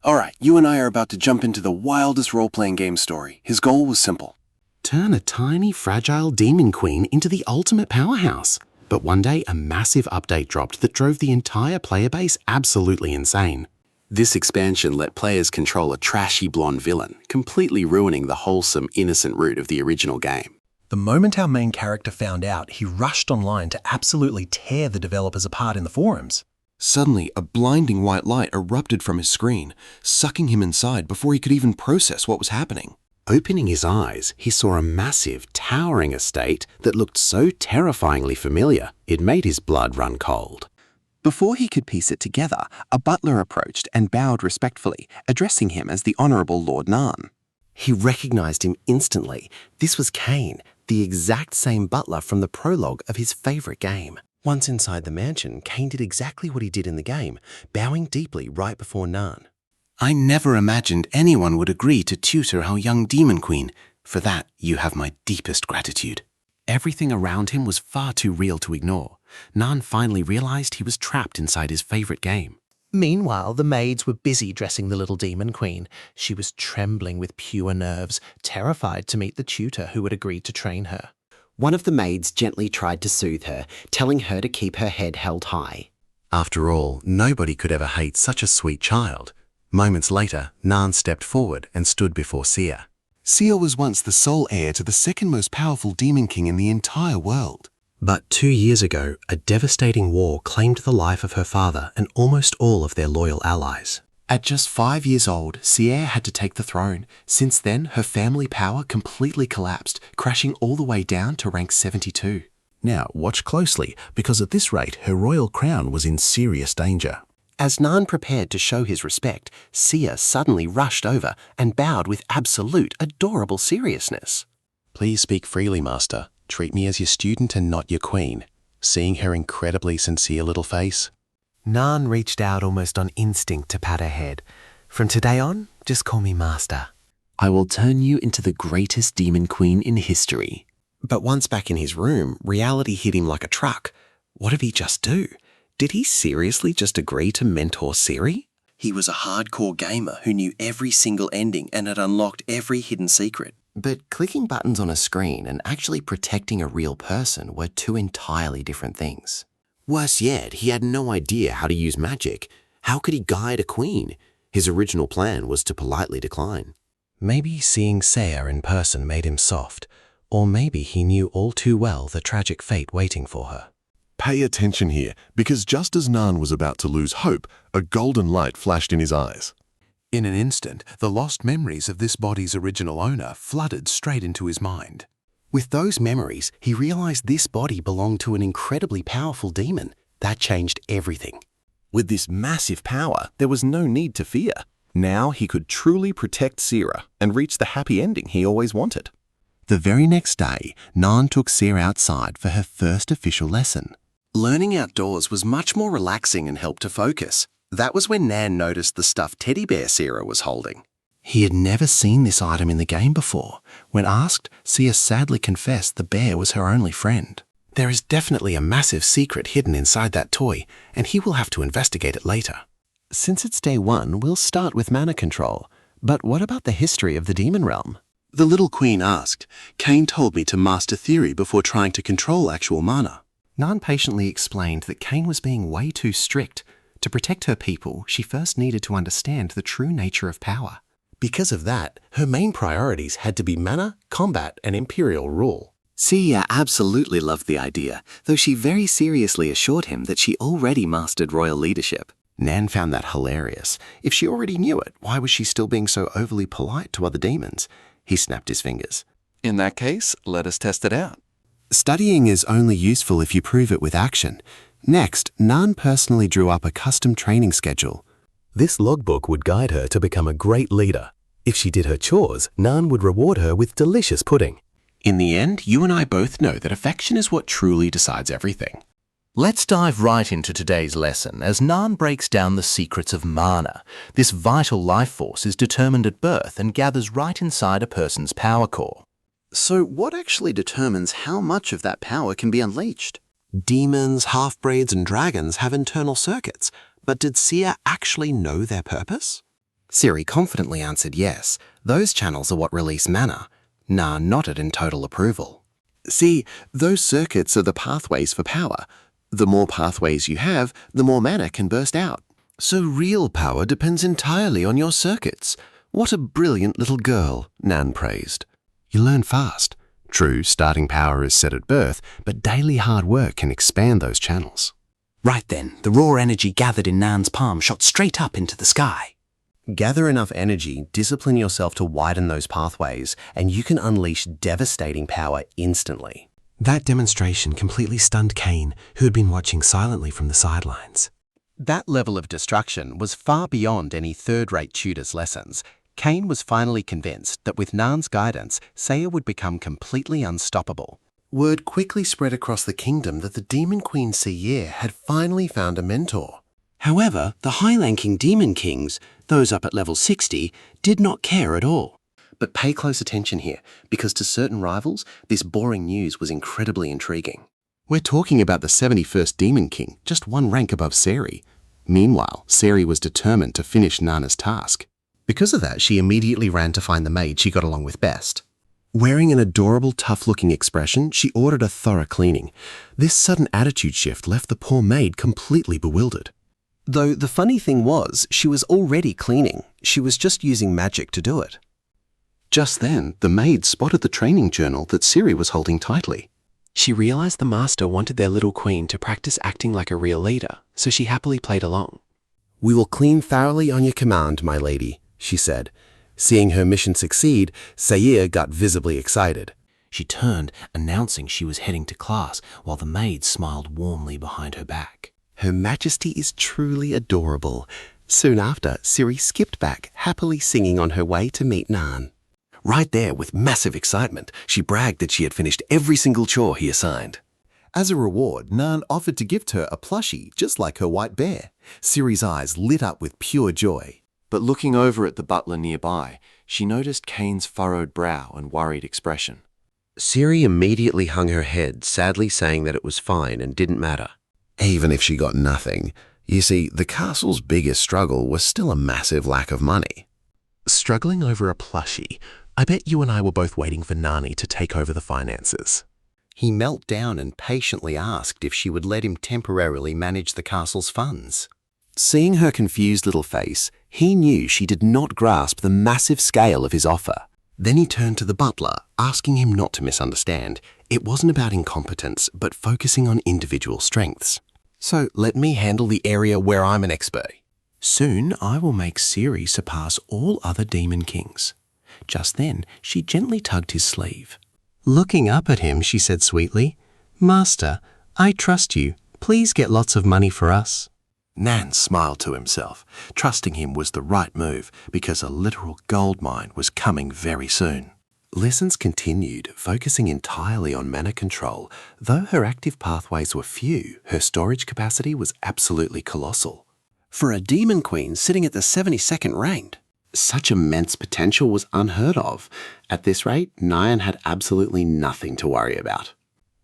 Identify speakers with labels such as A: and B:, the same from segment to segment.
A: Alright, you and I are about to jump into the wildest role-playing game story. His goal was simple.
B: Turn a tiny, fragile demon queen into the ultimate powerhouse. But one day, a massive update dropped that drove the entire player base absolutely insane. This expansion let players control a trashy blonde villain, completely ruining the wholesome, innocent root of the original game.
C: The moment our main character found out, he rushed online to absolutely tear the developers apart in the forums.
D: Suddenly, a blinding white light erupted from his screen, sucking him inside before he could even process what was happening.
B: Opening his eyes, he saw a massive, towering estate that looked so terrifyingly familiar, it made his blood run cold.
E: Before he could piece it together, a butler approached and bowed respectfully, addressing him as the Honourable Lord Nan.
B: He recognized him instantly. This was Kane, the exact same butler from the prologue of his favorite game. Once inside the mansion, Kane did exactly what he did in the game, bowing deeply right before Nan.
A: I never imagined anyone would agree to tutor our young demon queen. For that, you have my deepest gratitude.
B: Everything around him was far too real to ignore. Nan finally realized he was trapped inside his favorite game.
F: Meanwhile, the maids were busy dressing the little demon queen. She was trembling with pure nerves, terrified to meet the tutor who had agreed to train her.
G: One of the maids gently tried to soothe her, telling her to keep her head held high.
B: After all, nobody could ever hate such a sweet child. Moments later, Nan stepped forward and stood before Sia.
D: Sia was once the sole heir to the second most powerful demon king in the entire world.
B: But 2 years ago, a devastating war claimed the life of her father and almost all of their loyal allies.
A: At just 5 years old, Sierra had to take the throne. Since then, her family power completely collapsed, crashing all the way down to rank 72.
B: Now, watch closely, because at this rate, her royal crown was in serious danger.
F: As Nan prepared to show his respect, Sia suddenly rushed over and bowed with absolute adorable seriousness.
B: Please speak freely, Master. Treat me as your student and not your queen. Seeing her incredibly sincere little face.
F: Nan reached out almost on instinct to pat her head. From today on, just call me Master.
A: I will turn you into the greatest demon queen in history.
B: But once back in his room, reality hit him like a truck. What did he just do? Did he seriously just agree to mentor Siri?
A: He was a hardcore gamer who knew every single ending and had unlocked every hidden secret.
G: But clicking buttons on a screen and actually protecting a real person were two entirely different things.
B: Worse yet, he had no idea how to use magic. How could he guide a queen? His original plan was to politely decline. Maybe seeing Saya in person made him soft, or maybe he knew all too well the tragic fate waiting for her.
D: Pay attention here, because just as Nan was about to lose hope, a golden light flashed in his eyes.
H: In an instant, the lost memories of this body's original owner flooded straight into his mind.
B: With those memories, he realized this body belonged to an incredibly powerful demon. That changed everything.
D: With this massive power, there was no need to fear. Now he could truly protect Sierra and reach the happy ending he always wanted.
B: The very next day, Nan took Sierra outside for her first official lesson.
A: Learning outdoors was much more relaxing and helped to focus. That was when Nan noticed the stuffed teddy bear Sierra was holding.
B: He had never seen this item in the game before. When asked, Sia sadly confessed the bear was her only friend. There is definitely a massive secret hidden inside that toy, and he will have to investigate it later.
F: Since it's day one, we'll start with mana control. But what about the history of the demon realm?
A: The little queen asked. Kane told me to master theory before trying to control actual mana.
F: Nan patiently explained that Kane was being way too strict. To protect her people, she first needed to understand the true nature of power.
B: Because of that, her main priorities had to be mana, combat, and imperial rule.
A: Sia absolutely loved the idea, though she very seriously assured him that she already mastered royal leadership.
B: Nan found that hilarious. If she already knew it, why was she still being so overly polite to other demons? He snapped his fingers.
H: In that case, let us test it out.
B: Studying is only useful if you prove it with action. Next, Nan personally drew up a custom training schedule. This logbook would guide her to become a great leader. If she did her chores, Nan would reward her with delicious pudding.
A: In the end, you and I both know that affection is what truly decides everything.
I: Let's dive right into today's lesson as Nan breaks down the secrets of mana. This vital life force is determined at birth and gathers right inside a person's power core.
A: So what actually determines how much of that power can be unleashed?
B: Demons, half-breeds, and dragons have internal circuits, but did Sia actually know their purpose? Siri confidently answered yes. Those channels are what release mana. Nan nodded in total approval.
A: See, those circuits are the pathways for power. The more pathways you have, the more mana can burst out.
H: So real power depends entirely on your circuits. What a brilliant little girl, Nan praised. You learn fast. True, starting power is set at birth, but daily hard work can expand those channels.
B: Right then, the raw energy gathered in Nan's palm shot straight up into the sky.
F: Gather enough energy, discipline yourself to widen those pathways, and you can unleash devastating power instantly.
E: That demonstration completely stunned Kane, who had been watching silently from the sidelines.
F: That level of destruction was far beyond any third-rate tutor's lessons. Kane was finally convinced that with Nan's guidance, Seiya would become completely unstoppable.
A: Word quickly spread across the kingdom that the Demon Queen Seir had finally found a mentor.
E: However, the high-ranking Demon Kings, those up at level 60, did not care at all.
A: But pay close attention here, because to certain rivals, this boring news was incredibly intriguing. We're talking about the 71st Demon King, just one rank above Seri. Meanwhile, Seri was determined to finish Nana's task.
F: Because of that, she immediately ran to find the maid she got along with best.
A: Wearing an adorable, tough-looking expression, she ordered a thorough cleaning. This sudden attitude shift left the poor maid completely bewildered.
F: Though the funny thing was, she was already cleaning. She was just using magic to do it.
A: Just then, the maid spotted the training journal that Siri was holding tightly.
E: She realized the master wanted their little queen to practice acting like a real leader, so she happily played along.
A: "We will clean thoroughly on your command, my lady," she said. Seeing her mission succeed, Seir got visibly excited.
B: She turned, announcing she was heading to class, while the maid smiled warmly behind her back.
A: Her Majesty is truly adorable. Soon after, Siri skipped back, happily singing on her way to meet Nan. Right there, with massive excitement, she bragged that she had finished every single chore he assigned. As a reward, Nan offered to gift her a plushie just like her white bear. Siri's eyes lit up with pure joy.
J: But looking over at the butler nearby, she noticed Kane's furrowed brow and worried expression.
A: Siri immediately hung her head, sadly saying that it was fine and didn't matter. Even if she got nothing. You see, the castle's biggest struggle was still a massive lack of money.
H: Struggling over a plushie, I bet you and I were both waiting for Nani to take over the finances.
F: He knelt down and patiently asked if she would let him temporarily manage the castle's funds.
A: Seeing her confused little face, he knew she did not grasp the massive scale of his offer. Then he turned to the butler, asking him not to misunderstand. It wasn't about incompetence, but focusing on individual strengths. So let me handle the area where I'm an expert. Soon I will make Siri surpass all other demon kings. Just then, she gently tugged his sleeve.
E: Looking up at him, she said sweetly, "Master, I trust you. Please get lots of money for us."
A: Nan smiled to himself. Trusting him was the right move because a literal gold mine was coming very soon. Lessons continued, focusing entirely on mana control. Though her active pathways were few, her storage capacity was absolutely colossal. For a demon queen sitting at the 72nd rank, such immense potential was unheard of. At this rate, Nyan had absolutely nothing to worry about.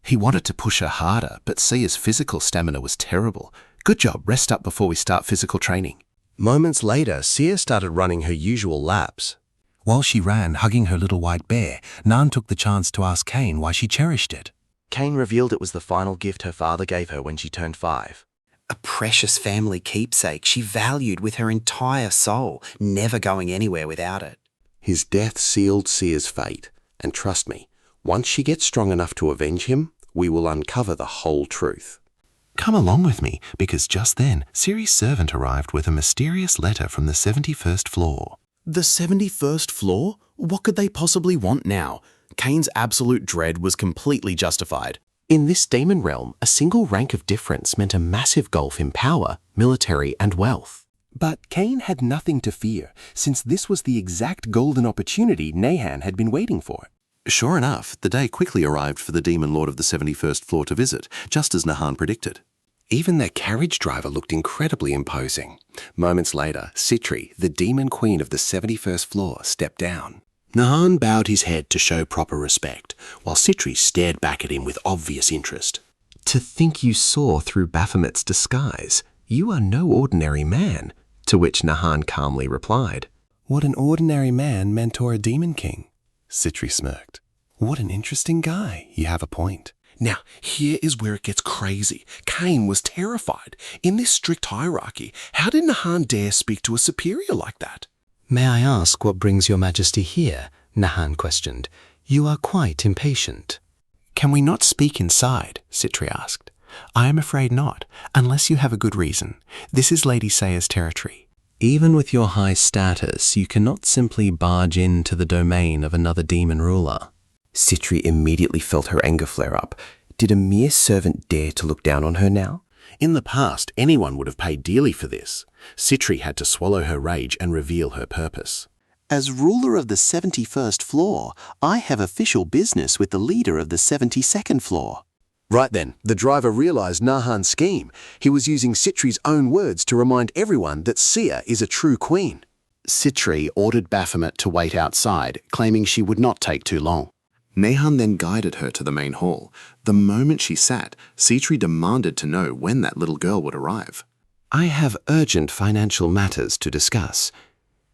H: He wanted to push her harder, but Sia's physical stamina was terrible. Good job, rest up before we start physical training.
A: Moments later, Sia started running her usual laps.
H: While she ran, hugging her little white bear, Nan took the chance to ask Kane why she cherished it.
J: Kane revealed it was the final gift her father gave her when she turned 5.
B: A precious family keepsake she valued with her entire soul, never going anywhere without it.
A: His death sealed Sia's fate. And trust me, once she gets strong enough to avenge him, we will uncover the whole truth.
H: Come along with me, because just then, Siri's servant arrived with a mysterious letter from the 71st floor.
B: The 71st floor? What could they possibly want now? Kane's absolute dread was completely justified.
A: In this demon realm, a single rank of difference meant a massive gulf in power, military, and wealth. But Kane had nothing to fear, since this was the exact golden opportunity Nahan had been waiting for.
H: Sure enough, the day quickly arrived for the demon lord of the 71st floor to visit, just as Nahan predicted.
A: Even their carriage driver looked incredibly imposing. Moments later, Citri, the demon queen of the 71st floor, stepped down. Nahan bowed his head to show proper respect, while Citri stared back at him with obvious interest. "To think you saw through Baphomet's disguise. You are no ordinary man," to which Nahan calmly replied.
D: Would an ordinary man mentor a demon king? Citri smirked. What an interesting guy. You have a point.
A: Now, here is where it gets crazy. Cain was terrified. In this strict hierarchy, how did Nahan dare speak to a superior like that?
B: May I ask what brings your majesty here? Nahan questioned. You are quite impatient.
E: Can we not speak inside? Citri asked. I am afraid not, unless you have a good reason. This is Lady Saya's territory.
C: Even with your high status, you cannot simply barge into the domain of another demon ruler.
G: Citri immediately felt her anger flare up. Did a mere servant dare to look down on her now?
A: In the past, anyone would have paid dearly for this. Citri had to swallow her rage and reveal her purpose.
E: As ruler of the 71st floor, I have official business with the leader of the 72nd floor.
H: Right then, the driver realized Nahan's scheme. He was using Citri's own words to remind everyone that Sia is a true queen.
B: Citri ordered Baphomet to wait outside, claiming she would not take too long.
D: Nahan then guided her to the main hall. The moment she sat, Citri demanded to know when that little girl would arrive.
B: I have urgent financial matters to discuss.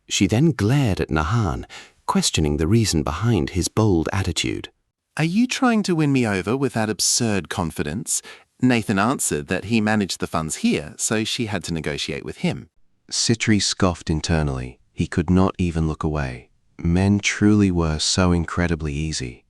B: She then glared at Nahan, questioning the reason behind his bold attitude.
F: Are you trying to win me over with that absurd confidence? Nathan answered that he managed the funds here, so she had to negotiate with him.
J: Citri scoffed internally. He could not even look away. Men truly were so incredibly easy.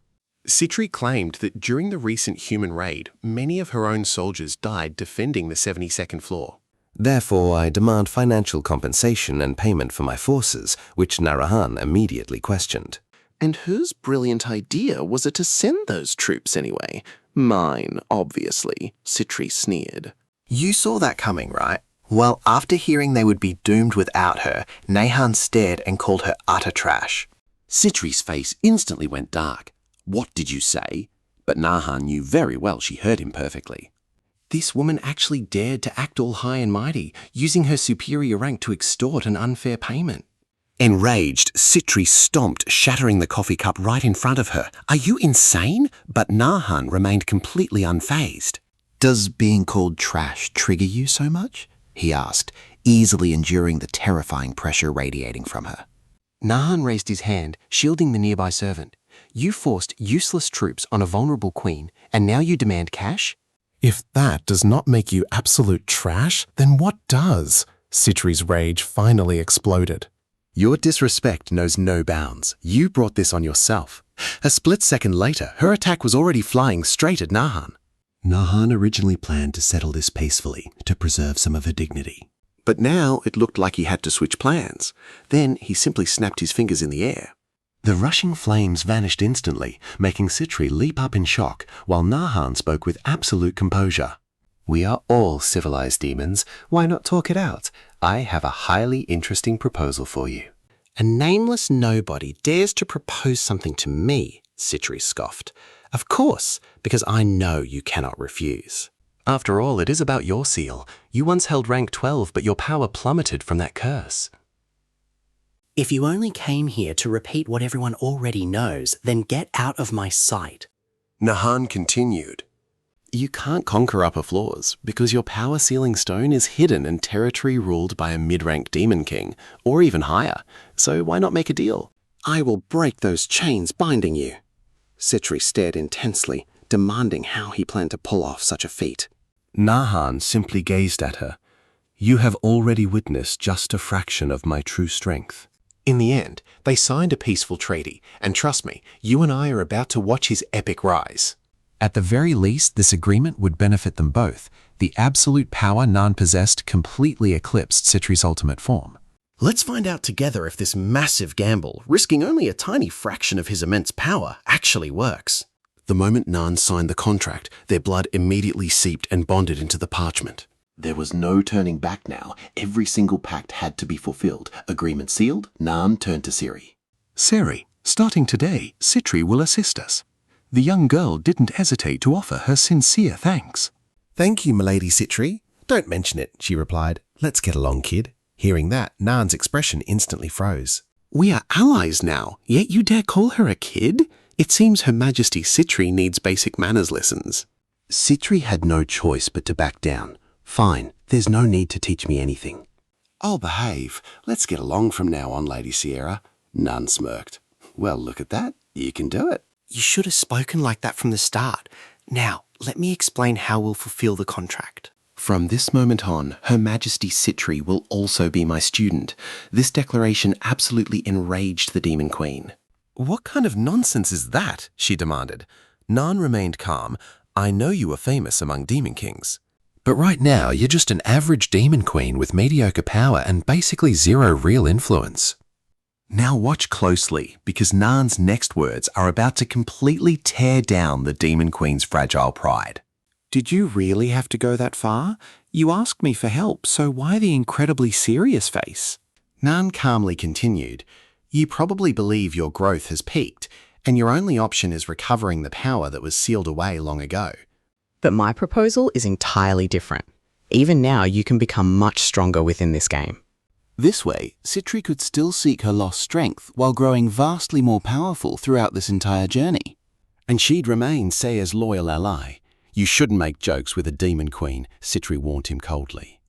A: Citri claimed that during the recent human raid, many of her own soldiers died defending the 72nd floor.
G: Therefore, I demand financial compensation and payment for my forces, which Narahan immediately questioned.
A: And whose brilliant idea was it to send those troops anyway? Mine, obviously, Citri sneered.
F: You saw that coming, right? Well, after hearing they would be doomed without her, Nahan stared and called her utter trash.
A: Citri's face instantly went dark. What did you say? But Nahan knew very well she heard him perfectly. This woman actually dared to act all high and mighty, using her superior rank to extort an unfair payment.
H: Enraged, Citri stomped, shattering the coffee cup right in front of her. Are you insane? But Nahan remained completely unfazed.
F: Does being called trash trigger you so much? He asked, easily enduring the terrifying pressure radiating from her.
C: Nahan raised his hand, shielding the nearby servant. You forced useless troops on a vulnerable queen, and now you demand cash?
D: If that does not make you absolute trash, then what does? Citri's rage finally exploded.
B: Your disrespect knows no bounds. You brought this on yourself. A split second later, her attack was already flying straight at Nahan.
H: Nahan originally planned to settle this peacefully, to preserve some of her dignity.
A: But now it looked like he had to switch plans. Then he simply snapped his fingers in the air.
H: The rushing flames vanished instantly, making Citri leap up in shock, while Nahan spoke with absolute composure.
B: We are all civilized demons. Why not talk it out? I have a highly interesting proposal for you.
F: A nameless nobody dares to propose something to me, Citri scoffed. Of course, because I know you cannot refuse.
C: After all, it is about your seal. You once held rank 12, but your power plummeted from that curse.
K: If you only came here to repeat what everyone already knows, then get out of my sight.
A: Nahan continued.
B: You can't conquer upper floors because your power ceiling stone is hidden in territory ruled by a mid-rank demon king, or even higher. So why not make a deal?
E: I will break those chains binding you. Citri stared intensely, demanding how he planned to pull off such a feat.
H: Nahan simply gazed at her. You have already witnessed just a fraction of my true strength.
C: In the end, they signed a peaceful treaty, and trust me, you and I are about to watch his epic rise.
L: At the very least, this agreement would benefit them both. The absolute power Nan possessed completely eclipsed Citri's ultimate form.
A: Let's find out together if this massive gamble, risking only a tiny fraction of his immense power, actually works.
D: The moment Nan signed the contract, their blood immediately seeped and bonded into the parchment.
A: There was no turning back now. Every single pact had to be fulfilled. Agreement sealed, Nan turned to Siri.
L: Siri, starting today, Citri will assist us. The young girl didn't hesitate to offer her sincere thanks.
D: Thank you, milady Citri. Don't mention it, she replied. Let's get along, kid. Hearing that, Nan's expression instantly froze.
B: We are allies now, yet you dare call her a kid? It seems Her Majesty Citri needs basic manners lessons.
H: Citri had no choice but to back down. Fine, there's no need to teach me anything.
B: I'll behave. Let's get along from now on, Lady Sierra. Nan smirked. Well, look at that. You can do it.
C: You should have spoken like that from the start. Now, let me explain how we'll fulfill the contract.
F: From this moment on, Her Majesty Citri will also be my student. This declaration absolutely enraged the Demon Queen.
A: What kind of nonsense is that? She demanded. Nan remained calm. I know you are famous among demon kings. But right now, you're just an average demon queen with mediocre power and basically zero real influence. Now watch closely, because Nan's next words are about to completely tear down the demon queen's fragile pride.
B: Did you really have to go that far? You asked me for help, so why the incredibly serious face?
F: Nan calmly continued, You probably believe your growth has peaked, and your only option is recovering the power that was sealed away long ago.
M: But my proposal is entirely different. Even now, you can become much stronger within this game.
B: This way, Citri could still seek her lost strength while growing vastly more powerful throughout this entire journey. And she'd remain Saya's loyal ally. You shouldn't make jokes with a demon queen, Citri warned him coldly.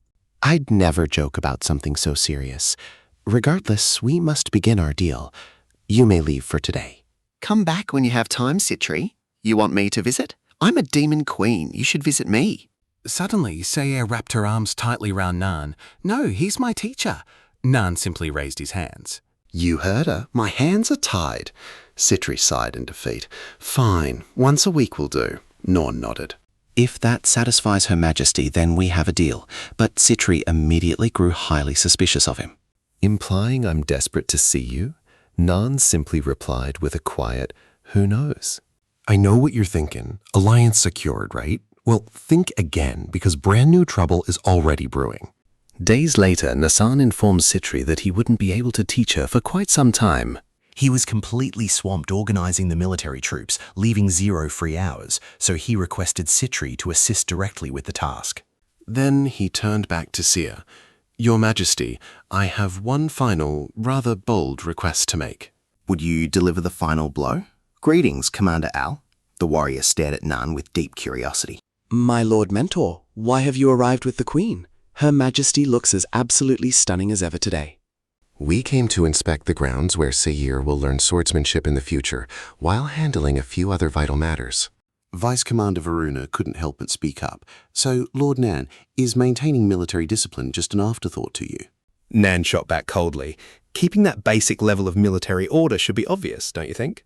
F: I'd never joke about something so serious. Regardless, we must begin our deal. You may leave for today. Come back when you have time, Citri. You want me to visit? I'm a demon queen. You should visit me.
E: Suddenly, Saya wrapped her arms tightly round Nan. No, he's my teacher. Nan simply raised his hands.
F: You heard her. My hands are tied. Citri sighed in defeat. Fine, once a week will do. Norn nodded. If that satisfies Her Majesty, then we have a deal. But Citri immediately grew highly suspicious of him.
A: Implying I'm desperate to see you? Nan simply replied with a quiet, who knows? I know what you're thinking. Alliance secured, right? Well, think again, because brand new trouble is already brewing.
I: Days later, Nasan informed Citri that he wouldn't be able to teach her for quite some time.
F: He was completely swamped organizing the military troops, leaving 0 free hours, so he requested Citri to assist directly with the task.
A: Then he turned back to Sia. Your Majesty, I have one final, rather bold request to make.
F: Would you deliver the final blow? Greetings, Commander Al. The warrior stared at Nan with deep curiosity.
B: My Lord Mentor, why have you arrived with the Queen? Her Majesty looks as absolutely stunning as ever today.
A: We came to inspect the grounds where Sayir will learn swordsmanship in the future, while handling a few other vital matters.
B: Vice Commander Varuna couldn't help but speak up. So, Lord Nan, is maintaining military discipline just an afterthought to you?
D: Nan shot back coldly. Keeping that basic level of military order should be obvious, don't you think?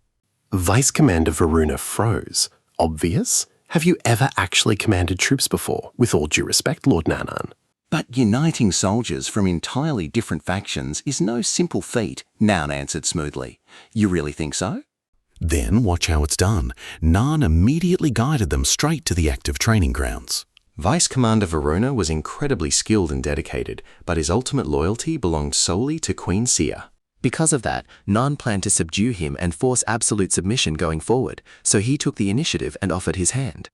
A: Vice Commander Varuna froze. Obvious? Have you ever actually commanded troops before, with all due respect, Lord Nanan?
F: But uniting soldiers from entirely different factions is no simple feat, Nan answered smoothly. You really think so?
B: Then watch how it's done. Nan immediately guided them straight to the active training grounds.
A: Vice Commander Varuna was incredibly skilled and dedicated, but his ultimate loyalty belonged solely to Queen Sia.
C: Because of that, Nan planned to subdue him and force absolute submission going forward, so he took the initiative and offered his hand.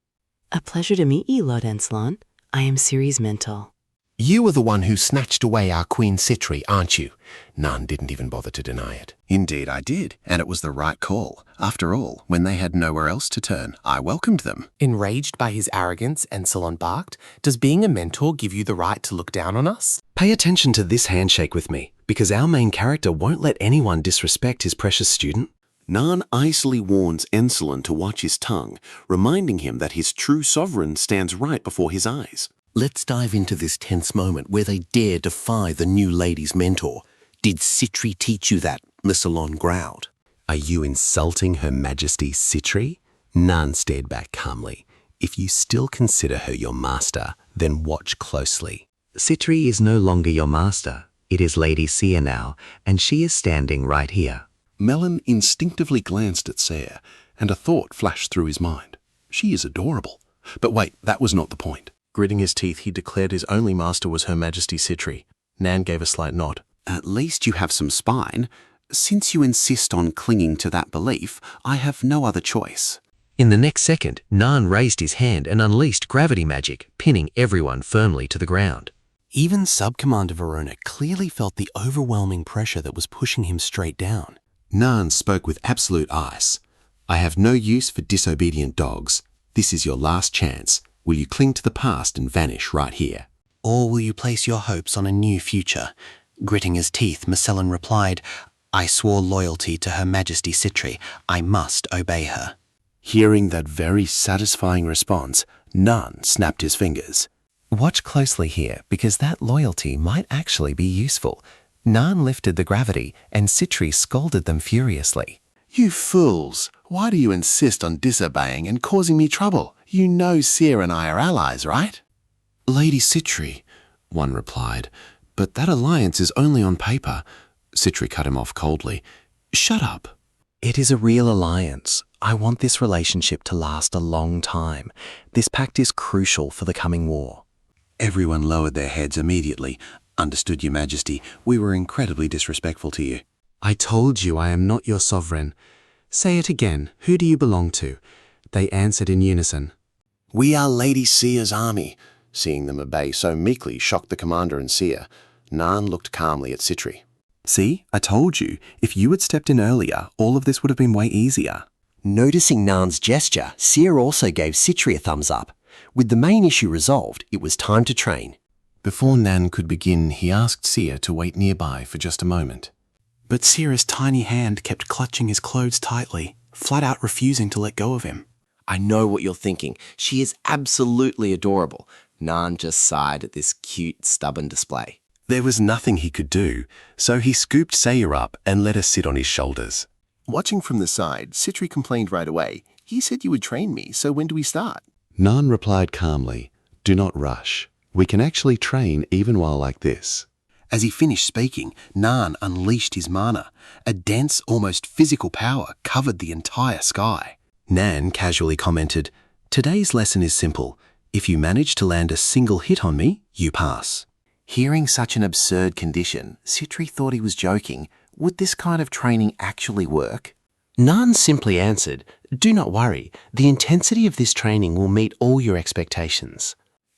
N: A pleasure to meet you, Lord Enslon. I am Ciri's mentor.
A: You are the one who snatched away our Queen Citri, aren't you? Nan didn't even bother to deny it.
F: Indeed I did, and it was the right call. After all, when they had nowhere else to turn, I welcomed them.
C: Enraged by his arrogance, Enslon barked, does being a mentor give you the right to look down on us?
B: Pay attention to this handshake with me, because our main character won't let anyone disrespect his precious student. Nan icily warns Enslon to watch his tongue, reminding him that his true sovereign stands right before his eyes.
A: Let's dive into this tense moment where they dare defy the new lady's mentor. Did Citri teach you that? Lissalon growled.
B: Are you insulting Her Majesty Citri? Nan stared back calmly. If you still consider her your master, then watch closely.
I: Citri is no longer your master. It is Lady Sia now, and she is standing right here.
B: Melon instinctively glanced at Saya, and a thought flashed through his mind. She is adorable. But wait, that was not the point.
A: Gritting his teeth, he declared his only master was Her Majesty Citri. Nan gave a slight nod.
B: At least you have some spine. Since you insist on clinging to that belief, I have no other choice.
C: In the next second, Nan raised his hand and unleashed gravity magic, pinning everyone firmly to the ground.
B: Even Sub-Commander Verona clearly felt the overwhelming pressure that was pushing him straight down. Nan spoke with absolute ice. I have no use for disobedient dogs. This is your last chance. Will you cling to the past and vanish right here? Or will you place your hopes on a new future? Gritting his teeth, Magellan replied, I swore loyalty to Her Majesty Citri. I must obey her.
A: Hearing that very satisfying response, Nan snapped his fingers.
L: Watch closely here, because that loyalty might actually be useful. Nan lifted the gravity, and Citri scolded them furiously.
A: You fools! Why do you insist on disobeying and causing me trouble? You know Seer and I are allies, right?
H: Lady Citri, one replied, but that alliance is only on paper. Citri cut him off coldly. Shut up.
C: It is a real alliance. I want this relationship to last a long time. This pact is crucial for the coming war.
A: Everyone lowered their heads immediately. Understood, Your Majesty. We were incredibly disrespectful to you.
B: I told you I am not your sovereign. Say it again. Who do you belong to? They answered in unison.
A: We are Lady Seer's army. Seeing them obey so meekly shocked the commander and Seer. Nan looked calmly at Citri.
L: See, I told you, if you had stepped in earlier, all of this would have been way easier.
C: Noticing Nan's gesture, Seer also gave Citri a thumbs up. With the main issue resolved, it was time to train.
A: Before Nan could begin, he asked Seer to wait nearby for just a moment.
E: But Seer's tiny hand kept clutching his clothes tightly, flat out refusing to let go of him.
C: I know what you're thinking. She is absolutely adorable. Nan just sighed at this cute, stubborn display.
A: There was nothing he could do, so he scooped Seer up and let her sit on his shoulders. Watching from the side, Citri complained right away. He said you would train me, so when do we start?
H: Nan replied calmly, Do not rush. We can actually train even while like this.
A: As he finished speaking, Nan unleashed his mana. A dense, almost physical power covered the entire sky.
L: Nan casually commented, Today's lesson is simple. If you manage to land a single hit on me, you pass.
C: Hearing such an absurd condition, Citri thought he was joking. Would this kind of training actually work? Nan simply answered, Do not worry. The intensity of this training will meet all your expectations.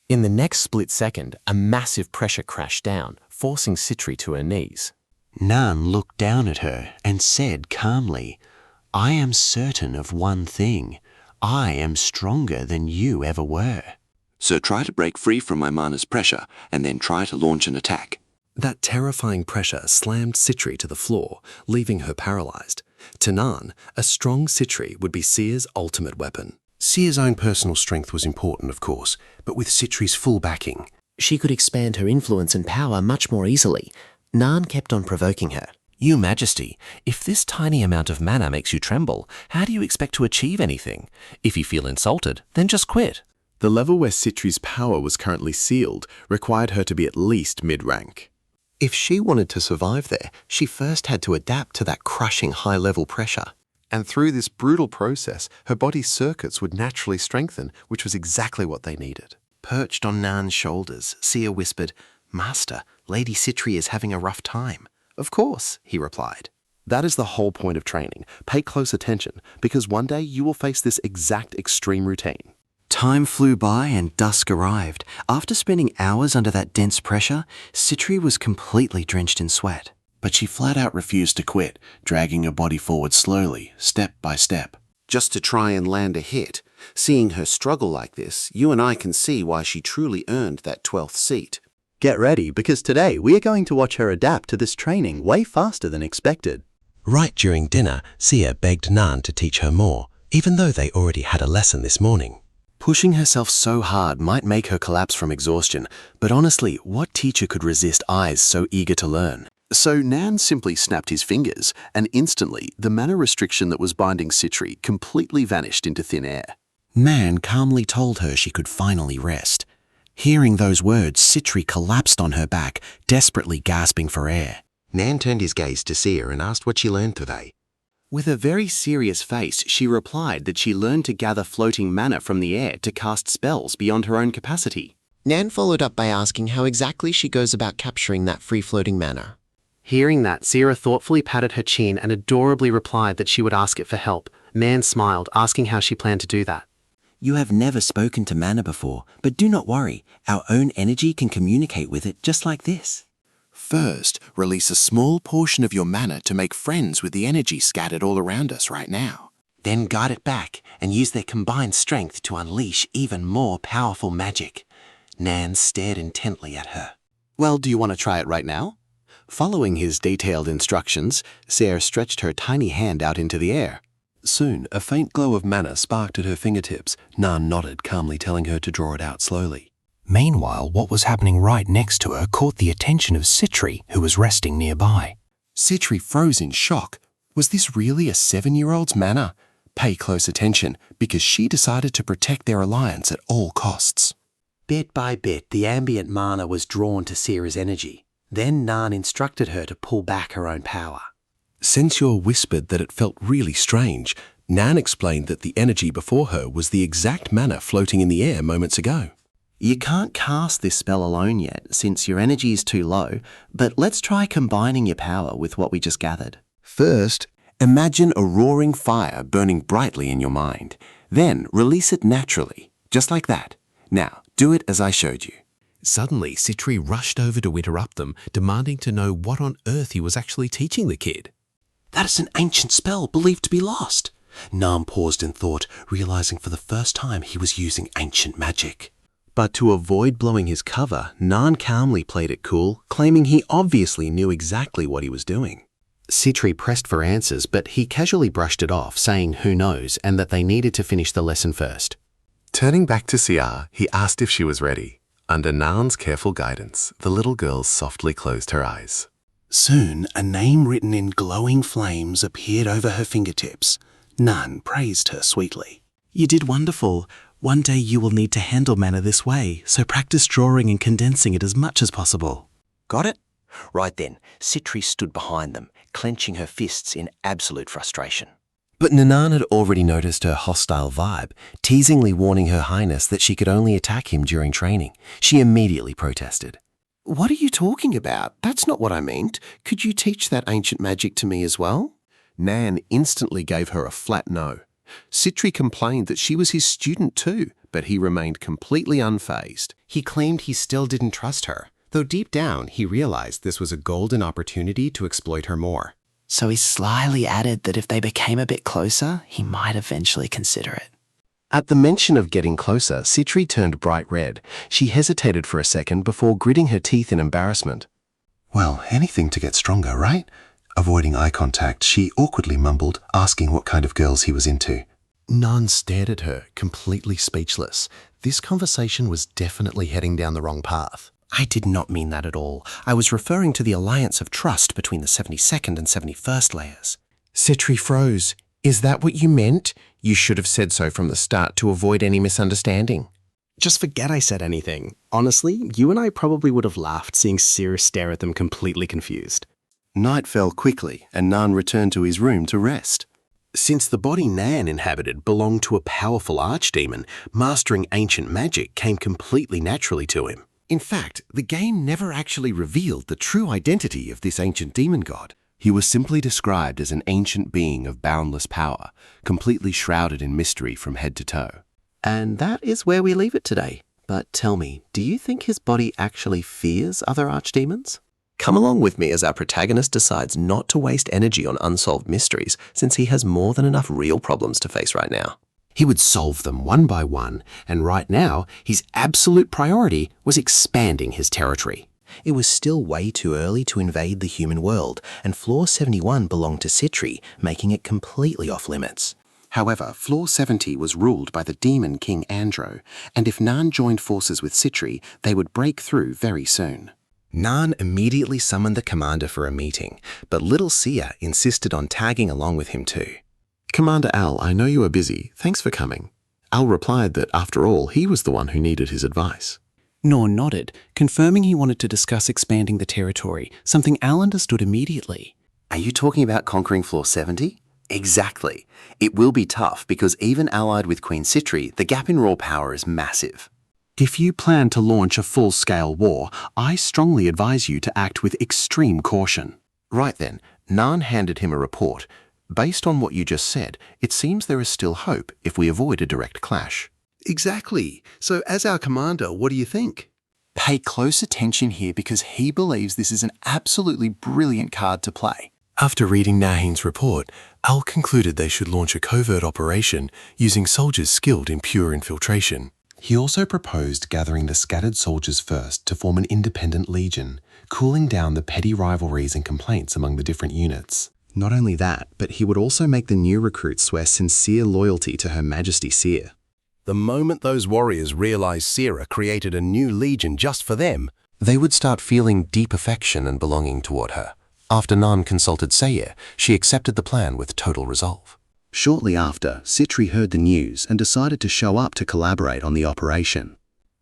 C: In the next split second, a massive pressure crashed down, forcing Citri to her knees.
L: Nan looked down at her and said calmly, I am certain of one thing. I am stronger than you ever were.
G: So try to break free from my mana's pressure and then try to launch an attack.
A: That terrifying pressure slammed Citri to the floor, leaving her paralyzed. To Nan, a strong Citri would be Seer's ultimate weapon. Seer's own personal strength was important, of course, but with Citri's full backing,
C: She could expand her influence and power much more easily. Nan kept on provoking her. Your Majesty, if this tiny amount of mana makes you tremble, how do you expect to achieve anything? If you feel insulted, then just quit.
D: The level where Citri's power was currently sealed required her to be at least mid-rank.
A: if she wanted to survive there, she first had to adapt to that crushing high-level pressure. And through this brutal process, her body's circuits would naturally strengthen, which was exactly what they needed. Perched on Nan's shoulders, Sia whispered, "Master, Lady Citri is having a rough time." "Of course," he replied. "That is the whole point of training. Pay close attention, because one day you will face this exact extreme routine."
C: Time flew by and dusk arrived. After spending hours under that dense pressure, Citri was completely drenched in sweat.
A: But she flat out refused to quit, dragging her body forward slowly, step by step, just to try and land a hit. Seeing her struggle like this, you and I can see why she truly earned that 12th seat.
O: Get ready, because today we are going to watch her adapt to this training way faster than expected.
L: Right during dinner, Sia begged Nan to teach her more, even though they already had a lesson this morning.
A: Pushing herself so hard might make her collapse from exhaustion, but honestly, what teacher could resist eyes so eager to learn? So Nan simply snapped his fingers, and instantly the mana restriction that was binding Citri completely vanished into thin air.
B: Nan calmly told her she could finally rest. Hearing those words, Citri collapsed on her back, desperately gasping for air.
L: Nan turned his gaze to Sia and asked what she learned today.
A: With a very serious face, she replied that she learned to gather floating mana from the air to cast spells beyond her own capacity.
C: Nan followed up by asking how exactly she goes about capturing that free-floating mana.
B: Hearing that, Sia thoughtfully patted her chin and adorably replied that she would ask it for help. Nan smiled, asking how she planned to do that.
C: You have never spoken to mana before, but do not worry. Our own energy can communicate with it just like this.
A: First, release a small portion of your mana to make friends with the energy scattered all around us right now.
C: Then guide it back and use their combined strength to unleash even more powerful magic.
B: Nan stared intently at her. Well, do you want to try it right now? Following his detailed instructions, Sarah stretched her tiny hand out into the air.
A: Soon, a faint glow of mana sparked at her fingertips. Nan nodded, calmly telling her to draw it out slowly.
E: Meanwhile, what was happening right next to her caught the attention of Citri, who was resting nearby.
A: Citri froze in shock. Was this really a 7-year-old's mana? Pay close attention, because she decided to protect their alliance at all costs.
K: Bit by bit, the ambient mana was drawn to Sierra's energy. Then Nan instructed her to pull back her own power.
A: Censure whispered that it felt really strange. Nan explained that the energy before her was the exact mana floating in the air moments ago.
C: You can't cast this spell alone yet, since your energy is too low, but let's try combining your power with what we just gathered.
A: First, imagine a roaring fire burning brightly in your mind. Then release it naturally, just like that. Now, do it as I showed you.
B: Suddenly, Citri rushed over to interrupt them, demanding to know what on earth he was actually teaching the kid.
F: That is an ancient spell believed to be lost. Nan paused in thought, realizing for the first time he was using ancient magic.
B: But to avoid blowing his cover, Nan calmly played it cool, claiming he obviously knew exactly what he was doing. Citri pressed for answers, but he casually brushed it off, saying who knows, and that they needed to finish the lesson first.
A: Turning back to Sia, he asked if she was ready. Under Nan's careful guidance, the little girl softly closed her eyes.
B: Soon, a name written in glowing flames appeared over her fingertips. Nan praised her sweetly. You did wonderful. One day you will need to handle mana this way, so practice drawing and condensing it as much as possible.
C: Got it? Right then, Citri stood behind them, clenching her fists in absolute frustration.
A: But Nanan had already noticed her hostile vibe, teasingly warning Her Highness that she could only attack him during training. She immediately protested.
H: What are you talking about? That's not what I meant. Could you teach that ancient magic to me as well?
D: Nan instantly gave her a flat no. Citri complained that she was his student too, but he remained completely unfazed.
B: He claimed he still didn't trust her, though deep down he realized this was a golden opportunity to exploit her more.
K: So he slyly added that if they became a bit closer, he might eventually consider it.
A: At the mention of getting closer, Citri turned bright red. She hesitated for a second before gritting her teeth in embarrassment. Well, anything to get stronger, right? Avoiding eye contact, she awkwardly mumbled, asking what kind of girls he was into.
B: Nan stared at her, completely speechless. This conversation was definitely heading down the wrong path.
C: I did not mean that at all. I was referring to the alliance of trust between the 72nd and 71st layers.
E: Citri froze. Is that what you meant? You should have said so from the start to avoid any misunderstanding.
M: Just forget I said anything. Honestly, you and I probably would have laughed seeing Sirius stare at them completely confused.
A: Night fell quickly, and Nan returned to his room to rest.
B: Since the body Nan inhabited belonged to a powerful archdemon, mastering ancient magic came completely naturally to him.
A: In fact, the game never actually revealed the true identity of this ancient demon god. He was simply described as an ancient being of boundless power, completely shrouded in mystery from head to toe.
C: And that is where we leave it today. But tell me, do you think his body actually fears other archdemons? Come along with me as our protagonist decides not to waste energy on unsolved mysteries, since he has more than enough real problems to face right now.
B: He would solve them one by one, and right now, his absolute priority was expanding his territory.
C: It was still way too early to invade the human world, and Floor 71 belonged to Citri, making it completely off limits.
B: However, Floor 70 was ruled by the demon King Andro, and if Nan joined forces with Citri, they would break through very soon. Nan immediately summoned the commander for a meeting, but little Sia insisted on tagging along with him too.
A: Commander Al, I know you are busy. Thanks for coming. Al replied that, after all, he was the one who needed his advice.
E: Nor nodded, confirming he wanted to discuss expanding the territory, something Al understood immediately.
C: Are you talking about conquering Floor 70? Exactly. It will be tough because even allied with Queen Citri, the gap in raw power is massive.
B: If you plan to launch a full-scale war, I strongly advise you to act with extreme caution.
A: Right then, Nan handed him a report. Based on what you just said, it seems there is still hope if we avoid a direct clash.
D: Exactly. So as our commander, what do you think?
P: Pay close attention here because he believes this is an absolutely brilliant card to play.
A: After reading Nahin's report, Al concluded they should launch a covert operation using soldiers skilled in pure infiltration. He also proposed gathering the scattered soldiers first to form an independent legion, cooling down the petty rivalries and complaints among the different units.
B: Not only that, but he would also make the new recruits swear sincere loyalty to Her Majesty Seer.
D: The moment those warriors realized Sira created a new legion just for them,
A: They would start feeling deep affection and belonging toward her. After Nan consulted Sayer, she accepted the plan with total resolve.
F: Shortly after, Citri heard the news and decided to show up to collaborate on the operation.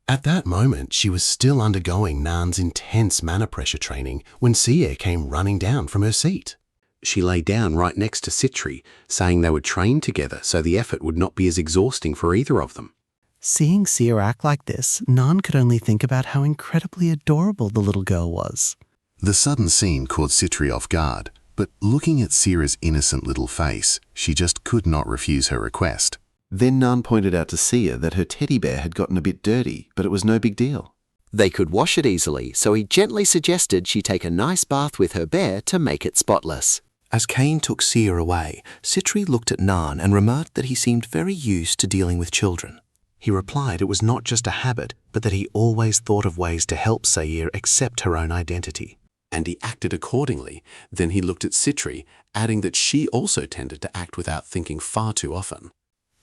B: At that moment, she was still undergoing Nan's intense mana pressure training when Seer came running down from her seat. She lay down right next to Citri, saying they would train together so the effort would not be as exhausting for either of them.
M: Seeing Seer act like this, Nan could only think about how incredibly adorable the little girl was.
H: The sudden scene caught Citri off guard, but looking at Sira's innocent little face, she just could not refuse her request.
G: Then Nan pointed out to Sia that her teddy bear had gotten a bit dirty, but it was no big deal.
C: They could wash it easily, so he gently suggested she take a nice bath with her bear to make it spotless.
A: As Cain took Sia away, Citri looked at Nan and remarked that he seemed very used to dealing with children.
B: He replied it was not just a habit, but that he always thought of ways to help Sayer accept her own identity. And he acted accordingly. Then he looked at Citri, adding that she also tended to act without thinking far too often.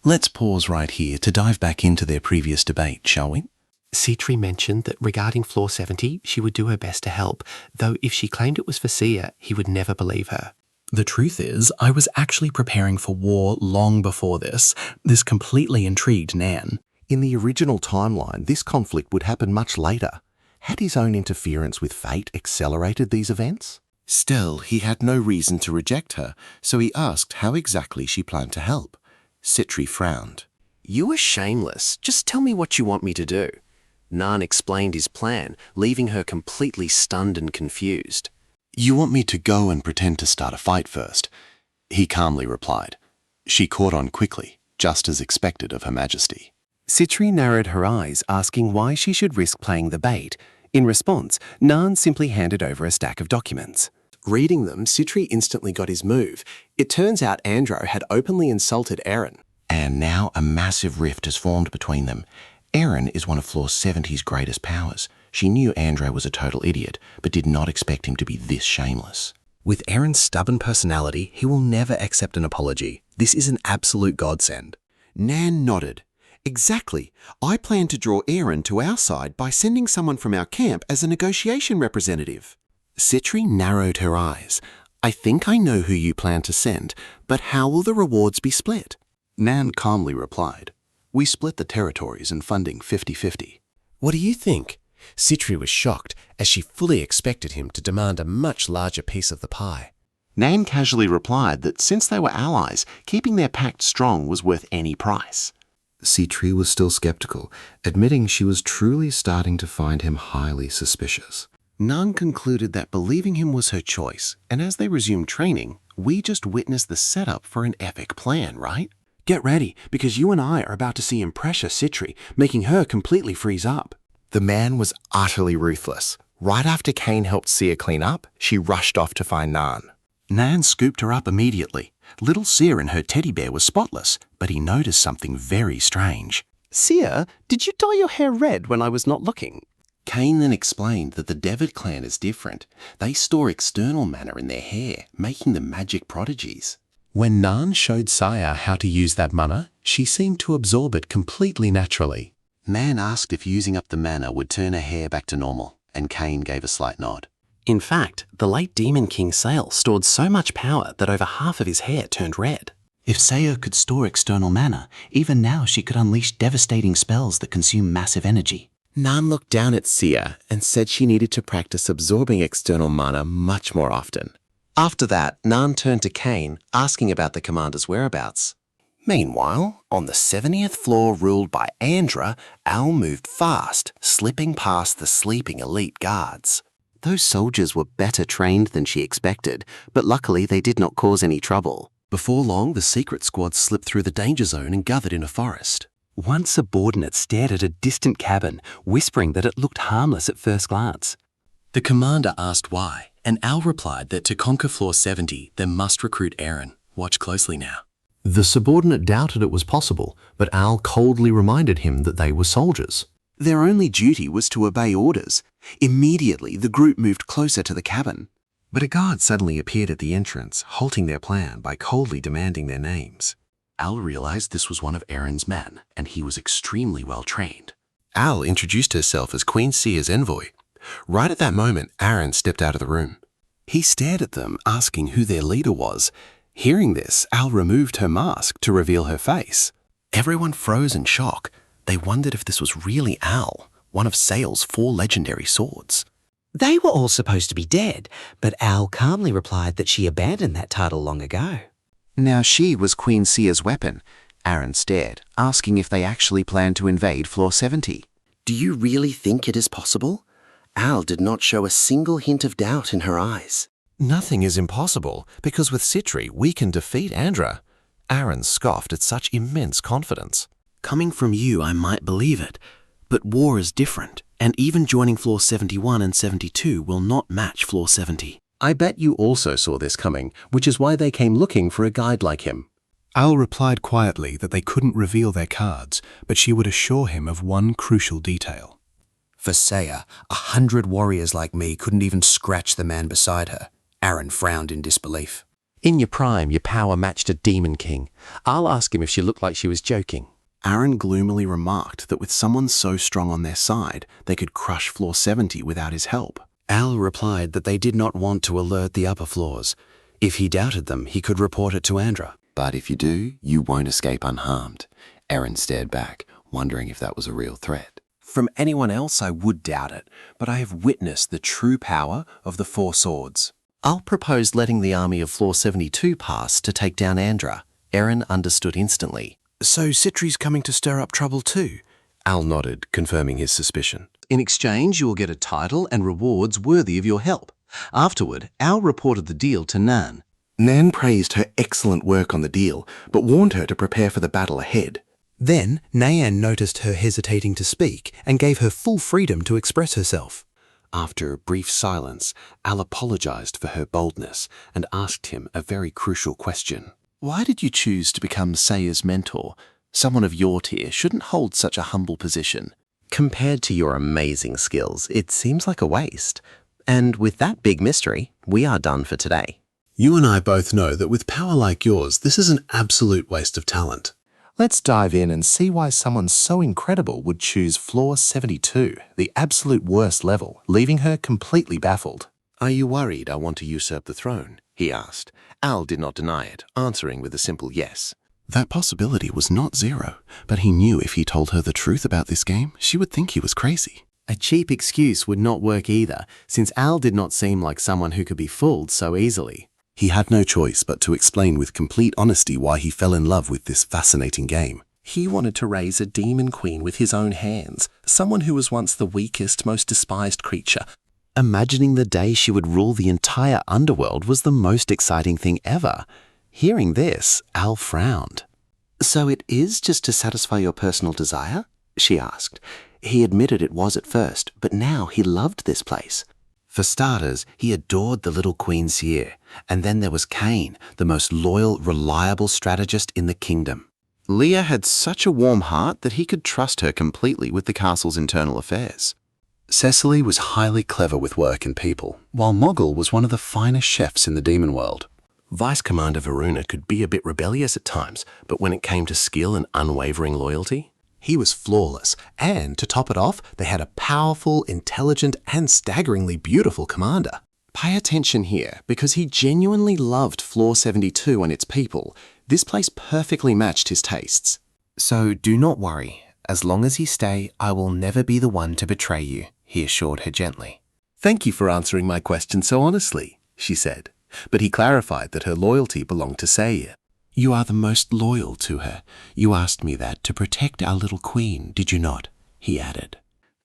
A: Let's pause right here to dive back into their previous debate, shall we?
E: Citri mentioned that regarding Floor 70, she would do her best to help, though if she claimed it was for Sia, he would never believe her.
Q: The truth is, I was actually preparing for war long before this. This completely intrigued Nan.
A: In the original timeline, this conflict would happen much later. Had his own interference with fate accelerated these events? Still, he had no reason to reject her, so he asked how exactly she planned to help. Citri frowned.
C: You are shameless. Just tell me what you want me to do. Nan explained his plan, leaving her completely stunned and confused.
A: You want me to go and pretend to start a fight first? He calmly replied. She caught on quickly, just as expected of Her Majesty.
B: Citri narrowed her eyes, asking why she should risk playing the bait. In response, Nan simply handed over a stack of documents. Reading them, Citri instantly got his move. It turns out Andro had openly insulted Eren.
A: And now a massive rift has formed between them. Eren is one of Floor 70's greatest powers. She knew Andro was a total idiot, but did not expect him to be this shameless.
B: With Eren's stubborn personality, he will never accept an apology. This is an absolute godsend.
F: Nan nodded. Exactly. I plan to draw Eren to our side by sending someone from our camp as a negotiation representative.
B: Citri narrowed her eyes. I think I know who you plan to send, but how will the rewards be split?
A: Nan calmly replied, We split the territories and funding 50-50.
B: What do you think? Citri was shocked, as she fully expected him to demand a much larger piece of the pie.
A: Nan casually replied that since they were allies, keeping their pact strong was worth any price. Citri was still skeptical, admitting she was truly starting to find him highly suspicious.
B: Nan concluded that believing him was her choice, and as they resumed training, we just witnessed the setup for an epic plan, right? Get ready, because you and I are about to see him pressure Citri, making her completely freeze up. The man was utterly ruthless. Right after Cain helped Sia clean up, she rushed off to find Nan.
Q: Nan scooped her up immediately. Little Sia and her teddy bear was spotless, but he noticed something very strange.
B: Sia, did you dye your hair red when I was not looking?
A: Cain then explained that the Devid clan is different. They store external mana in their hair, making them magic prodigies.
B: When Nan showed Saya how to use that mana, she seemed to absorb it completely naturally.
A: Nan asked if using up the mana would turn her hair back to normal, and Cain gave a slight nod.
K: In fact, the late Demon King Sail stored so much power that over half of his hair turned red.
Q: If Saya could store external mana, even now she could unleash devastating spells that consume massive energy.
B: Nan looked down at Sia and said she needed to practice absorbing external mana much more often.
C: After that, Nan turned to Cain, asking about the commander's whereabouts. Meanwhile, on the 70th floor ruled by Andra, Al moved fast, slipping past the sleeping elite guards. Those soldiers were better trained than she expected, but luckily they did not cause any trouble.
A: Before long, the secret squad slipped through the danger zone and gathered in a forest.
K: One subordinate stared at a distant cabin, whispering that it looked harmless at first glance.
Q: The commander asked why, and Al replied that to conquer Floor 70, they must recruit Eren. Watch closely now.
A: The subordinate doubted it was possible, but Al coldly reminded him that they were soldiers.
B: Their only duty was to obey orders. Immediately, the group moved closer to the cabin.
A: But a guard suddenly appeared at the entrance, halting their plan by coldly demanding their names.
B: Al realized this was one of Aaron's men, and he was extremely well trained.
A: Al introduced herself as Queen Seer's envoy. Right at that moment, Aaron stepped out of the room.
B: He stared at them, asking who their leader was. Hearing this, Al removed her mask to reveal her face. Everyone froze in shock. They wondered if this was really Al, one of Sail's 4 legendary swords.
K: They were all supposed to be dead, but Al calmly replied that she abandoned that title long ago.
C: Now she was Queen Seer's weapon. Aaron stared, asking if they actually planned to invade Floor 70.
B: Do you really think it is possible? Al did not show a single hint of doubt in her eyes.
A: Nothing is impossible, because with Citri we can defeat Andra. Aaron scoffed at such immense confidence.
B: Coming from you, I might believe it. But war is different, and even joining Floor 71 and 72 will not match Floor 70.
F: I bet you also saw this coming, which is why they came looking for a guide like him.
E: Al replied quietly that they couldn't reveal their cards, but she would assure him of one crucial detail.
R: For Saya, 100 warriors like me couldn't even scratch the man beside her. Aaron frowned in disbelief.
G: In your prime, your power matched a demon king. I'll ask him if she looked like she was joking.
B: Aaron gloomily remarked that with someone so strong on their side, they could crush Floor 70 without his help. Al replied that they did not want to alert the upper floors. If he doubted them, he could report it to Andra.
C: But if you do, you won't escape unharmed. Aaron stared back, wondering if that was a real threat.
D: From anyone else, I would doubt it, but I have witnessed the true power of the 4 swords.
C: Al proposed letting the army of Floor 72 pass to take down Andra. Aaron understood instantly.
B: So Citri's coming to stir up trouble too?
A: Al nodded, confirming his suspicion.
Q: In exchange, you will get a title and rewards worthy of your help. Afterward, Al reported the deal to Nan.
B: Nan praised her excellent work on the deal, but warned her to prepare for the battle ahead.
E: Then, Nayan noticed her hesitating to speak and gave her full freedom to express herself.
A: After a brief silence, Al apologized for her boldness and asked him a very crucial question.
D: Why did you choose to become Saya's mentor? Someone of your tier shouldn't hold such a humble position.
C: Compared to your amazing skills, it seems like a waste. And with that big mystery, we are done for today.
A: You and I both know that with power like yours, this is an absolute waste of talent.
D: Let's dive in and see why someone so incredible would choose Floor 72, the absolute worst level, leaving her completely baffled.
A: Are you worried I want to usurp the throne? He asked. Al did not deny it, answering with a simple yes.
B: That possibility was not zero, but he knew if he told her the truth about this game, she would think he was crazy.
M: A cheap excuse would not work either, since Al did not seem like someone who could be fooled so easily.
B: He had no choice but to explain with complete honesty why he fell in love with this fascinating game.
A: He wanted to raise a demon queen with his own hands, someone who was once the weakest, most despised creature.
C: Imagining the day she would rule the entire underworld was the most exciting thing ever. Hearing this, Al frowned. So it is just to satisfy your personal desire? She asked. He admitted it was at first, but now he loved this place. For starters, he adored the little Queen Seer, and then there was Kane, the most loyal, reliable strategist in the kingdom.
D: Leah had such a warm heart that he could trust her completely with the castle's internal affairs.
B: Cecily was highly clever with work and people, while Mogul was one of the finest chefs in the demon world.
A: Vice Commander Varuna could be a bit rebellious at times, but when it came to skill and unwavering loyalty, he was flawless. And to top it off, they had a powerful, intelligent, and staggeringly beautiful commander.
B: Pay attention here, because he genuinely loved Floor 72 and its people. This place perfectly matched his tastes.
D: So do not worry. As long as you stay, I will never be the one to betray you, he assured her gently.
A: Thank you for answering my question so honestly, she said. But he clarified that her loyalty belonged to Saya.
B: You are the most loyal to her. You asked me that to protect our little queen, did you not? He added.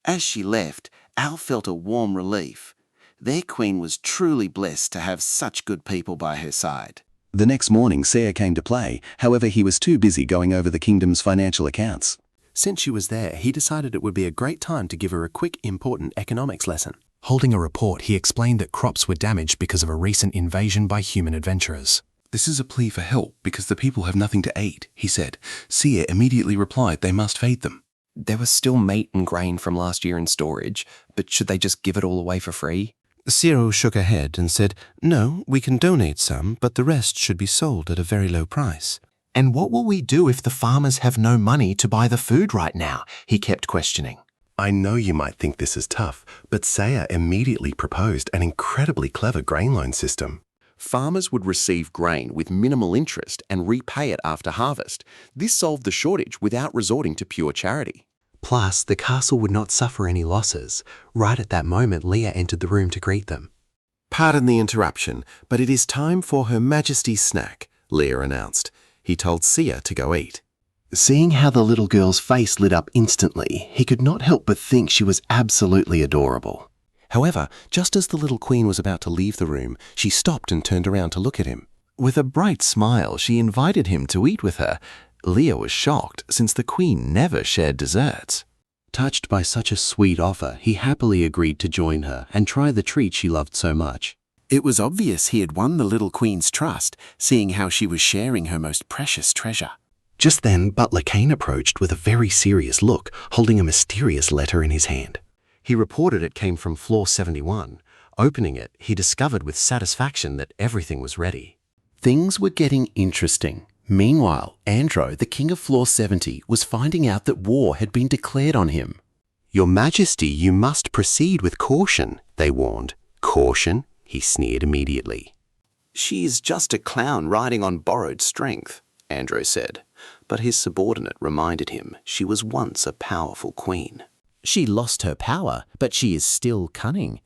S: As she left, Al felt a warm relief. Their queen was truly blessed to have such good people by her side.
F: The next morning, Saya came to play. However, he was too busy going over the kingdom's financial accounts.
A: Since she was there, he decided it would be a great time to give her a quick, important economics lesson. Holding a report, he explained that crops were damaged because of a recent invasion by human adventurers.
E: This is a plea for help because the people have nothing to eat, he said. Seer immediately replied they must feed them.
B: There was still meat and grain from last year in storage, but should they just give it all away for free?
G: Ciro shook her head and said, "No, we can donate some, but the rest should be sold at a very low price."
A: And what will we do if the farmers have no money to buy the food right now? He kept questioning.
D: I know you might think this is tough, but Saya immediately proposed an incredibly clever grain loan system.
C: Farmers would receive grain with minimal interest and repay it after harvest. This solved the shortage without resorting to pure charity.
B: Plus, the castle would not suffer any losses. Right at that moment, Leah entered the room to greet them.
G: "Pardon the interruption, but it is time for Her Majesty's snack," Leah announced. He told Sia to go eat.
A: Seeing how the little girl's face lit up instantly, he could not help but think she was absolutely adorable.
G: However, just as the little queen was about to leave the room, she stopped and turned around to look at him. With a bright smile, she invited him to eat with her. Leah was shocked, since the queen never shared desserts.
B: Touched by such a sweet offer, he happily agreed to join her and try the treat she loved so much.
S: It was obvious he had won the little queen's trust, seeing how she was sharing her most precious treasure.
B: Just then, Butler Kane approached with a very serious look, holding a mysterious letter in his hand. He reported it came from floor 71. Opening it, he discovered with satisfaction that everything was ready.
C: Things were getting interesting. Meanwhile, Andro, the king of floor 70, was finding out that war had been declared on him.
B: "Your Majesty, you must proceed with caution," they warned. "Caution?" he sneered immediately.
F: "She is just a clown riding on borrowed strength," Andro said, but his subordinate reminded him she was once a powerful queen.
C: She lost her power, but she is still cunning.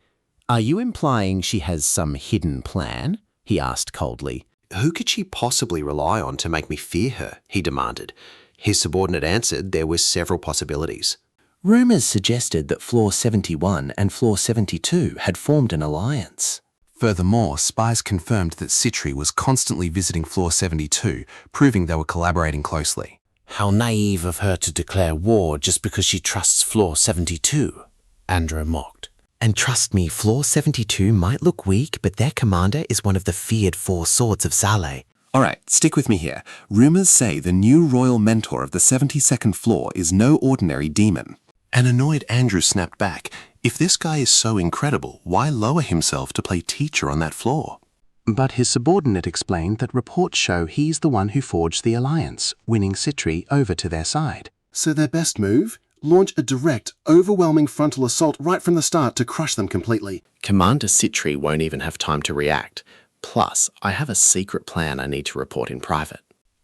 C: Are you implying she has some hidden plan? He asked coldly.
F: "Who could she possibly rely on to make me fear her?" he demanded. His subordinate answered there were several possibilities.
C: Rumours suggested that floor 71 and floor 72 had formed an alliance.
E: Furthermore, spies confirmed that Citri was constantly visiting floor 72, proving they were collaborating closely.
L: "How naive of her to declare war just because she trusts floor 72, Andro mocked.
K: And trust me, floor 72 might look weak, but their commander is one of the feared four swords of Zale.
E: All right, stick with me here. Rumors say the new royal mentor of the 72nd floor is no ordinary demon. An annoyed Andrew snapped back. If this guy is so incredible, why lower himself to play teacher on that floor?
B: But his subordinate explained that reports show he's the one who forged the alliance, winning Citri over to their side.
A: So their best move? Launch a direct, overwhelming frontal assault right from the start to crush them completely.
B: Commander Citri won't even have time to react. Plus, I have a secret plan I need to report in private.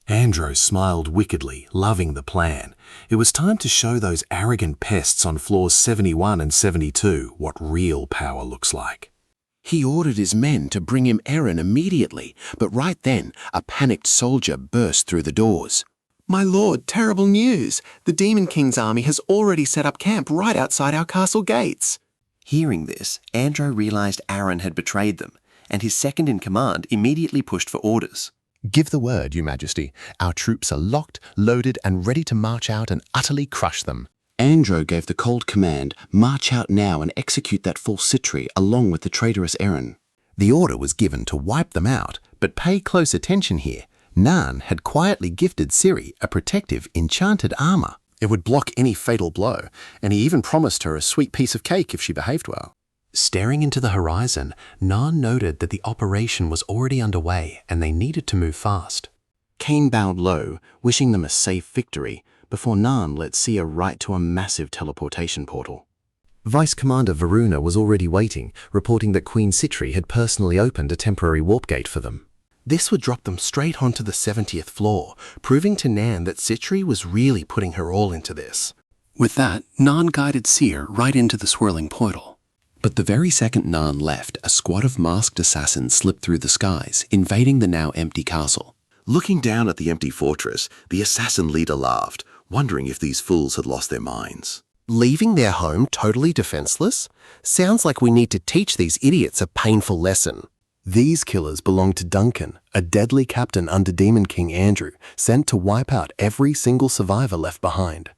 D: Andro smiled wickedly, loving the plan. It was time to show those arrogant pests on floors 71 and 72 what real power looks like.
C: He ordered his men to bring him Eren immediately, but right then, a panicked soldier burst through the doors.
Q: "My lord, terrible news! The Demon King's army has already set up camp right outside our castle gates."
C: Hearing this, Andro realized Eren had betrayed them, and his second-in-command immediately pushed for orders.
Q: "Give the word, Your Majesty. Our troops are locked, loaded, and ready to march out and utterly crush them."
B: Andro gave the cold command, "March out now and execute that false Citri along with the traitorous Eren."
Q: The order was given to wipe them out, but pay close attention here. Nan had quietly gifted Ciri a protective enchanted armor. It would block any fatal blow, and he even promised her a sweet piece of cake if she behaved well.
B: Staring into the horizon, Nan noted that the operation was already underway and they needed to move fast. Kane bowed low, wishing them a safe victory, before Nan let Sia right to a massive teleportation portal.
G: Vice Commander Varuna was already waiting, reporting that Queen Citri had personally opened a temporary warp gate for them.
B: This would drop them straight onto the 70th floor, proving to Nan that Citri was really putting her all into this.
M: With that, Nan guided Seer right into the swirling portal.
C: But the very second Nan left, a squad of masked assassins slipped through the skies, invading the now empty castle.
A: Looking down at the empty fortress, the assassin leader laughed, wondering if these fools had lost their minds.
C: Leaving their home totally defenseless? Sounds like we need to teach these idiots a painful lesson.
B: These killers belonged to Duncan, a deadly captain under Demon King Andrew, sent to wipe out every single survivor left behind.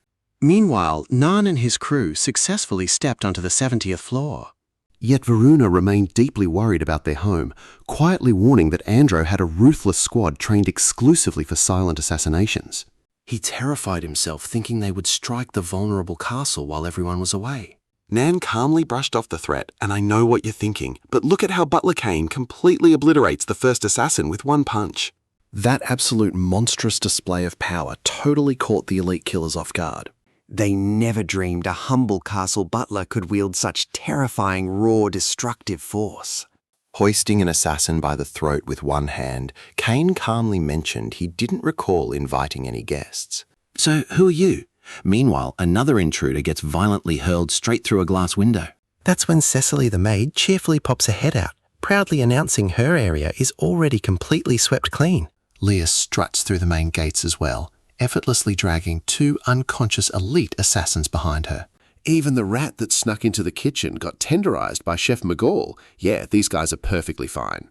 B: Meanwhile, Nan and his crew successfully stepped onto the 70th floor.
Q: Yet Varuna remained deeply worried about their home, quietly warning that Andro had a ruthless squad trained exclusively for silent assassinations.
A: He terrified himself, thinking they would strike the vulnerable castle while everyone was away.
B: Nan calmly brushed off the threat, and I know what you're thinking, but look at how Butler Kane completely obliterates the first assassin with one punch.
A: That absolute monstrous display of power totally caught the elite killers off guard.
C: They never dreamed a humble castle butler could wield such terrifying, raw, destructive force.
G: Hoisting an assassin by the throat with one hand, Kane calmly mentioned he didn't recall inviting any guests.
A: So, who are you? Meanwhile, another intruder gets violently hurled straight through a glass window.
C: That's when Cecily the maid cheerfully pops her head out, proudly announcing her area is already completely swept clean.
A: Leah struts through the main gates as well, effortlessly dragging 2 unconscious elite assassins behind her.
E: Even the rat that snuck into the kitchen got tenderized by Chef McGall. Yeah, these guys are perfectly fine.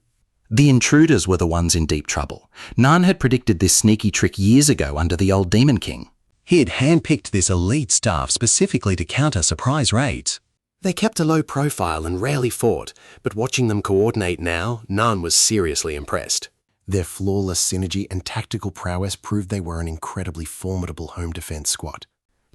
I: The intruders were the ones in deep trouble. Nan had predicted this sneaky trick years ago under the old Demon King.
H: He had handpicked this elite staff specifically to counter surprise raids.
A: They kept a low profile and rarely fought, but watching them coordinate now, Nan was seriously impressed. Their flawless synergy and tactical prowess proved they were an incredibly formidable home defense squad.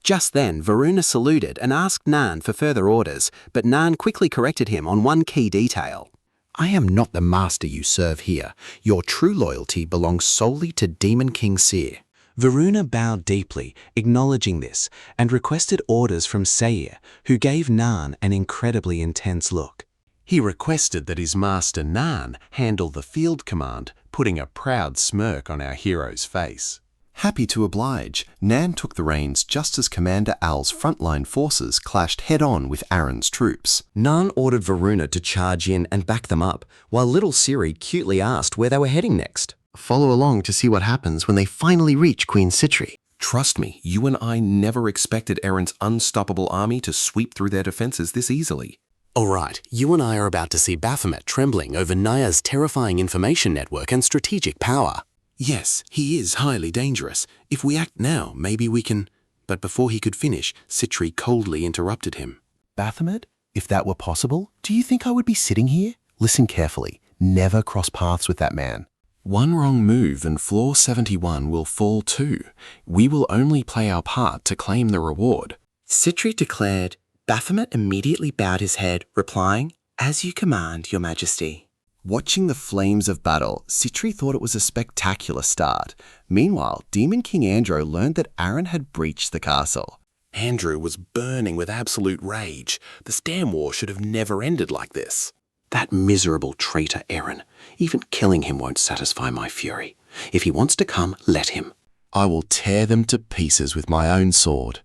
B: Just then, Varuna saluted and asked Nan for further orders, but Nan quickly corrected him on one key detail.
R: I am not the master you serve here. Your true loyalty belongs solely to Demon King Seer.
L: Varuna bowed deeply, acknowledging this, and requested orders from Seir, who gave Nan an incredibly intense look.
D: He requested that his master Nan handle the field command, putting a proud smirk on our hero's face.
E: Happy to oblige, Nan took the reins just as Commander Al's frontline forces clashed head-on with Aaron's troops.
F: Nan ordered Varuna to charge in and back them up, while little Siri cutely asked where they were heading next.
A: Follow along to see what happens when they finally reach Queen Citri.
E: Trust me, you and I never expected Aaron's unstoppable army to sweep through their defenses this easily.
M: All right, you and I are about to see Baphomet trembling over Naya's terrifying information network and strategic power.
A: Yes, he is highly dangerous. If we act now, maybe we can... But before he could finish, Citri coldly interrupted him.
E: Baphomet, if that were possible, do you think I would be sitting here? Listen carefully. Never cross paths with that man.
D: One wrong move and Floor 71 will fall too. We will only play our part to claim the reward.
K: Citri declared. Baphomet immediately bowed his head, replying, "As you command, Your Majesty."
E: Watching the flames of battle, Citri thought it was a spectacular start. Meanwhile, Demon King Andro learned that Aaron had breached the castle.
A: Andrew was burning with absolute rage. This damn war should have never ended like this.
B: That miserable traitor Aaron. Even killing him won't satisfy my fury. If he wants to come, let him.
D: I will tear them to pieces with my own sword.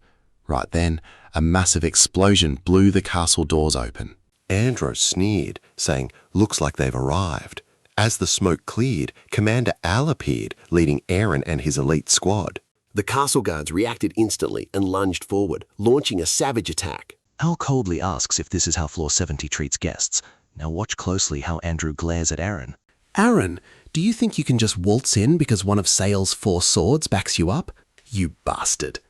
D: Right then, a massive explosion blew the castle doors open.
E: Andro sneered, saying, "Looks like they've arrived." As the smoke cleared, Commander Al appeared, leading Aaron and his elite squad.
A: The castle guards reacted instantly and lunged forward, launching a savage attack.
G: Al coldly asks if this is how Floor 70 treats guests. Now watch closely how Andrew glares at Aaron.
A: Aaron, do you think you can just waltz in because one of Sale's 4 swords backs you up? You bastard.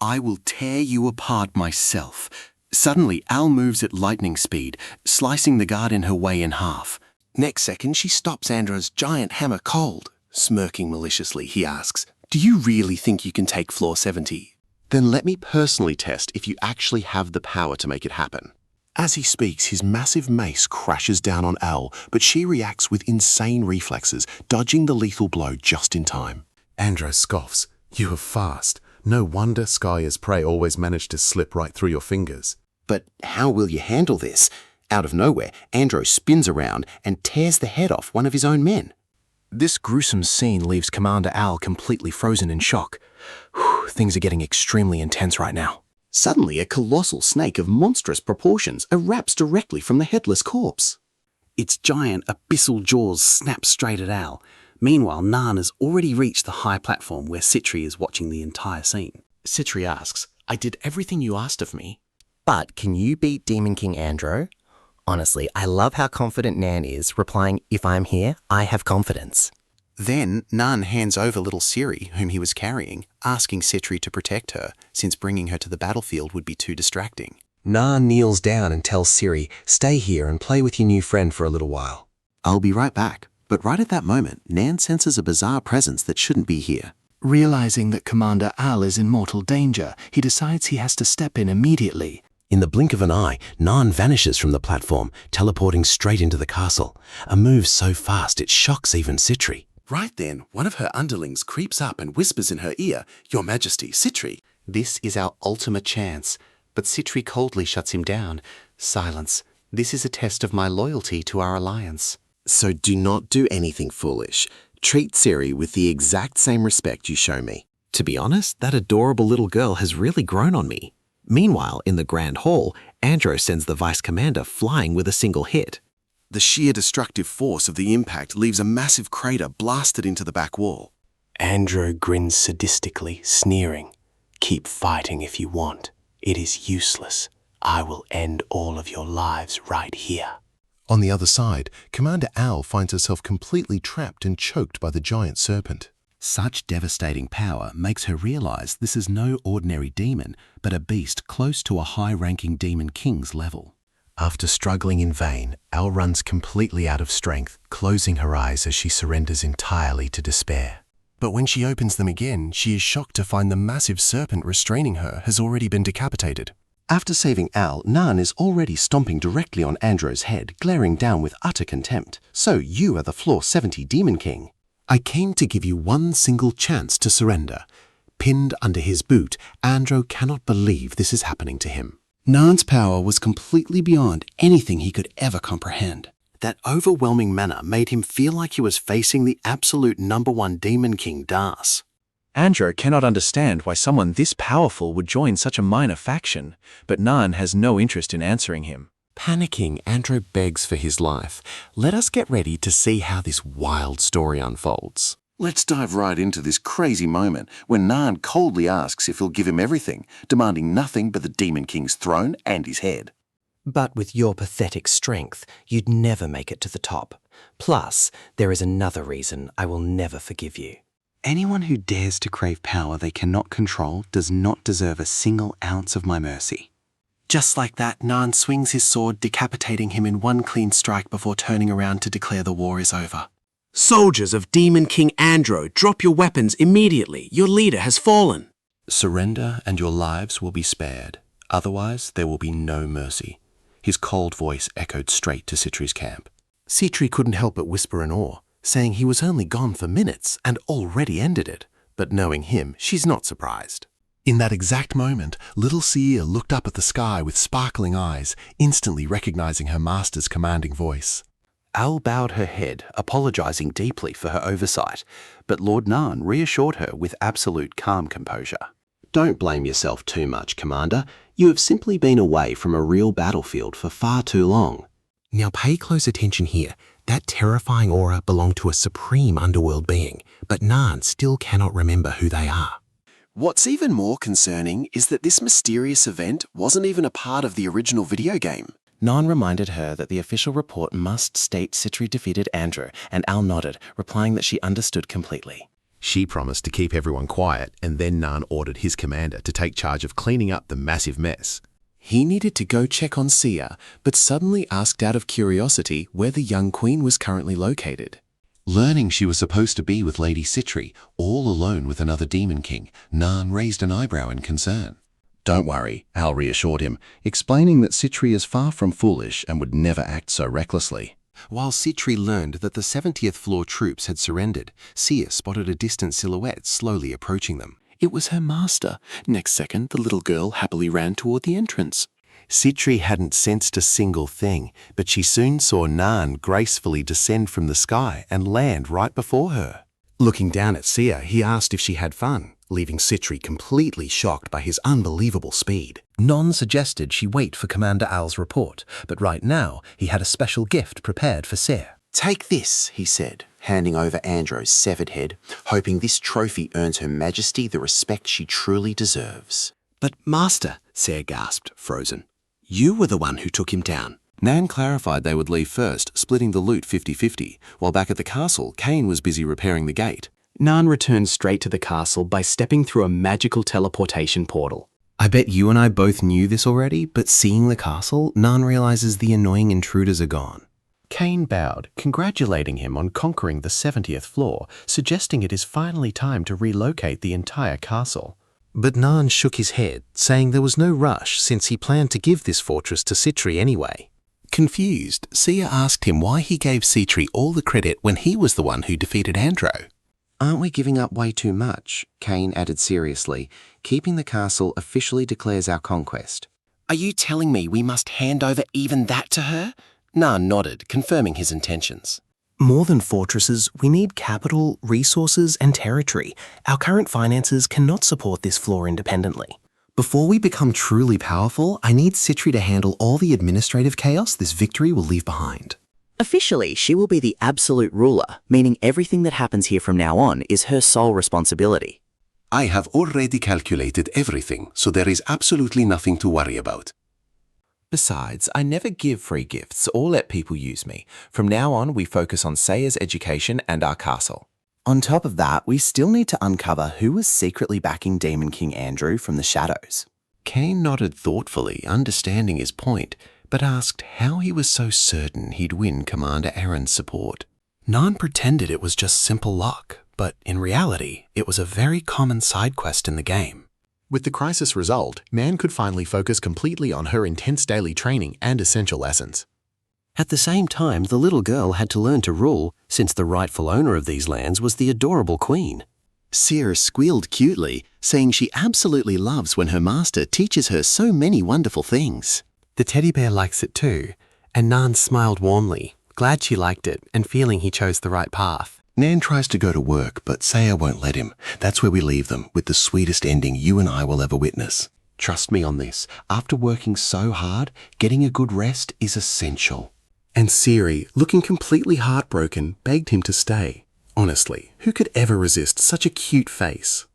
E: I will tear you apart myself. Suddenly, Al moves at lightning speed, slicing the guard in her way in half.
A: Next second, she stops Andro's giant hammer cold. Smirking maliciously, he asks, "Do you really think you can take Floor 70?
E: Then let me personally test if you actually have the power to make it happen."
A: As he speaks, his massive mace crashes down on Al, but she reacts with insane reflexes, dodging the lethal blow just in time.
D: Andro scoffs. You are fast. No wonder Skya's prey always managed to slip right through your fingers.
B: But how will you handle this? Out of nowhere, Andro spins around and tears the head off one of his own men.
I: This gruesome scene leaves Commander Al completely frozen in shock. Whew, things are getting extremely intense right now.
B: Suddenly, a colossal snake of monstrous proportions erupts directly from the headless corpse.
M: Its giant abyssal jaws snap straight at Al. Meanwhile, Nan has already reached the high platform where Citri is watching the entire scene.
K: Citri asks, "I did everything you asked of me."
C: But can you beat Demon King Andro? Honestly, I love how confident Nan is, replying, "If I'm here, I have confidence."
B: Then, Nan hands over little Siri, whom he was carrying, asking Citri to protect her, since bringing her to the battlefield would be too distracting.
G: Nan kneels down and tells Siri, stay here and play with your new friend for a little while.
F: I'll be right back. But right at that moment, Nan senses a bizarre presence that shouldn't be here.
I: Realizing that Commander Al is in mortal danger, he decides he has to step in immediately.
B: In the blink of an eye, Nan vanishes from the platform, teleporting straight into the castle. A move so fast it shocks even Citri.
Q: Right then, one of her underlings creeps up and whispers in her ear, Your Majesty, Citri.
F: This is our ultimate chance. But Citri coldly shuts him down. Silence. This is a test of my loyalty to our alliance.
A: So do not do anything foolish. Treat Siri with the exact same respect you show me.
G: To be honest, that adorable little girl has really grown on me. Meanwhile, in the Grand Hall, Andro sends the Vice Commander flying with a single hit.
E: The sheer destructive force of the impact leaves a massive crater blasted into the back wall.
L: Andro grins sadistically, sneering. Keep fighting if you want. It is useless. I will end all of your lives right here.
E: On the other side, Commander Al finds herself completely trapped and choked by the giant serpent.
F: Such devastating power makes her realize this is no ordinary demon, but a beast close to a high-ranking demon king's level.
A: After struggling in vain, Al runs completely out of strength, closing her eyes as she surrenders entirely to despair.
E: But when she opens them again, she is shocked to find the massive serpent restraining her has already been decapitated.
A: After saving Al, Nan is already stomping directly on Andro's head, glaring down with utter contempt. So you are the Floor 70 Demon King. I came to give you one single chance to surrender. Pinned under his boot, Andro cannot believe this is happening to him.
M: Nan's power was completely beyond anything he could ever comprehend.
A: That overwhelming manner made him feel like he was facing the absolute #1 Demon King Das.
I: Andro cannot understand why someone this powerful would join such a minor faction, but Nan has no interest in answering him.
A: Panicking, Andro begs for his life. Let us get ready to see how this wild story unfolds.
E: Let's dive right into this crazy moment when Nan coldly asks if he'll give him everything, demanding nothing but the Demon King's throne and his head.
K: But with your pathetic strength, you'd never make it to the top. Plus, there is another reason I will never forgive you.
F: Anyone who dares to crave power they cannot control does not deserve a single ounce of my mercy.
A: Just like that, Nan swings his sword, decapitating him in one clean strike before turning around to declare the war is over.
B: Soldiers of Demon King Andro, drop your weapons immediately. Your leader has fallen.
A: Surrender and your lives will be spared. Otherwise, there will be no mercy. His cold voice echoed straight to Citri's camp. Citri couldn't help but whisper in awe, saying he was only gone for minutes and already ended it. But knowing him, she's not surprised. In that exact moment, little Seer looked up at the sky with sparkling eyes, instantly recognizing her master's commanding voice. Al bowed her head, apologizing deeply for her oversight, but Lord Nan reassured her with absolute calm composure.
F: Don't blame yourself too much, Commander. You have simply been away from a real battlefield for far too long.
B: Now pay close attention here. That terrifying aura belonged to a supreme underworld being, but Nan still cannot remember who they are.
E: What's even more concerning is that this mysterious event wasn't even a part of the original video game.
A: Nan reminded her that the official report must state Citri defeated Andro, and Al nodded, replying that she understood completely.
E: She promised to keep everyone quiet, and then Nan ordered his commander to take charge of cleaning up the massive mess. He needed to go check on Sia, but suddenly asked out of curiosity where the young queen was currently located.
A: Learning she was supposed to be with Lady Citri, all alone with another Demon King, Nan raised an eyebrow in concern. Don't worry, Al reassured him, explaining that Citri is far from foolish and would never act so recklessly. While Citri learned that the 70th floor troops had surrendered, Sia spotted a distant silhouette slowly approaching them. It was her master. Next second, the little girl happily ran toward the entrance. Citri hadn't sensed a single thing, but she soon saw Nan gracefully descend from the sky and land right before her. Looking down at Sia, he asked if she had fun, leaving Citri completely shocked by his unbelievable speed.
T: Non suggested she wait for Commander Al's report, but right now he had a special gift prepared for Sia.
F: Take this, he said, handing over Andro's severed head, hoping this trophy earns Her Majesty the respect she truly deserves.
B: But Master, Sia gasped, frozen. You were the one who took him down.
A: Nan clarified they would leave first, splitting the loot 50-50, while back at the castle, Cain was busy repairing the gate.
B: Nan returned straight to the castle by stepping through a magical teleportation portal. I bet you and I both knew this already, but seeing the castle, Nan realizes the annoying intruders are gone.
Q: Kane bowed, congratulating him on conquering the 70th floor, suggesting it is finally time to relocate the entire castle.
B: But Nan shook his head, saying there was no rush since he planned to give this fortress to Citri anyway.
Q: Confused, Sia asked him why he gave Citri all the credit when he was the one who defeated Andro.
C: Aren't we giving up way too much? Kane added seriously. Keeping the castle officially declares our conquest.
S: Are you telling me we must hand over even that to her?
C: Nan nodded, confirming his intentions.
K: More than fortresses, we need capital, resources, and territory. Our current finances cannot support this floor independently.
B: Before we become truly powerful, I need Citri to handle all the administrative chaos this victory will leave behind.
U: Officially, she will be the absolute ruler, meaning everything that happens here from now on is her sole responsibility.
E: I have already calculated everything, so there is absolutely nothing to worry about.
G: Besides, I never give free gifts or let people use me. From now on, we focus on Saya's education and our castle.
U: On top of that, we still need to uncover who was secretly backing Demon King Andrew from the shadows.
Q: Kane nodded thoughtfully, understanding his point, but asked how he was so certain he'd win Commander Aaron's support. Nan pretended it was just simple luck, but in reality, it was a very common side quest in the game. With the crisis resolved, Nan could finally focus completely on her intense daily training and essential lessons.
K: At the same time, the little girl had to learn to rule, since the rightful owner of these lands was the adorable queen.
F: Sia squealed cutely, saying she absolutely loves when her master teaches her so many wonderful things.
B: The teddy bear likes it too, and Nan smiled warmly, glad she liked it and feeling he chose the right path.
E: Nan tries to go to work, but Saya won't let him. That's where we leave them, with the sweetest ending you and I will ever witness. Trust me on this. After working so hard, getting a good rest is essential.
Q: And Siri, looking completely heartbroken, begged him to stay. Honestly, who could ever resist such a cute face?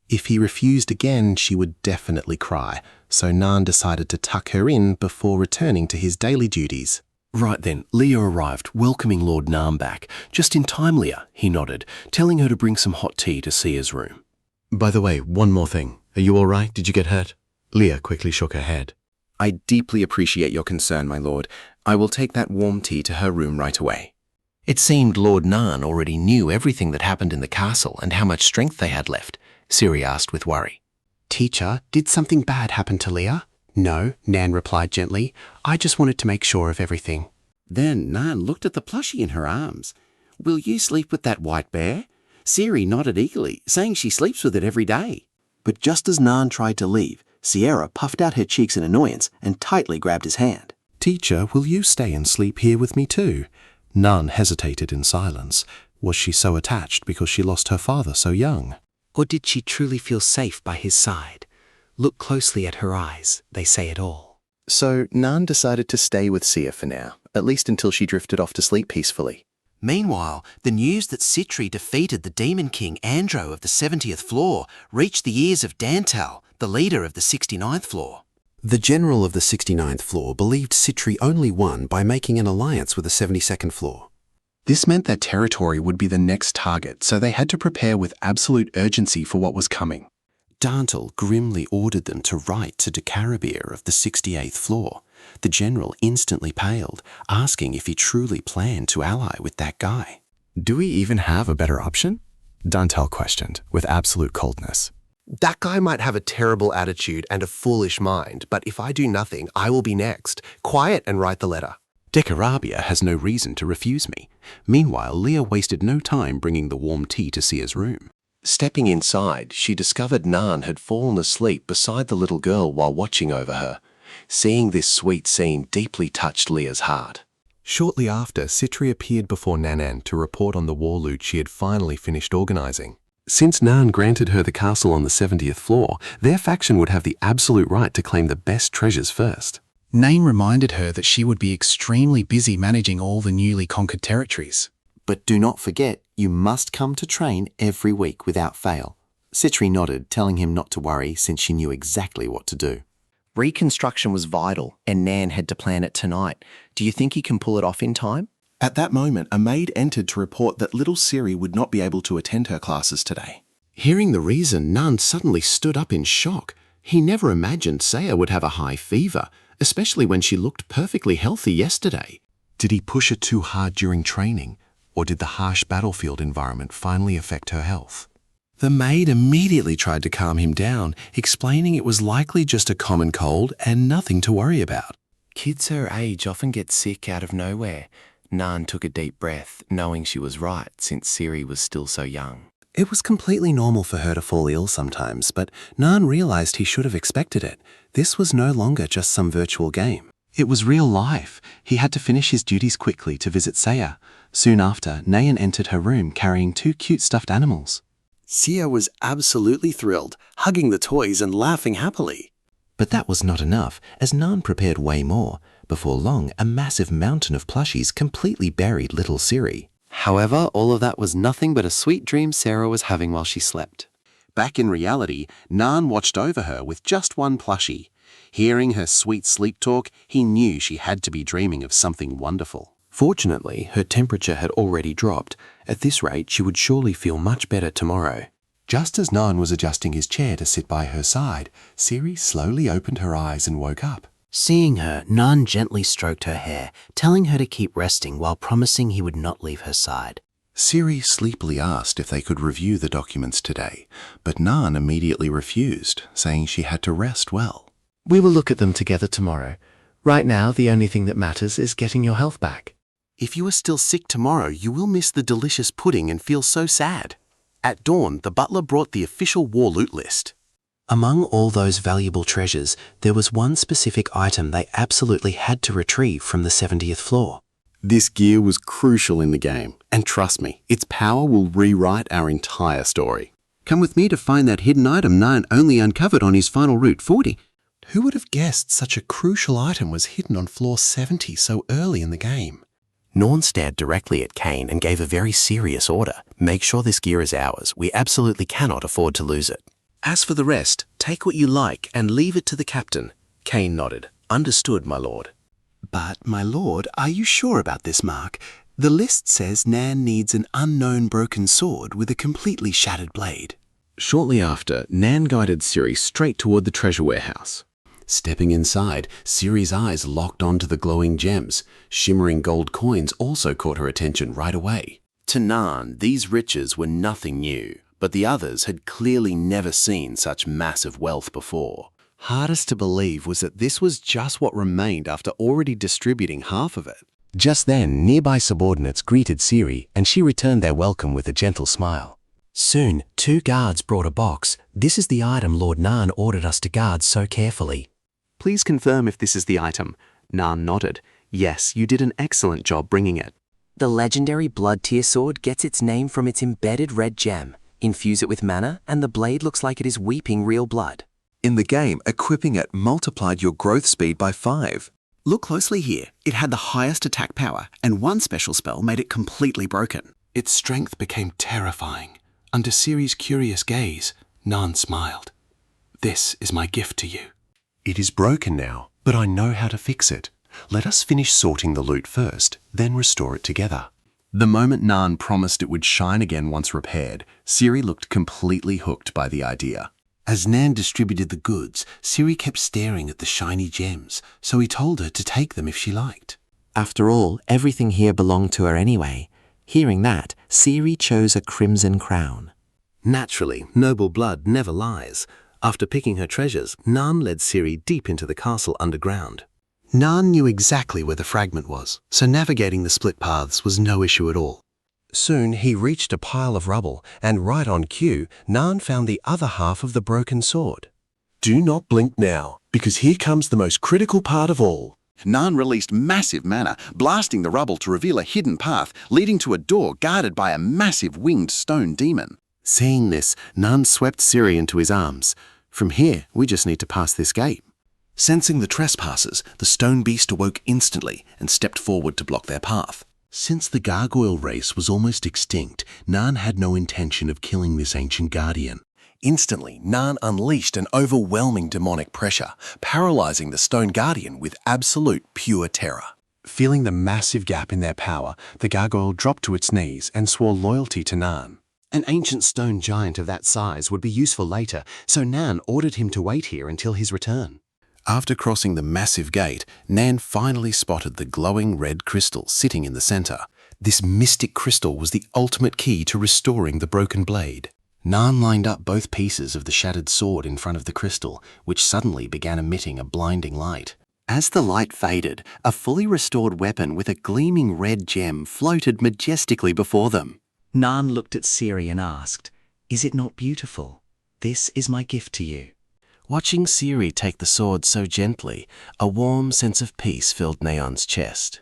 Q: If he refused again, she would definitely cry, so Nan decided to tuck her in before returning to his daily duties.
D: Right then, Leah arrived, welcoming Lord Nam back. Just in time, Leah, he nodded, telling her to bring some hot tea to Sia's room.
Q: By the way, one more thing. Are you all right? Did you get hurt? Leah quickly shook her head.
C: I deeply appreciate your concern, my lord. I will take that warm tea to her room right away. It seemed Lord Nan already knew everything that happened in the castle and how much strength they had left. Siri asked with worry.
B: Teacher, did something bad happen to Leah? No, Nan replied gently. I just wanted to make sure of everything.
S: Then Nan looked at the plushie in her arms. Will you sleep with that white bear? Siri nodded eagerly, saying she sleeps with it every day.
F: But just as Nan tried to leave, Sierra puffed out her cheeks in annoyance and tightly grabbed his hand.
E: Teacher, will you stay and sleep here with me too? Nan hesitated in silence. Was she so attached because she lost her father so young?
K: Or did she truly feel safe by his side? Look closely at her eyes, they say it all.
F: So Nan decided to stay with Sia for now, at least until she drifted off to sleep peacefully.
C: Meanwhile, the news that Citri defeated the Demon King Andro of the 70th floor reached the ears of Dantal, the leader of the 69th floor.
Q: The general of the 69th floor believed Citri only won by making an alliance with the 72nd floor.
E: This meant their territory would be the next target, so they had to prepare with absolute urgency for what was coming.
Q: Dantal grimly ordered them to write to De Carabir of the 68th floor. The general instantly paled, asking if he truly planned to ally with that guy.
T: Do we even have a better option? Dantal questioned, with absolute coldness.
V: That guy might have a terrible attitude and a foolish mind, but if I do nothing, I will be next. Quiet and write the letter.
Q: De Carabir has no reason to refuse me. Meanwhile, Leah wasted no time bringing the warm tea to Sia's room.
E: Stepping inside, she discovered Nan had fallen asleep beside the little girl while watching over her. Seeing this sweet scene deeply touched Leah's heart.
T: Shortly after, Citri appeared before Nanan to report on the war loot she had finally finished organizing.
E: Since Nan granted her the castle on the 70th floor, their faction would have the absolute right to claim the best treasures first.
M: Nain reminded her that she would be extremely busy managing all the newly conquered territories.
F: But do not forget, you must come to train every week without fail. Citri nodded, telling him not to worry since she knew exactly what to do.
C: Reconstruction was vital, and Nan had to plan it tonight. Do you think he can pull it off in time?
E: At that moment, a maid entered to report that little Siri would not be able to attend her classes today.
Q: Hearing the reason, Nan suddenly stood up in shock.
B: He never imagined Saya would have a high fever, especially when she looked perfectly healthy yesterday.
A: Did he push her too hard during training, or did the harsh battlefield environment finally affect her health?
D: The maid immediately tried to calm him down, explaining it was likely just a common cold and nothing to worry about.
C: Kids her age often get sick out of nowhere. Nan took a deep breath, knowing she was right since Siri was still so young.
D: It was completely normal for her to fall ill sometimes, but Nan realized he should have expected it. This was no longer just some virtual game.
A: It was real life. He had to finish his duties quickly to visit Saya. Soon after, Nayan entered her room carrying 2 cute stuffed animals.
M: Sia was absolutely thrilled, hugging the toys and laughing happily.
G: But that was not enough, as Nan prepared way more. Before long, a massive mountain of plushies completely buried little Siri.
F: However, all of that was nothing but a sweet dream Sarah was having while she slept.
B: Back in reality, Nan watched over her with just one plushie. Hearing her sweet sleep talk, he knew she had to be dreaming of something wonderful.
G: Fortunately, her temperature had already dropped. At this rate, she would surely feel much better tomorrow.
A: Just as Nan was adjusting his chair to sit by her side, Siri slowly opened her eyes and woke up.
K: Seeing her, Nan gently stroked her hair, telling her to keep resting while promising he would not leave her side.
A: Siri sleepily asked if they could review the documents today, but Nan immediately refused, saying she had to rest well.
C: We will look at them together tomorrow. Right now, the only thing that matters is getting your health back.
B: If you are still sick tomorrow, you will miss the delicious pudding and feel so sad. At dawn, the butler brought the official war loot list.
K: Among all those valuable treasures, there was one specific item they absolutely had to retrieve from the 70th floor.
B: This gear was crucial in the game, and trust me, its power will rewrite our entire story.
S: Come with me to find that hidden item Nine only uncovered on his final Route 40.
A: Who would have guessed such a crucial item was hidden on floor 70 so early in the game?
C: Norn stared directly at Kane and gave a very serious order. Make sure this gear is ours. We absolutely cannot afford to lose it.
B: As for the rest, take what you like and leave it to the captain. Kane nodded. Understood, my lord.
D: But, my lord, are you sure about this, Mark? The list says Nan needs an unknown broken sword with a completely shattered blade.
B: Shortly after, Nan guided Siri straight toward the treasure warehouse. Stepping inside, Siri's eyes locked onto the glowing gems. Shimmering gold coins also caught her attention right away. To Nan, these riches were nothing new, but the others had clearly never seen such massive wealth before.
E: Hardest to believe was that this was just what remained after already distributing half of it.
G: Just then, nearby subordinates greeted Siri, and she returned their welcome with a gentle smile.
K: Soon, 2 guards brought a box. This is the item Lord Nan ordered us to guard so carefully.
M: Please confirm if this is the item. Nan nodded. Yes, you did an excellent job bringing it.
U: The legendary blood tier sword gets its name from its embedded red gem. Infuse it with mana, and the blade looks like it is weeping real blood.
J: In the game, equipping it multiplied your growth speed by 5.
M: Look closely here. It had the highest attack power, and one special spell made it completely broken.
D: Its strength became terrifying. Under Siri's curious gaze, Nan smiled. This is my gift to you.
A: It is broken now, but I know how to fix it. Let us finish sorting the loot first, then restore it together.
E: The moment Nan promised it would shine again once repaired, Siri looked completely hooked by the idea.
D: As Nan distributed the goods, Siri kept staring at the shiny gems, so he told her to take them if she liked.
K: After all, everything here belonged to her anyway. Hearing that, Siri chose a crimson crown.
D: Naturally, noble blood never lies. After picking her treasures, Nan led Siri deep into the castle underground. Nan knew exactly where the fragment was, so navigating the split paths was no issue at all. Soon he reached a pile of rubble, and right on cue, Nan found the other half of the broken sword.
A: Do not blink now, because here comes the most critical part of all.
B: Nan released massive mana, blasting the rubble to reveal a hidden path leading to a door guarded by a massive winged stone demon.
E: Seeing this, Nan swept Siri into his arms. From here, we just need to pass this gate.
D: Sensing the trespassers, the stone beast awoke instantly and stepped forward to block their path. Since the gargoyle race was almost extinct, Nan had no intention of killing this ancient guardian. Instantly, Nan unleashed an overwhelming demonic pressure, paralyzing the stone guardian with absolute pure terror. Feeling the massive gap in their power, the gargoyle dropped to its knees and swore loyalty to Nan.
B: An ancient stone giant of that size would be useful later, so Nan ordered him to wait here until his return.
D: After crossing the massive gate, Nan finally spotted the glowing red crystal sitting in the center. This mystic crystal was the ultimate key to restoring the broken blade. Nan lined up both pieces of the shattered sword in front of the crystal, which suddenly began emitting a blinding light.
C: As the light faded, a fully restored weapon with a gleaming red gem floated majestically before them.
K: Nan looked at Siri and asked, "Is it not beautiful? This is my gift to you."
C: Watching Siri take the sword so gently, a warm sense of peace filled Neon's chest.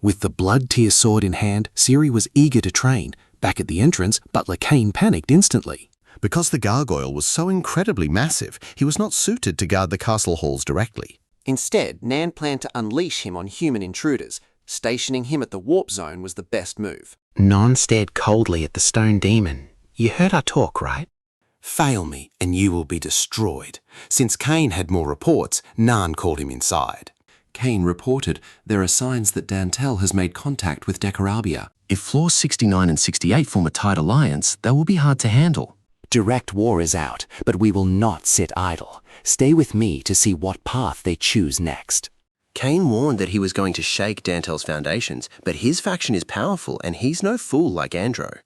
B: With the blood-tear sword in hand, Siri was eager to train. Back at the entrance, Butler Kane panicked instantly.
D: Because the gargoyle was so incredibly massive, he was not suited to guard the castle halls directly.
C: Instead, Nan planned to unleash him on human intruders. Stationing him at the warp zone was the best move.
B: Nan stared coldly at the stone demon. "You heard our talk, right?"
C: Fail me, and you will be destroyed. Since Kane had more reports, Nan called him inside.
A: Kane reported there are signs that Dantel has made contact with Decarabia. If floors 69 and 68 form a tight alliance, they will be hard to handle.
K: Direct war is out, but we will not sit idle. Stay with me to see what path they choose next.
C: Kane warned that he was going to shake Dantel's foundations, but his faction is powerful and he's no fool like Andro.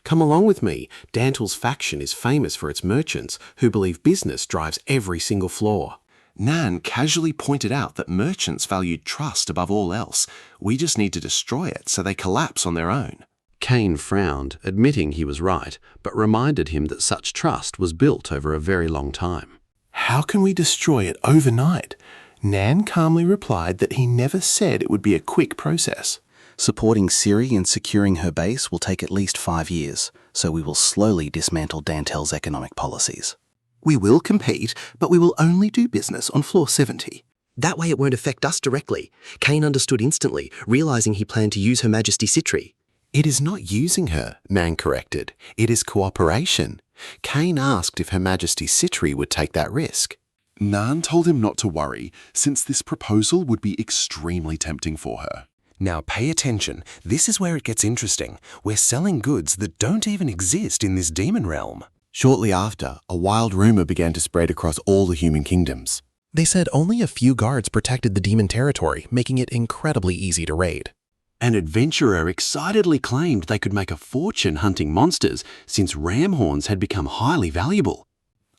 B: Come along with me. Dantel's faction is famous for its merchants, who believe business drives every single floor.
A: Nan casually pointed out that merchants valued trust above all else. We just need to destroy it so they collapse on their own.
B: Kane frowned, admitting he was right, but reminded him that such trust was built over a very long time.
D: How can we destroy it overnight? Nan calmly replied that he never said it would be a quick process.
M: Supporting Siri in securing her base will take at least 5 years, so we will slowly dismantle Dantel's economic policies.
V: We will compete, but we will only do business on floor 70.
C: That way it won't affect us directly. Kane understood instantly, realizing he planned to use Her Majesty Citri.
D: It is not using her, Nan corrected. It is cooperation. Kane asked if Her Majesty Citri would take that risk. Nan told him not to worry, since this proposal would be extremely tempting for her.
E: Now pay attention. This is where it gets interesting. We're selling goods that don't even exist in this demon realm.
D: Shortly after, a wild rumor began to spread across all the human kingdoms.
E: They said only a few guards protected the demon territory, making it incredibly easy to raid.
B: An adventurer excitedly claimed they could make a fortune hunting monsters since ram horns had become highly valuable.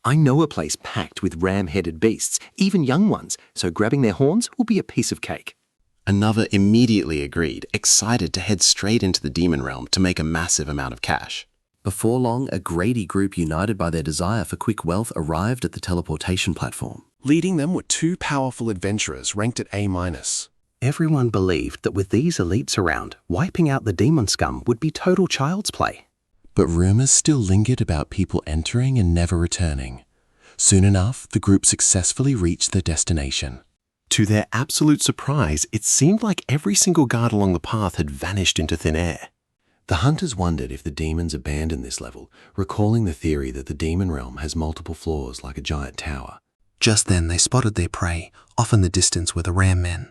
C: I know a place packed with ram-headed beasts, even young ones, so grabbing their horns will be a piece of cake.
D: Another immediately agreed, excited to head straight into the demon realm to make a massive amount of cash.
A: Before long, a greedy group united by their desire for quick wealth arrived at the teleportation platform.
E: Leading them were 2 powerful adventurers ranked at A-.
M: Everyone believed that with these elites around, wiping out the demon scum would be total child's play.
D: But rumors still lingered about people entering and never returning. Soon enough, the group successfully reached their destination. To their absolute surprise, it seemed like every single guard along the path had vanished into thin air. The hunters wondered if the demons abandoned this level, recalling the theory that the demon realm has multiple floors like a giant tower.
F: Just then they spotted their prey. Off in the distance were the ram men.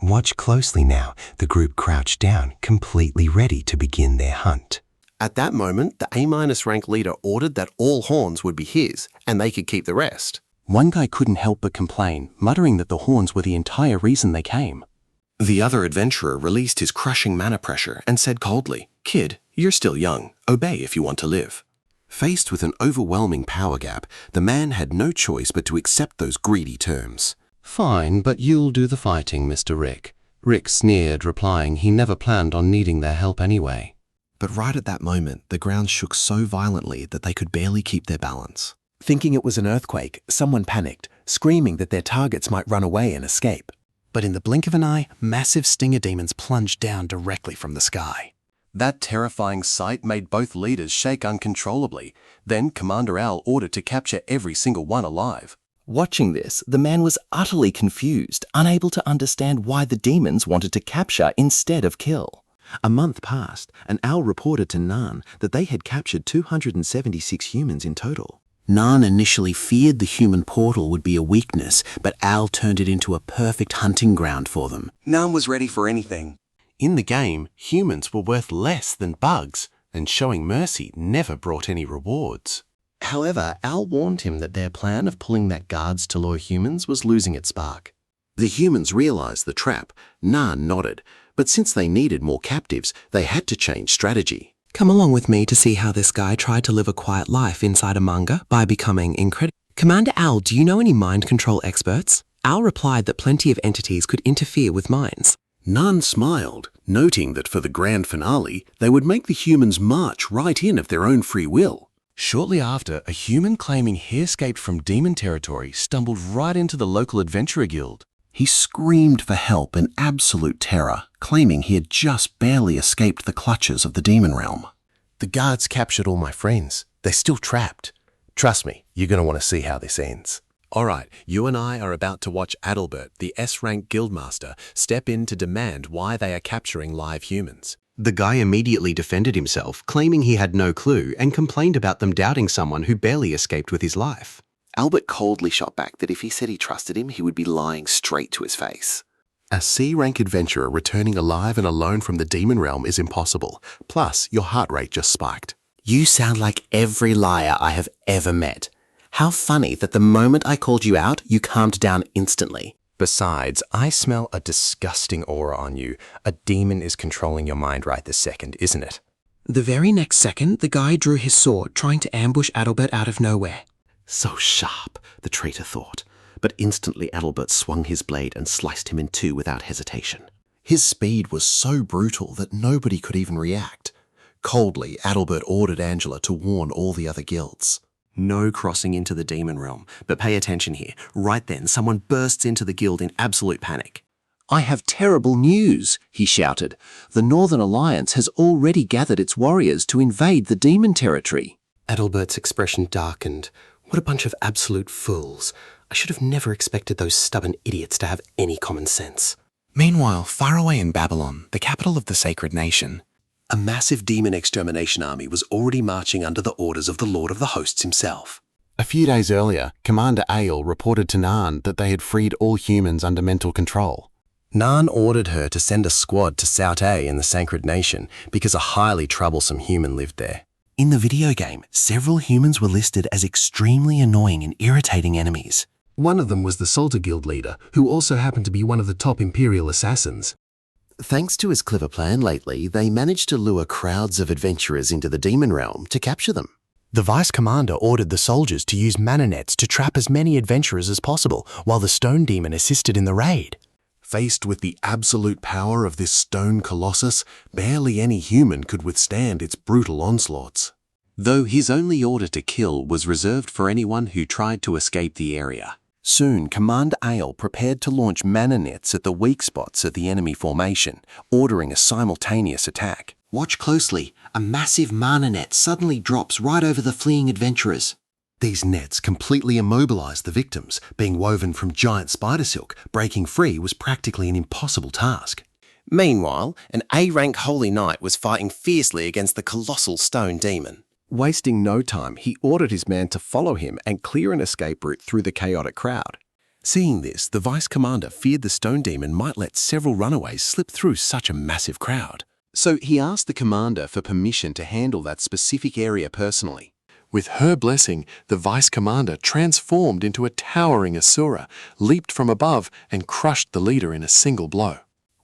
F: Watch closely now. The group crouched down, completely ready to begin their hunt.
V: At that moment, the A- rank leader ordered that all horns would be his, and they could keep the rest.
B: One guy couldn't help but complain, muttering that the horns were the entire reason they came.
D: The other adventurer released his crushing mana pressure and said coldly, "Kid, you're still young. Obey if you want to live." Faced with an overwhelming power gap, the man had no choice but to accept those greedy terms.
B: "Fine, but you'll do the fighting, Mr. Rick." Rick sneered, replying he never planned on needing their help anyway.
A: But right at that moment, the ground shook so violently that they could barely keep their balance.
C: Thinking it was an earthquake, someone panicked, screaming that their targets might run away and escape.
M: But in the blink of an eye, massive stinger demons plunged down directly from the sky.
E: That terrifying sight made both leaders shake uncontrollably. Then Commander Al ordered to capture every single one alive.
K: Watching this, the man was utterly confused, unable to understand why the demons wanted to capture instead of kill.
C: A month passed, and Al reported to Nan that they had captured 276 humans in total. Nan initially feared the human portal would be a weakness, but Al turned it into a perfect hunting ground for them.
V: Nan was ready for anything.
B: In the game, humans were worth less than bugs.
G: and showing mercy never brought any rewards.
B: However, Al warned him that their plan of pulling that guards to lure humans was losing its spark.
F: The humans realized the trap. Nan nodded, but since they needed more captives, they had to change strategy.
K: Come along with me to see how this guy tried to live a quiet life inside a manga by becoming incredible. Commander Al, do you know any mind control experts? Al replied that plenty of entities could interfere with minds.
F: Nan smiled, noting that for the grand finale, they would make the humans march right in of their own free will.
G: Shortly after, a human claiming he escaped from demon territory stumbled right into the local adventurer guild.
F: He screamed for help in absolute terror, claiming he had just barely escaped the clutches of the demon realm.
G: The guards captured all my friends. They're still trapped. Trust me, you're going to want to see how this ends. All right, you and I are about to watch Adalbert, the S-rank guildmaster, step in to demand why they are capturing live humans.
B: The guy immediately defended himself, claiming he had no clue, and complained about them doubting someone who barely escaped with his life.
V: Albert coldly shot back that if he said he trusted him, he would be lying straight to his face.
E: A C-rank adventurer returning alive and alone from the demon realm is impossible. Plus, your heart rate just spiked.
C: You sound like every liar I have ever met. How funny that the moment I called you out, you calmed down instantly.
K: Besides, I smell a disgusting aura on you. A demon is controlling your mind right this second, isn't it? The very next second, the guy drew his sword, trying to ambush Adalbert out of nowhere.
F: So sharp, the traitor thought, but instantly Adalbert swung his blade and sliced him in two without hesitation. His speed was so brutal that nobody could even react. Coldly, Adalbert ordered Angela to warn all the other guilds.
B: No crossing into the demon realm, but pay attention here. Right then, someone bursts into the guild in absolute panic.
C: I have terrible news, he shouted. The Northern Alliance has already gathered its warriors to invade the demon territory.
K: Adalbert's expression darkened. What a bunch of absolute fools. I should have never expected those stubborn idiots to have any common sense.
N: Meanwhile, far away in Babylon, the capital of the sacred nation,
D: a massive demon extermination army was already marching under the orders of the Lord of the Hosts himself.
E: A few days earlier, Commander Ale reported to Nan that they had freed all humans under mental control.
G: Nan ordered her to send a squad to Saute in the Sacred Nation because a highly troublesome human lived there.
D: In the video game, several humans were listed as extremely annoying and irritating enemies.
T: One of them was the Salter Guild leader, who also happened to be one of the top Imperial assassins.
F: Thanks to his clever plan lately, they managed to lure crowds of adventurers into the demon realm to capture them.
I: The Vice Commander ordered the soldiers to use mana nets to trap as many adventurers as possible, while the Stone Demon assisted in the raid.
E: Faced with the absolute power of this stone colossus, barely any human could withstand its brutal onslaughts.
F: Though his only order to kill was reserved for anyone who tried to escape the area. Soon, Commander Ale prepared to launch mana nets at the weak spots of the enemy formation, ordering a simultaneous attack.
C: Watch closely. A massive mana net suddenly drops right over the fleeing adventurers.
D: These nets completely immobilized the victims. Being woven from giant spider silk, breaking free was practically an impossible task.
C: Meanwhile, an A-rank Holy Knight was fighting fiercely against the colossal stone demon.
E: Wasting no time, he ordered his man to follow him and clear an escape route through the chaotic crowd.
D: Seeing this, the Vice Commander feared the Stone Demon might let several runaways slip through such a massive crowd.
E: So he asked the Commander for permission to handle that specific area personally. With her blessing, the Vice Commander transformed into a towering Asura, leaped from above, and crushed the leader in a single blow.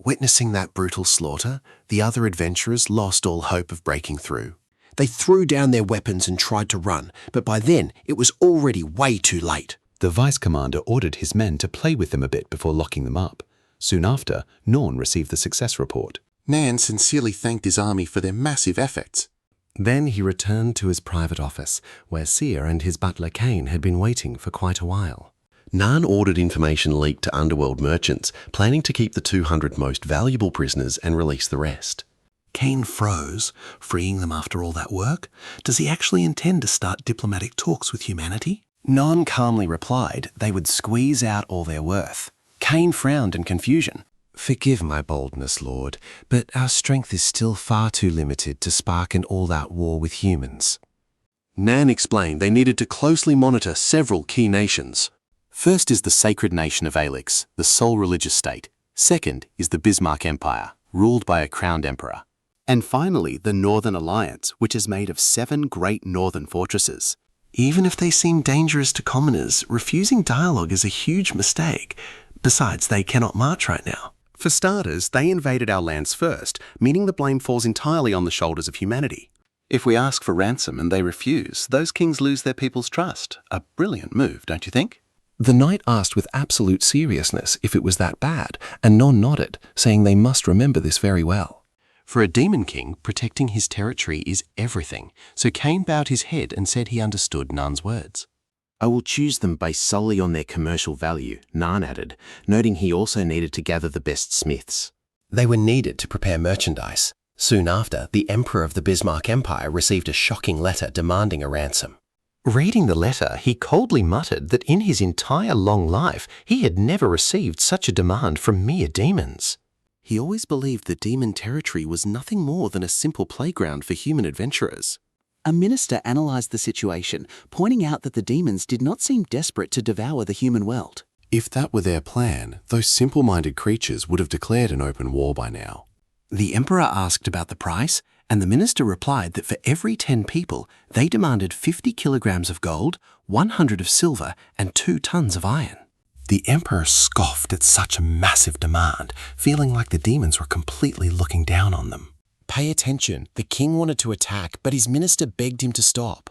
D: Witnessing that brutal slaughter, the other adventurers lost all hope of breaking through. They threw down their weapons and tried to run, but by then it was already way too late.
B: The Vice Commander ordered his men to play with them a bit before locking them up. Soon after, Norn received the success report.
E: Nan sincerely thanked his army for their massive efforts.
G: Then he returned to his private office, where Seer and his butler Kane had been waiting for quite a while.
F: Nan ordered information leaked to underworld merchants, planning to keep the 200 most valuable prisoners and release the rest.
D: Kane froze, freeing them after all that work. Does he actually intend to start diplomatic talks with humanity?
B: Non calmly replied they would squeeze out all their worth. Kane frowned in confusion.
G: Forgive my boldness, Lord, but our strength is still far too limited to spark an all-out war with humans.
E: Nan explained they needed to closely monitor several key nations. First is the sacred nation of Alix, the sole religious state. Second is the Bismarck Empire, ruled by a crowned emperor.
B: And finally, the Northern Alliance, which is made of 7 great northern fortresses.
A: Even if they seem dangerous to commoners, refusing dialogue is a huge mistake. Besides, they cannot march right now.
B: For starters, they invaded our lands first, meaning the blame falls entirely on the shoulders of humanity. If we ask for ransom and they refuse, those kings lose their people's trust. A brilliant move, don't you think?
E: The knight asked with absolute seriousness if it was that bad, and Non nodded, saying they must remember this very well.
A: For a demon king, protecting his territory is everything, so Cain bowed his head and said he understood Nan's words.
C: I will choose them based solely on their commercial value, Nan added, noting he also needed to gather the best smiths.
G: They were needed to prepare merchandise. Soon after, the Emperor of the Bismarck Empire received a shocking letter demanding a ransom. Reading the letter, he coldly muttered that in his entire long life, he had never received such a demand from mere demons.
F: He always believed that demon territory was nothing more than a simple playground for human adventurers.
M: A minister analysed the situation, pointing out that the demons did not seem desperate to devour the human world.
D: If that were their plan, those simple-minded creatures would have declared an open war by now.
B: The emperor asked about the price, and the minister replied that for every 10 people, they demanded 50 kilograms of gold, 100 of silver, and 2 tons of iron.
A: The emperor scoffed at such a massive demand, feeling like the demons were completely looking down on them.
H: Pay attention. The king wanted to attack, but his minister begged him to stop.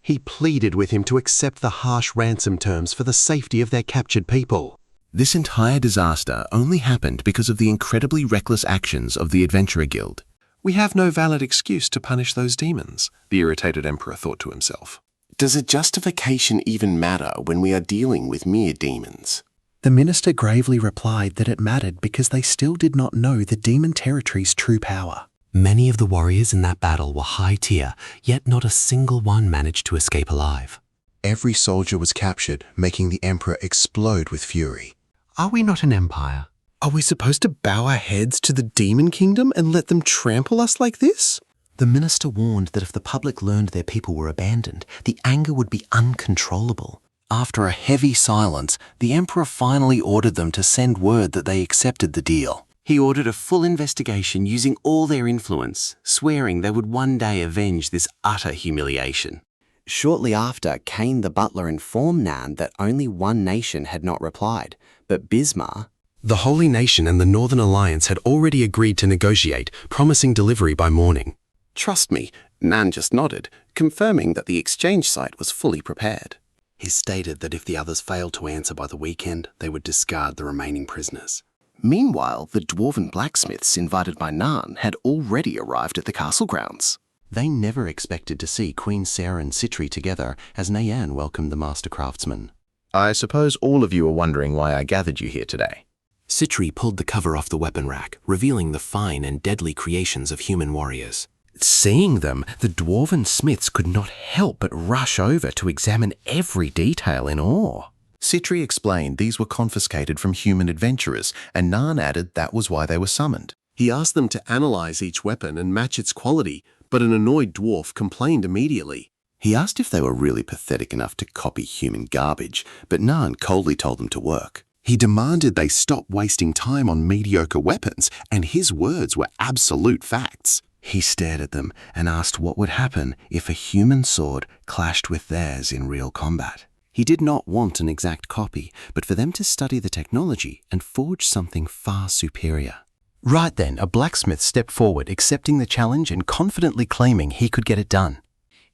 A: He pleaded with him to accept the harsh ransom terms for the safety of their captured people.
D: This entire disaster only happened because of the incredibly reckless actions of the Adventurer Guild.
E: We have no valid excuse to punish those demons, the irritated emperor thought to himself.
F: Does a justification even matter when we are dealing with mere demons?
A: The minister gravely replied that it mattered because they still did not know the demon territory's true power.
B: Many of the warriors in that battle were high tier, yet not a single one managed to escape alive.
A: Every soldier was captured, making the emperor explode with fury.
B: Are we not an empire?
E: Are we supposed to bow our heads to the demon kingdom and let them trample us like this?
B: The minister warned that if the public learned their people were abandoned, the anger would be uncontrollable. After a heavy silence, the emperor finally ordered them to send word that they accepted the deal. He ordered a full investigation using all their influence, swearing they would one day avenge this utter humiliation.
U: Shortly after, Cain the butler informed Nan that only one nation had not replied, but Bismarck.
B: The Holy Nation and the Northern Alliance had already agreed to negotiate, promising delivery by morning.
F: Trust me, Nan just nodded, confirming that the exchange site was fully prepared.
B: He stated that if the others failed to answer by the weekend, they would discard the remaining prisoners.
F: Meanwhile, the dwarven blacksmiths invited by Nan had already arrived at the castle grounds.
G: They never expected to see Queen Sarah and Citri together as Nayan welcomed the master craftsman.
I: I suppose all of you are wondering why I gathered you here today.
B: Citri pulled the cover off the weapon rack, revealing the fine and deadly creations of human warriors.
I: Seeing them, the dwarven smiths could not help but rush over to examine every detail in awe.
E: Citri explained these were confiscated from human adventurers, and Nan added that was why they were summoned.
D: He asked them to analyze each weapon and match its quality, but an annoyed dwarf complained immediately.
F: He asked if they were really pathetic enough to copy human garbage, but Nan coldly told them to work.
D: He demanded they stop wasting time on mediocre weapons, and his words were absolute facts.
F: He stared at them and asked what would happen if a human sword clashed with theirs in real combat. He did not want an exact copy, but for them to study the technology and forge something far superior.
B: Right then, a blacksmith stepped forward, accepting the challenge and confidently claiming he could get it done.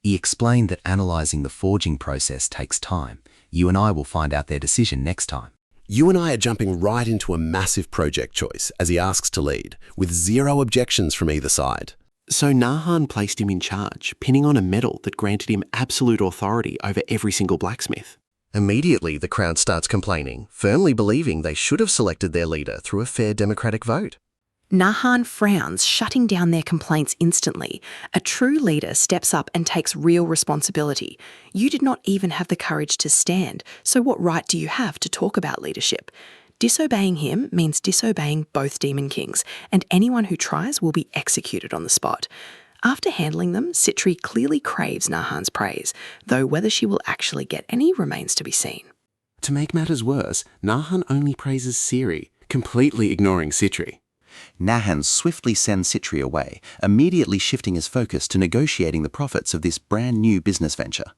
B: He explained that analysing the forging process takes time. You and I will find out their decision next time.
F: You and I are jumping right into a massive project choice as he asks to lead, with 0 objections from either side. So Nahan placed him in charge, pinning on a medal that granted him absolute authority over every single blacksmith.
G: Immediately, the crowd starts complaining, firmly believing they should have selected their leader through a fair democratic vote.
O: Nahan frowns, shutting down their complaints instantly. A true leader steps up and takes real responsibility. You did not even have the courage to stand, so what right do you have to talk about leadership? Disobeying him means disobeying both demon kings, and anyone who tries will be executed on the spot. After handling them, Citri clearly craves Nahan's praise, though whether she will actually get any remains to be seen.
F: To make matters worse, Nahan only praises Ciri, completely ignoring Citri. Nahan swiftly sends Citri away, immediately shifting his focus to negotiating the profits of this brand new business venture.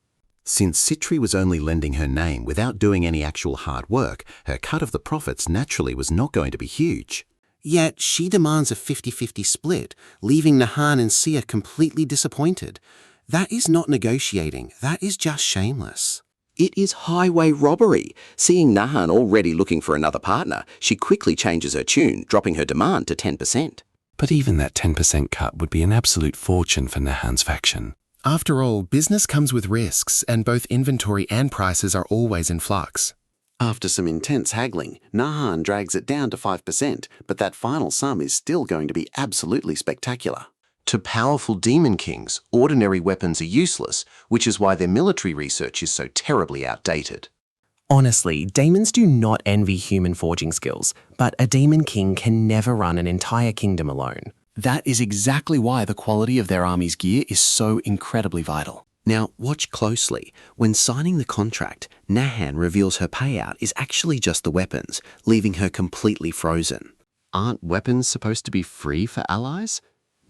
F: Since Citri was only lending her name without doing any actual hard work, her cut of the profits naturally was not going to be huge. Yet she demands a 50-50 split, leaving Nahan and Sia completely disappointed. That is not negotiating, that is just shameless. It is highway robbery. Seeing Nahan already looking for another partner, she quickly changes her tune, dropping her demand to 10%.
B: But even that 10% cut would be an absolute fortune for Nahan's faction.
E: After all, business comes with risks, and both inventory and prices are always in flux.
F: After some intense haggling, Nahan drags it down to 5%, but that final sum is still going to be absolutely spectacular.
A: To powerful demon kings, ordinary weapons are useless, which is why their military research is so terribly outdated.
C: Honestly, demons do not envy human forging skills, but a demon king can never run an entire kingdom alone.
B: That is exactly why the quality of their army's gear is so incredibly vital.
F: Now, watch closely. When signing the contract, Nahan reveals her payout is actually just the weapons, leaving her completely frozen.
A: Aren't weapons supposed to be free for allies?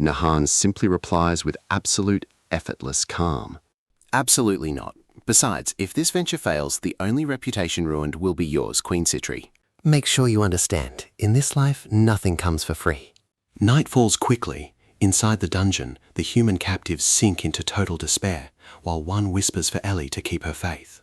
A: Nahan simply replies with absolute effortless calm.
F: Absolutely not. Besides, if this venture fails, the only reputation ruined will be yours, Queen Citri.
A: Make sure you understand, in this life, nothing comes for free.
E: Night falls quickly. Inside the dungeon, the human captives sink into total despair, while one whispers for Ellie to keep her faith.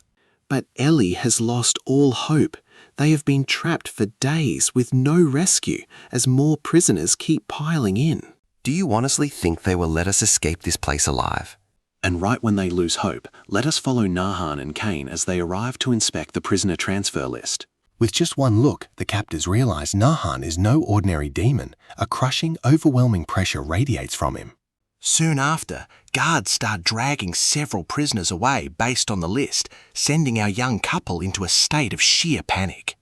F: But Ellie has lost all hope. They have been trapped for days with no rescue, as more prisoners keep piling in.
H: Do you honestly think they will let us escape this place alive?
E: And right when they lose hope, let us follow Nahan and Kane as they arrive to inspect the prisoner transfer list. With just one look, the captors realize Nahan is no ordinary demon. A crushing, overwhelming pressure radiates from him.
I: Soon after, guards start dragging several prisoners away based on the list, sending our young couple into a state of sheer panic.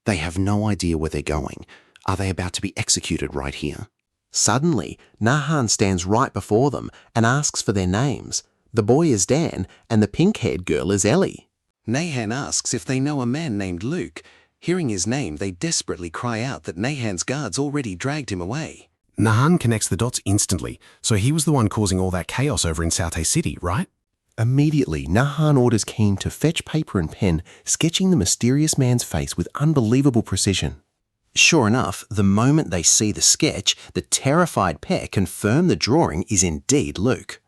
F: They have no idea where they're going. Are they about to be executed right here?
A: Suddenly, Nahan stands right before them and asks for their names. The boy is Dan, and the pink-haired girl is Ellie.
F: Nahan asks if they know a man named Luke. Hearing his name, they desperately cry out that Nahan's guards already dragged him away.
B: Nahan connects the dots instantly, so he was the one causing all that chaos over in South City, right?
A: Immediately, Nahan orders Keen to fetch paper and pen, sketching the mysterious man's face with unbelievable precision. Sure enough, the moment they see the sketch, the terrified pair confirm the drawing is indeed Luke.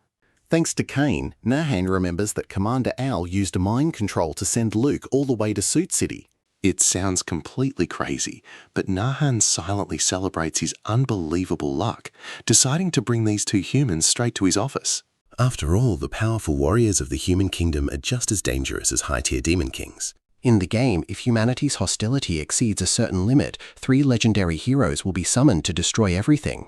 F: Thanks to Kane, Nahan remembers that Commander Owl used mind control to send Luke all the way to Suit City.
E: It sounds completely crazy, but Nahan silently celebrates his unbelievable luck, deciding to bring these two humans straight to his office. After all, the powerful warriors of the human kingdom are just as dangerous as high-tier demon kings.
A: In the game, if humanity's hostility exceeds a certain limit, 3 legendary heroes will be summoned to destroy everything.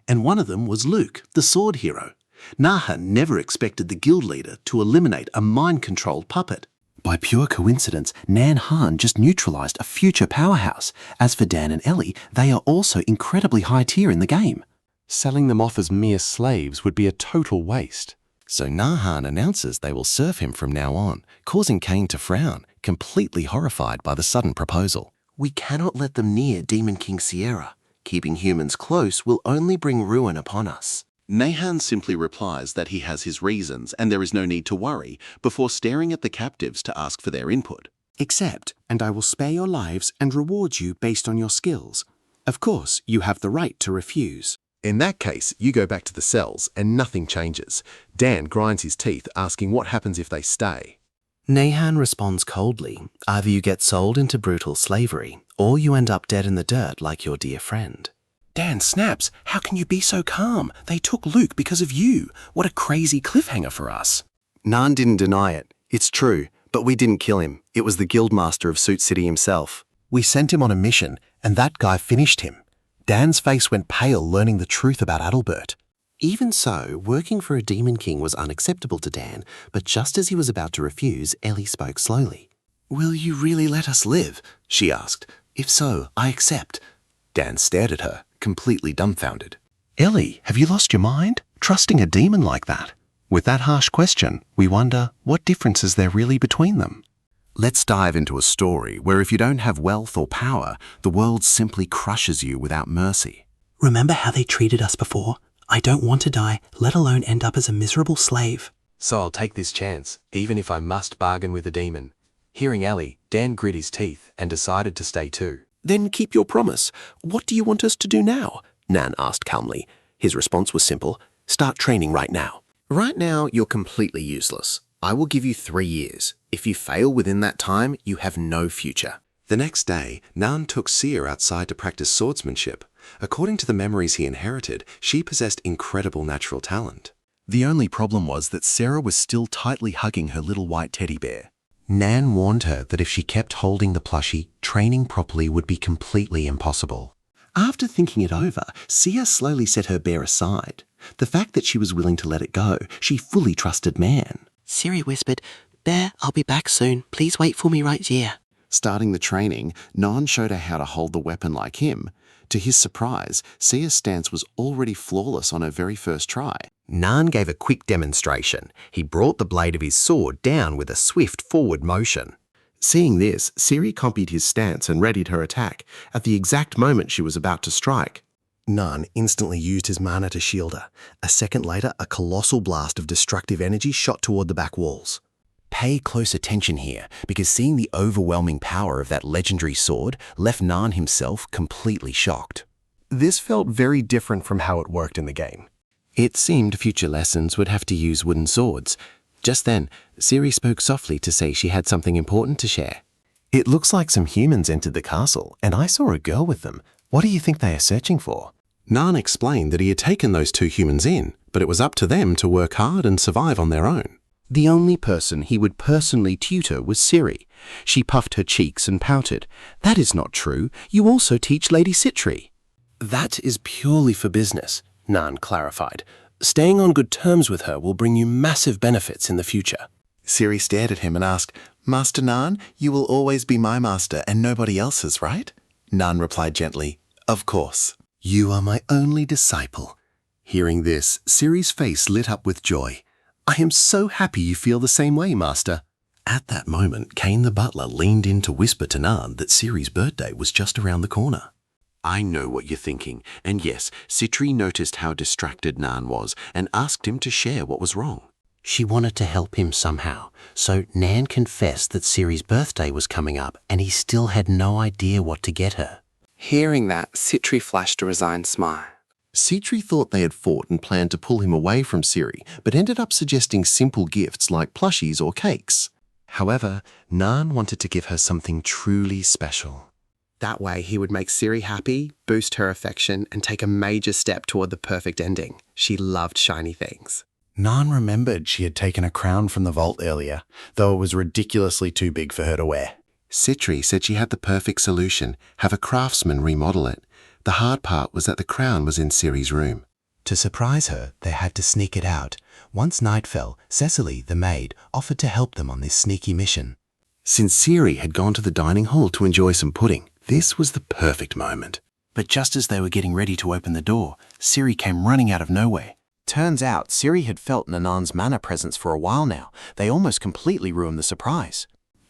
F: And one of them was Luke, the sword hero. Nahan never expected the guild leader to eliminate a mind-controlled puppet. By pure coincidence, Nan Han just neutralized a future powerhouse. As for Dan and Ellie, they are also incredibly high tier in the game.
B: Selling them off as mere slaves would be a total waste.
A: So Nahan announces they will serve him from now on, causing Kane to frown, completely horrified by the sudden proposal.
F: We cannot let them near Demon King Sierra. Keeping humans close will only bring ruin upon us.
E: Nahan simply replies that he has his reasons and there is no need to worry before staring at the captives to ask for their input.
F: Accept, and I will spare your lives and reward you based on your skills. Of course, you have the right to refuse.
E: In that case, you go back to the cells and nothing changes. Dan grinds his teeth, asking what happens if they stay.
C: Nahan responds coldly. Either you get sold into brutal slavery, or you end up dead in the dirt like your dear friend.
F: Dan snaps. How can you be so calm? They took Luke because of you. What a crazy cliffhanger for us.
A: Nan didn't deny it. It's true, but we didn't kill him. It was the guildmaster of Suit City himself. We sent him on a mission, and that guy finished him. Dan's face went pale learning the truth about Adalbert.
F: Even so, working for a demon king was unacceptable to Dan, but just as he was about to refuse, Ellie spoke slowly. Will you really let us live? She asked. If so, I accept.
E: Dan stared at her, completely dumbfounded.
A: Ellie, have you lost your mind? Trusting a demon like that? With that harsh question, we wonder what difference is there really between them?
D: Let's dive into a story where if you don't have wealth or power, the world simply crushes you without mercy.
M: Remember how they treated us before? I don't want to die, let alone end up as a miserable slave.
G: So I'll take this chance, even if I must bargain with the demon. Hearing Ellie, Dan grit his teeth and decided to stay too.
E: Then keep your promise. What do you want us to do now? Nan asked calmly. His response was simple. Start training right now.
C: Right now, you're completely useless. I will give you 3 years. If you fail within that time, you have no future.
A: The next day, Nan took Seer outside to practice swordsmanship. According to the memories he inherited, she possessed incredible natural talent.
D: The only problem was that Sarah was still tightly hugging her little white teddy bear.
A: Nan warned her that if she kept holding the plushie, training properly would be completely impossible.
F: After thinking it over, Sia slowly set her bear aside. The fact that she was willing to let it go, she fully trusted Man.
P: Siri whispered, "Bear, I'll be back soon. Please wait for me right here."
F: Starting the training, Nan showed her how to hold the weapon like him. To his surprise, Sia's stance was already flawless on her very first try.
B: Nan gave a quick demonstration. He brought the blade of his sword down with a swift forward motion.
C: Seeing this, Siri copied his stance and readied her attack at the exact moment she was about to strike.
B: Nan instantly used his mana to shield her. A second later, a colossal blast of destructive energy shot toward the back walls.
N: Pay close attention here, because seeing the overwhelming power of that legendary sword left Nan himself completely shocked.
G: This felt very different from how it worked in the game.
B: It seemed future lessons would have to use wooden swords. Just then, Siri spoke softly to say she had something important to share.
G: It looks like some humans entered the castle, and I saw a girl with them. What do you think they are searching for?
D: Nan explained that he had taken those 2 humans in, but it was up to them to work hard and survive on their own.
B: The only person he would personally tutor was Siri. She puffed her cheeks and pouted. "That is not true. You also teach Lady Citri."
E: That is purely for business, Nan clarified. Staying on good terms with her will bring you massive benefits in the future.
D: Siri stared at him and asked, "Master Nan, you will always be my master and nobody else's, right?" Nan replied gently, "Of course. You are my only disciple." Hearing this, Siri's face lit up with joy. "I am so happy you feel the same way, Master." At that moment, Kane the butler leaned in to whisper to Nan that Siri's birthday was just around the corner. I know what you're thinking, and yes, Citri noticed how distracted Nan was and asked him to share what was wrong.
B: She wanted to help him somehow, so Nan confessed that Siri's birthday was coming up and he still had no idea what to get her.
R: Hearing that, Citri flashed a resigned smile.
A: Citri thought they had fought and planned to pull him away from Siri, but ended up suggesting simple gifts like plushies or cakes. However, Nan wanted to give her something truly special.
C: That way he would make Siri happy, boost her affection, and take a major step toward the perfect ending. She loved shiny things.
D: Nan remembered she had taken a crown from the vault earlier, though it was ridiculously too big for her to wear.
A: Citri said she had the perfect solution, have a craftsman remodel it. The hard part was that the crown was in Siri's room.
G: To surprise her, they had to sneak it out. Once night fell, Cecily, the maid, offered to help them on this sneaky mission.
A: Since Siri had gone to the dining hall to enjoy some pudding, this was the perfect moment.
N: But just as they were getting ready to open the door, Siri came running out of nowhere. Turns out Siri had felt Nanan's mana presence for a while now. They almost completely ruined the surprise.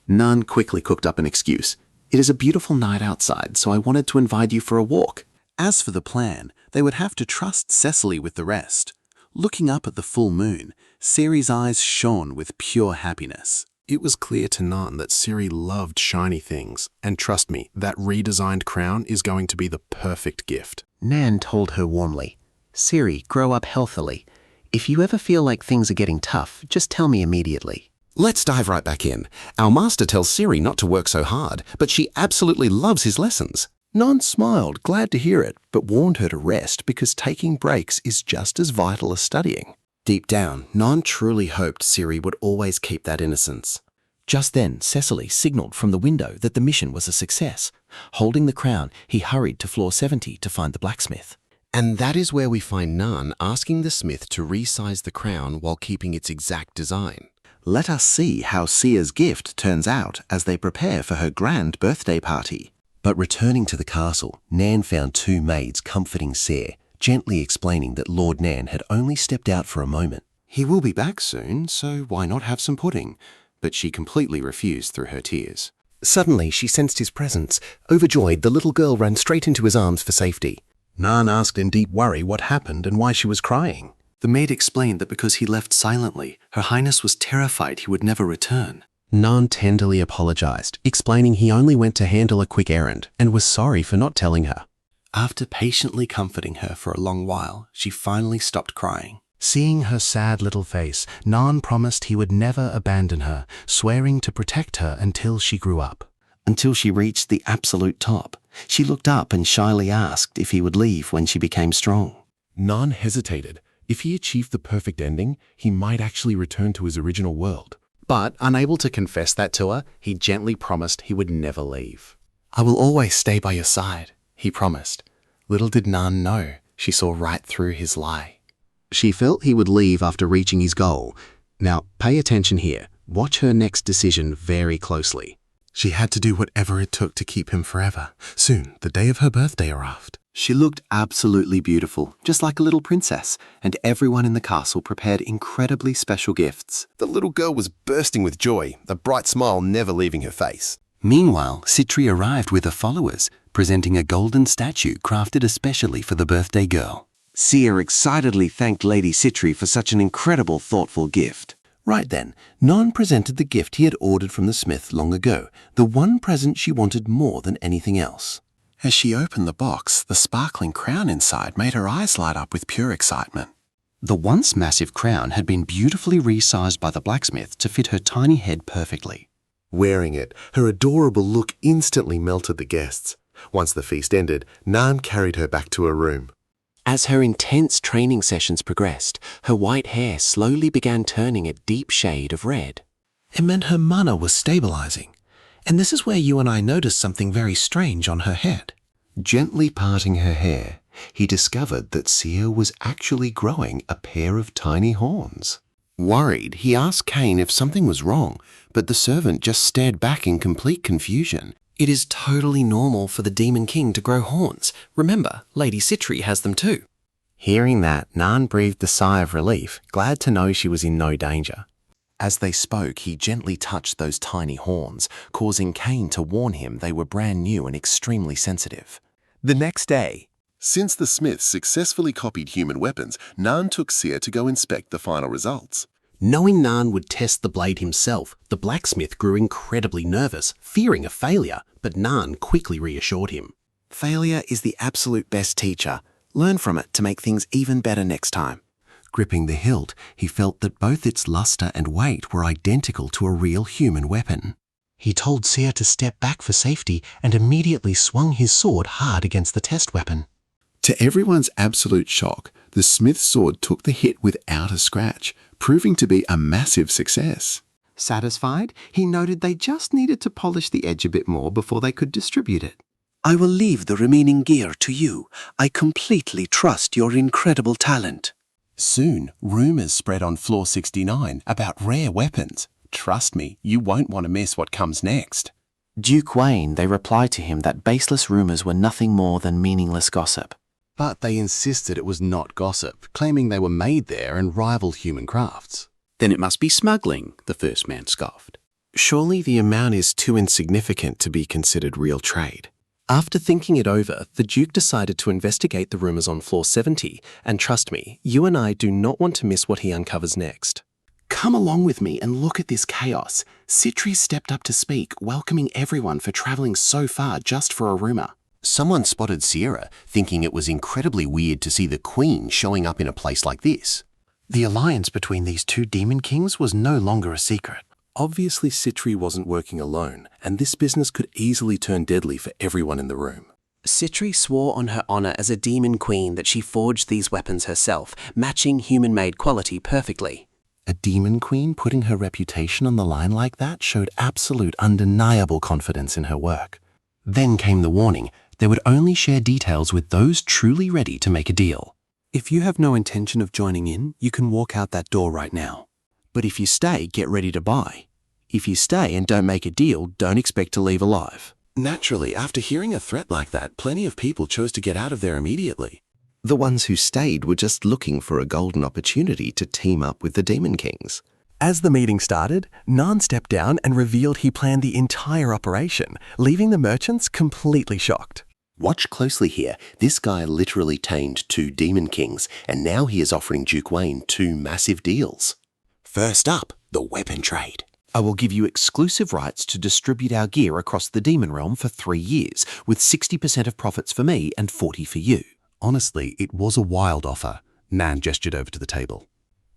F: Nan quickly cooked up an excuse. "It is a beautiful night outside, so I wanted to invite you for a walk."
D: As for the plan, they would have to trust Cecily with the rest. Looking up at the full moon, Siri's eyes shone with pure happiness. It was clear to Nan that Siri loved shiny things, and trust me, that redesigned crown is going to be the perfect gift.
U: Nan told her warmly, "Siri, grow up healthily. If you ever feel like things are getting tough, just tell me immediately."
D: Let's dive right back in. Our master tells Siri not to work so hard, but she absolutely loves his lessons. Nan smiled, glad to hear it, but warned her to rest because taking breaks is just as vital as studying. Deep down, Nan truly hoped Siri would always keep that innocence.
N: Just then, Cecily signaled from the window that the mission was a success. Holding the crown, he hurried to floor 70 to find the blacksmith.
B: And that is where we find Nan asking the smith to resize the crown while keeping its exact design.
F: Let us see how Sia's gift turns out as they prepare for her grand birthday party.
A: But returning to the castle, Nan found 2 maids comforting Seer, gently explaining that Lord Nan had only stepped out for a moment. He will be back soon, so why not have some pudding?
B: but she completely refused through her tears.
A: Suddenly, she sensed his presence. Overjoyed, the little girl ran straight into his arms for safety.
D: Nan asked in deep worry what happened and why she was crying.
C: The maid explained that because he left silently, Her Highness was terrified he would never return.
A: Nan tenderly apologized, explaining he only went to handle a quick errand and was sorry for not telling her.
C: After patiently comforting her for a long while, she finally stopped crying.
B: Seeing her sad little face, Nan promised he would never abandon her, swearing to protect her until she grew up.
C: Until she reached the absolute top, she looked up and shyly asked if he would leave when she became strong.
D: Nan hesitated. If he achieved the perfect ending, he might actually return to his original world.
B: But, unable to confess that to her, he gently promised he would never leave.
C: I will always stay by your side, he promised. Little did Nan know, she saw right through his lie.
B: She felt he would leave after reaching his goal. Now, pay attention here. Watch her next decision very closely.
D: She had to do whatever it took to keep him forever. Soon, the day of her birthday arrived.
C: She looked absolutely beautiful, just like a little princess, and everyone in the castle prepared incredibly special gifts.
D: The little girl was bursting with joy, the bright smile never leaving her face.
C: Meanwhile, Citri arrived with her followers, presenting a golden statue crafted especially for the birthday girl.
V: Sia excitedly thanked Lady Citri for such an incredible, thoughtful gift.
A: Right then, Nan presented the gift he had ordered from the smith long ago, the one present she wanted more than anything else.
E: As she opened the box, the sparkling crown inside made her eyes light up with pure excitement.
C: The once massive crown had been beautifully resized by the blacksmith to fit her tiny head perfectly.
D: Wearing it, her adorable look instantly melted the guests. Once the feast ended, Nan carried her back to her room.
U: As her intense training sessions progressed, her white hair slowly began turning a deep shade of red.
G: It meant her mana was stabilizing. And this is where you and I noticed something very strange on her head.
A: Gently parting her hair, he discovered that Sia was actually growing a pair of tiny horns. Worried, he asked Cain if something was wrong, but the servant just stared back in complete confusion.
K: It is totally normal for the Demon King to grow horns. Remember, Lady Citri has them too.
C: Hearing that, Nan breathed a sigh of relief, glad to know she was in no danger. As they spoke, he gently touched those tiny horns, causing Cain to warn him they were brand new and extremely sensitive.
E: The next day, since the smith successfully copied human weapons, Nan took Sia to go inspect the final results.
B: Knowing Nan would test the blade himself, the blacksmith grew incredibly nervous, fearing a failure, but Nan quickly reassured him.
C: Failure is the absolute best teacher. Learn from it to make things even better next time.
A: Gripping the hilt, he felt that both its luster and weight were identical to a real human weapon.
B: He told Sia to step back for safety and immediately swung his sword hard against the test weapon.
E: To everyone's absolute shock, the smith's sword took the hit without a scratch, proving to be a massive success.
F: Satisfied, he noted they just needed to polish the edge a bit more before they could distribute it.
V: I will leave the remaining gear to you. I completely trust your incredible talent.
A: Soon, rumors spread on floor 69 about rare weapons. Trust me, you won't want to miss what comes next.
C: Duke Wayne, they replied to him that baseless rumors were nothing more than meaningless gossip.
B: But they insisted it was not gossip, claiming they were made there and rivaled human crafts.
M: Then it must be smuggling, the first man scoffed.
C: Surely the amount is too insignificant to be considered real trade. After thinking it over, the Duke decided to investigate the rumors on floor 70, and trust me, you and I do not want to miss what he uncovers next.
B: Come along with me and look at this chaos. Citri stepped up to speak, welcoming everyone for travelling so far just for a rumour.
A: Someone spotted Sierra, thinking it was incredibly weird to see the Queen showing up in a place like this.
B: The alliance between these two demon kings was no longer a secret.
A: Obviously, Citri wasn't working alone, and this business could easily turn deadly for everyone in the room.
U: Citri swore on her honor as a demon queen that she forged these weapons herself, matching human-made quality perfectly.
A: A demon queen putting her reputation on the line like that showed absolute undeniable confidence in her work. Then came the warning. They would only share details with those truly ready to make a deal.
C: If you have no intention of joining in, you can walk out that door right now. But if you stay, get ready to buy. If you stay and don't make a deal, don't expect to leave alive.
D: Naturally, after hearing a threat like that, plenty of people chose to get out of there immediately.
A: The ones who stayed were just looking for a golden opportunity to team up with the Demon Kings.
G: As the meeting started, Nan stepped down and revealed he planned the entire operation, leaving the merchants completely shocked.
B: Watch closely here. This guy literally tamed 2 demon kings, and now he is offering Duke Wayne 2 massive deals.
C: First up, the weapon trade. I will give you exclusive rights to distribute our gear across the demon realm for 3 years, with 60% of profits for me and 40% for you.
A: Honestly, it was a wild offer. Nan gestured over to the table.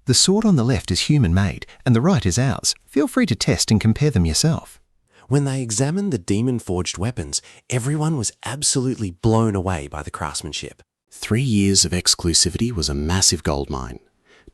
T: The sword on the left is human-made, and the right is ours. Feel free to test and compare them yourself.
C: When they examined the demon-forged weapons, everyone was absolutely blown away by the craftsmanship.
B: 3 years of exclusivity was a massive gold mine.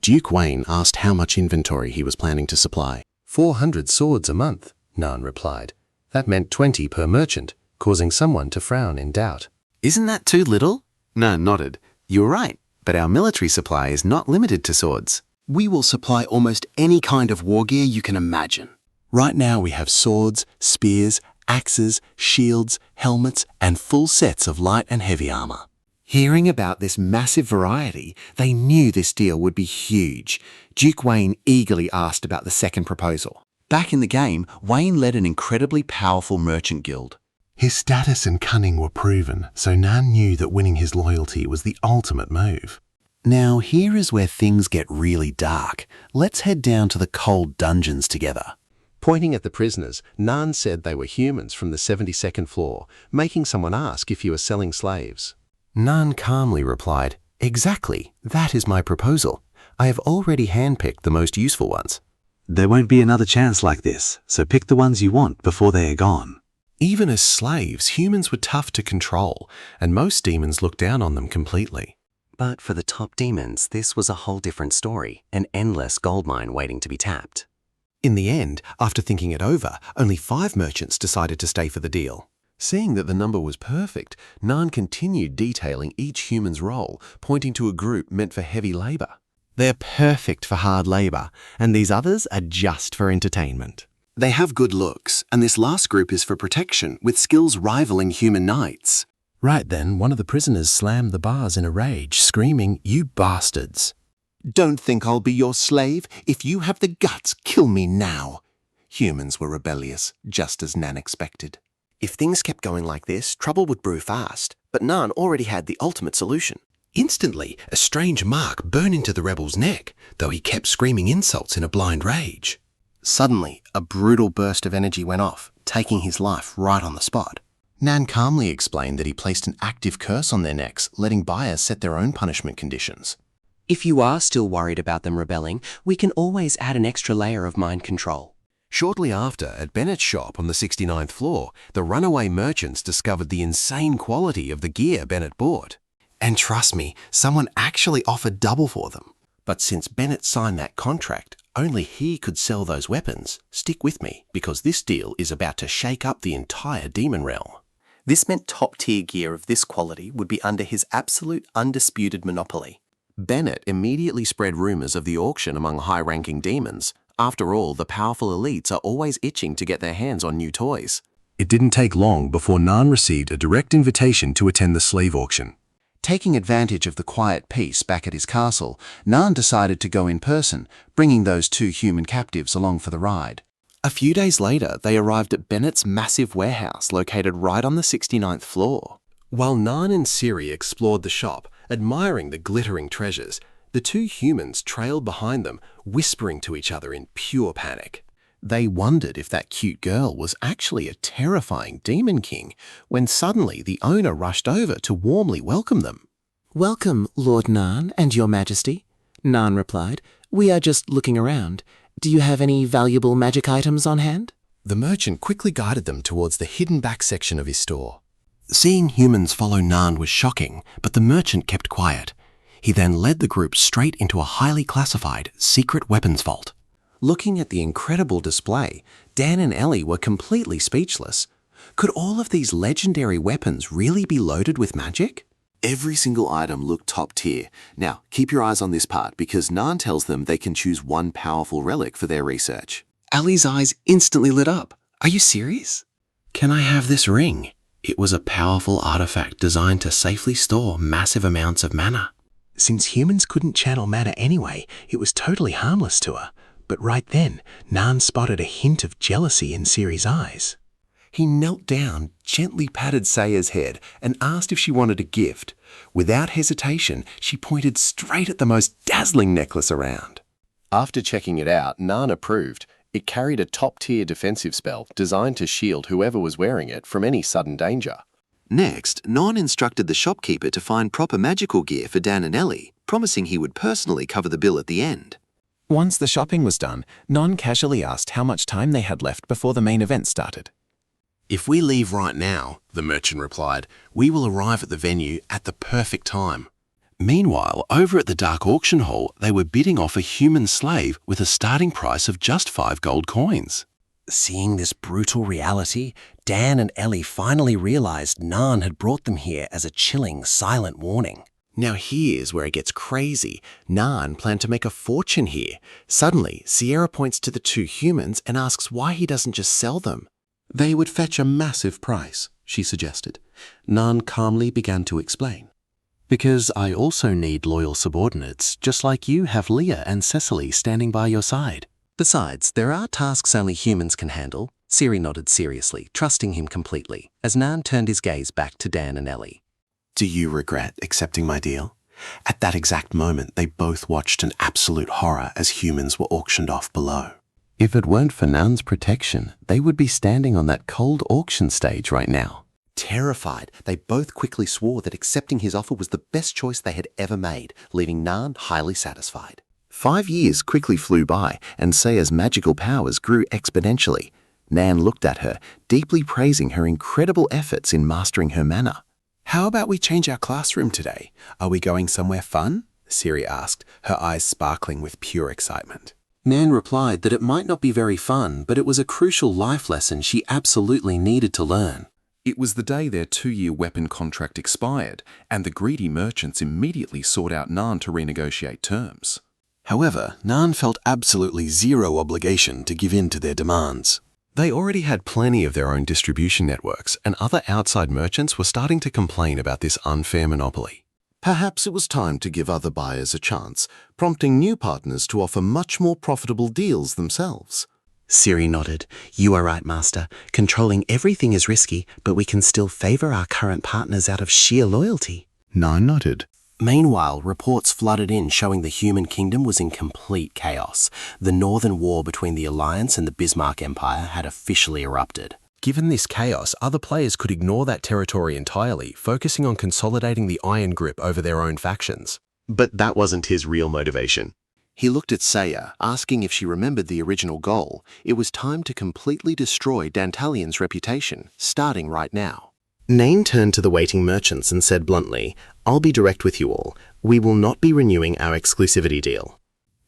B: Duke Wayne asked how much inventory he was planning to supply.
A: 400 swords a month, Nan replied. That meant 20 per merchant, causing someone to frown in doubt.
N: Isn't that too little? Nan nodded. You're right, but our military supply is not limited to swords.
F: We will supply almost any kind of war gear you can imagine.
B: Right now we have swords, spears, axes, shields, helmets, and full sets of light and heavy armor.
C: Hearing about this massive variety, they knew this deal would be huge. Duke Wayne eagerly asked about the second proposal.
M: Back in the game, Wayne led an incredibly powerful merchant guild.
A: His status and cunning were proven, so Nan knew that winning his loyalty was the ultimate move.
C: Now here is where things get really dark. Let's head down to the cold dungeons together.
A: Pointing at the prisoners, Nan said they were humans from the 72nd floor, making someone ask if you were selling slaves. Nan calmly replied, "Exactly, that is my proposal. I have already handpicked the most useful ones."
L: There won't be another chance like this, so pick the ones you want before they are gone.
A: Even as slaves, humans were tough to control, and most demons looked down on them completely.
U: But for the top demons, this was a whole different story, an endless goldmine waiting to be tapped.
A: In the end, after thinking it over, only 5 merchants decided to stay for the deal. Seeing that the number was perfect, Nan continued detailing each human's role, pointing to a group meant for heavy labor.
C: They're perfect for hard labor, and these others are just for entertainment.
B: They have good looks, and this last group is for protection, with skills rivaling human knights.
A: Right then, one of the prisoners slammed the bars in a rage, screaming, "You bastards!"
C: Don't think I'll be your slave. If you have the guts, kill me now. Humans were rebellious, just as Nan expected.
B: If things kept going like this, trouble would brew fast, but Nan already had the ultimate solution.
A: Instantly, a strange mark burned into the rebel's neck, though he kept screaming insults in a blind rage.
B: Suddenly, a brutal burst of energy went off, taking his life right on the spot.
C: Nan calmly explained that he placed an active curse on their necks, letting buyers set their own punishment conditions.
U: If you are still worried about them rebelling, we can always add an extra layer of mind control.
A: Shortly after, at Bennett's shop on the 69th floor, the runaway merchants discovered the insane quality of the gear Bennett bought.
C: And trust me, someone actually offered double for them. But since Bennett signed that contract, only he could sell those weapons. Stick with me, because this deal is about to shake up the entire demon realm. This meant top-tier gear of this quality would be under his absolute undisputed monopoly. Bennett immediately spread rumors of the auction among high-ranking demons. After all, the powerful elites are always itching to get their hands on new toys.
A: It didn't take long before Nan received a direct invitation to attend the slave auction.
C: Taking advantage of the quiet peace back at his castle, Nan decided to go in person, bringing those 2 human captives along for the ride. A few days later, they arrived at Bennett's massive warehouse located right on the 69th floor.
A: While Nan and Siri explored the shop, admiring the glittering treasures, the 2 humans trailed behind them, whispering to each other in pure panic.
C: They wondered if that cute girl was actually a terrifying demon king, when suddenly the owner rushed over to warmly welcome them.
Q: "Welcome, Lord Nan and Your Majesty," Nan replied. "We are just looking around. Do you have any valuable magic items on hand?"
A: The merchant quickly guided them towards the hidden back section of his store.
C: Seeing humans follow Nan was shocking, but the merchant kept quiet. He then led the group straight into a highly classified secret weapons vault. Looking at the incredible display, Dan and Ellie were completely speechless. Could all of these legendary weapons really be loaded with magic?
B: Every single item looked top tier. Now, keep your eyes on this part because Nan tells them they can choose one powerful relic for their research.
F: Ellie's eyes instantly lit up. Are you serious?
B: Can I have this ring? It was a powerful artifact designed to safely store massive amounts of mana.
K: Since humans couldn't channel mana anyway, it was totally harmless to her.
A: But right then, Nan spotted a hint of jealousy in Siri's eyes.
D: He knelt down, gently patted Saya's head, and asked if she wanted a gift. Without hesitation, she pointed straight at the most dazzling necklace around.
E: After checking it out, Nan approved. It carried a top-tier defensive spell designed to shield whoever was wearing it from any sudden danger.
H: Next, Nan instructed the shopkeeper to find proper magical gear for Dan and Ellie, promising he would personally cover the bill at the end.
N: Once the shopping was done, Nan casually asked how much time they had left before the main event started.
A: "If we leave right now," the merchant replied, "we will arrive at the venue at the perfect time." Meanwhile, over at the dark auction hall, they were bidding off a human slave with a starting price of just 5 gold coins.
C: Seeing this brutal reality, Dan and Ellie finally realized Nan had brought them here as a chilling, silent warning.
B: Now here's where it gets crazy. Nan planned to make a fortune here. Suddenly, Sierra points to the two humans and asks why he doesn't just sell them.
A: They would fetch a massive price, she suggested. Nan calmly began to explain. Because I also need loyal subordinates, just like you have Leah and Cecily standing by your side.
C: Besides, there are tasks only humans can handle. Siri nodded seriously, trusting him completely, as Nan turned his gaze back to Dan and Ellie.
A: Do you regret accepting my deal? At that exact moment, they both watched in absolute horror as humans were auctioned off below. If it weren't for Nan's protection, they would be standing on that cold auction stage right now.
B: Terrified, they both quickly swore that accepting his offer was the best choice they had ever made, leaving Nan highly satisfied. 5 years quickly flew by, and Saya's magical powers grew exponentially. Nan looked at her, deeply praising her incredible efforts in mastering her mana.
D: How about we change our classroom today? Are we going somewhere fun? Siri asked, her eyes sparkling with pure excitement.
B: Nan replied that it might not be very fun, but it was a crucial life lesson she absolutely needed to learn.
E: It was the day their 2-year weapon contract expired, and the greedy merchants immediately sought out Nan to renegotiate terms.
A: However, Nan felt absolutely zero obligation to give in to their demands. They already had plenty of their own distribution networks, and other outside merchants were starting to complain about this unfair monopoly. Perhaps it was time to give other buyers a chance, prompting new partners to offer much more profitable deals themselves.
B: Siri nodded. You are right, Master. Controlling everything is risky, but we can still favor our current partners out of sheer loyalty.
A: Nan nodded.
C: Meanwhile, reports flooded in showing the human kingdom was in complete chaos. The Northern War between the Alliance and the Bismarck Empire had officially erupted.
A: Given this chaos, other players could ignore that territory entirely, focusing on consolidating the iron grip over their own factions.
B: But that wasn't his real motivation. He looked at Saya, asking if she remembered the original goal. It was time to completely destroy Dantalion's reputation, starting right now. Nain turned to the waiting merchants and said bluntly, I'll be direct with you all. We will not be renewing our exclusivity deal.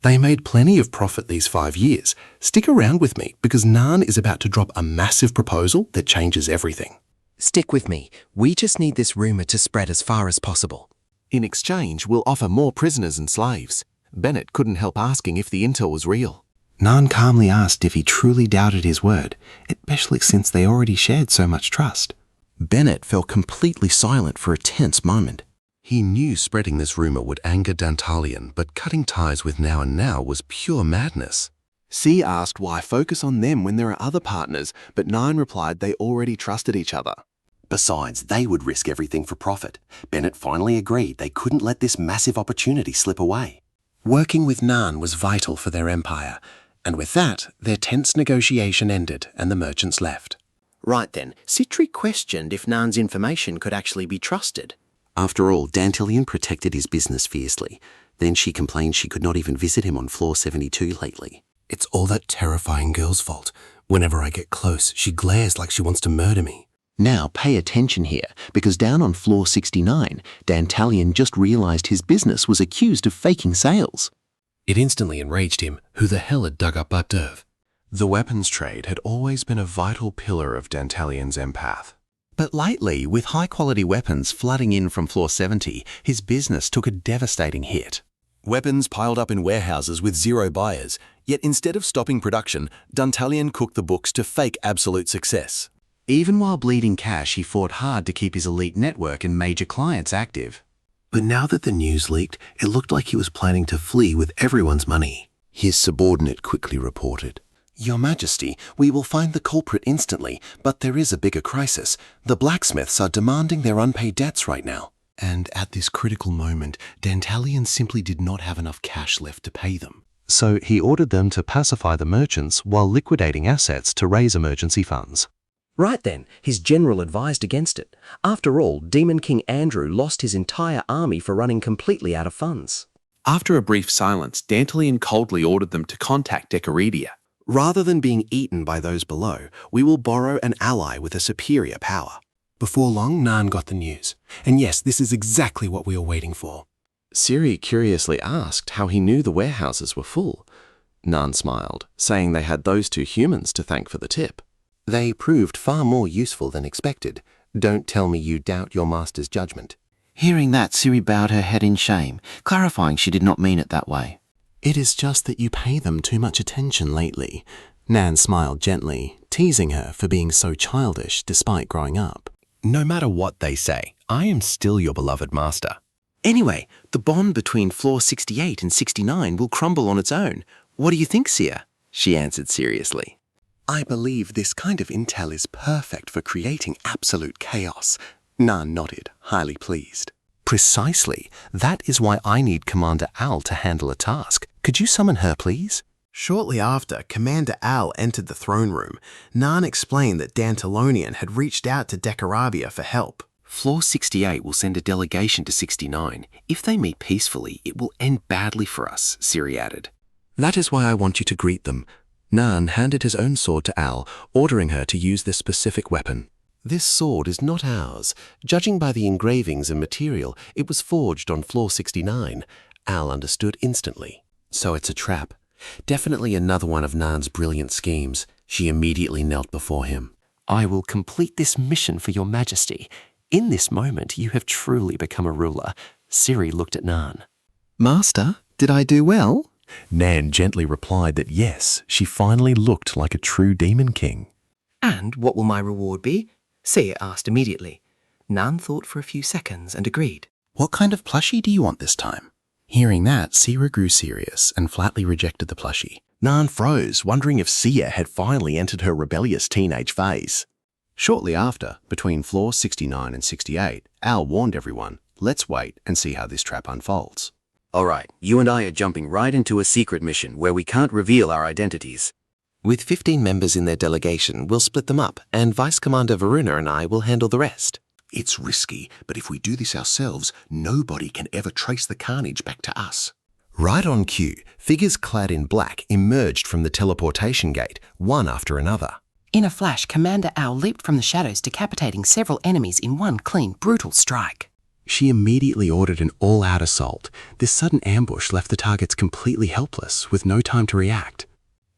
A: They made plenty of profit these 5 years. Stick around with me, because Nan is about to drop a massive proposal that changes everything.
U: Stick with me. We just need this rumor to spread as far as possible.
T: In exchange, we'll offer more prisoners and slaves. Bennett couldn't help asking if the intel was real.
A: Nan calmly asked if he truly doubted his word, especially since they already shared so much trust.
B: Bennett fell completely silent for a tense moment.
A: He knew spreading this rumor would anger Dantalion, but cutting ties with Now and Now was pure madness.
B: C asked why focus on them when there are other partners, but Nine replied they already trusted each other. Besides, they would risk everything for profit. Bennett finally agreed they couldn't let this massive opportunity slip away. Working with Nan was vital for their empire, and with that, their tense negotiation ended and the merchants left.
C: Right then, Citri questioned if Nan's information could actually be trusted.
B: After all, Dantalion protected his business fiercely. Then she complained she could not even visit him on floor 72 lately.
A: It's all that terrifying girl's fault. Whenever I get close, she glares like she wants to murder me.
B: Now pay attention here, because down on floor 69, Dantalion just realized his business was accused of faking sales.
A: It instantly enraged him. Who the hell had dug up Batdurv? The weapons trade had always been a vital pillar of Dantalion's empath.
B: But lately, with high-quality weapons flooding in from floor 70, his business took a devastating hit.
T: Weapons piled up in warehouses with 0 buyers, yet instead of stopping production, Dantalion cooked the books to fake absolute success.
M: Even while bleeding cash, he fought hard to keep his elite network and major clients active.
A: But now that the news leaked, it looked like he was planning to flee with everyone's money.
D: His subordinate quickly reported. Your Majesty, we will find the culprit instantly, but there is a bigger crisis. The blacksmiths are demanding their unpaid debts right now.
A: And at this critical moment, Dantalion simply did not have enough cash left to pay them. So he ordered them to pacify the merchants while liquidating assets to raise emergency funds.
J: Right then, his general advised against it. After all, Demon King Andrew lost his entire army for running completely out of funds.
N: After a brief silence, Dantalion coldly ordered them to contact Decoredia.
V: Rather than being eaten by those below, we will borrow an ally with a superior power.
D: Before long, Nan got the news. And yes, this is exactly what we were waiting for.
B: Siri curiously asked how he knew the warehouses were full. Nan smiled, saying they had those two humans to thank for the tip.
A: They proved far more useful than expected. Don't tell me you doubt your master's judgment.
C: Hearing that, Siri bowed her head in shame, clarifying she did not mean it that way.
B: It is just that you pay them too much attention lately. Nan smiled gently, teasing her for being so childish despite growing up.
G: No matter what they say, I am still your beloved master.
J: Anyway, the bond between floor 68 and 69 will crumble on its own. What do you think, Sia? She answered seriously.
V: I believe this kind of intel is perfect for creating absolute chaos. Nan nodded, highly pleased.
A: Precisely. That is why I need Commander Al to handle a task. Could you summon her, please?
F: Shortly after Commander Al entered the throne room, Nan explained that Dantalonian had reached out to Decarabia for help.
C: Floor 68 will send a delegation to 69. If they meet peacefully, it will end badly for us, Siri added.
G: That is why I want you to greet them. Nan handed his own sword to Al, ordering her to use this specific weapon.
A: This sword is not ours. Judging by the engravings and material, it was forged on floor 69. Al understood instantly. So it's a trap. Definitely another one of Nan's brilliant schemes. She immediately knelt before him.
C: I will complete this mission for your majesty. In this moment, you have truly become a ruler. Siri looked at Nan.
G: Master, did I do well? Nan gently replied that yes, she finally looked like a true demon king.
S: And what will my reward be? Sia asked immediately. Nan thought for a few seconds and agreed.
F: What kind of plushie do you want this time? Hearing that, Sia grew serious and flatly rejected the plushie.
D: Nan froze, wondering if Sia had finally entered her rebellious teenage phase. Shortly after, between floors 69 and 68, Al warned everyone, let's wait and see how this trap unfolds.
J: All right, you and I are jumping right into a secret mission where we can't reveal our identities.
A: With 15 members in their delegation, we'll split them up, and Vice Commander Varuna and I will handle the rest.
V: It's risky, but if we do this ourselves, nobody can ever trace the carnage back to us.
A: Right on cue, figures clad in black emerged from the teleportation gate, one after another.
P: In a flash, Commander Al leaped from the shadows, decapitating several enemies in one clean, brutal strike.
B: She immediately ordered an all-out assault. This sudden ambush left the targets completely helpless, with no time to react.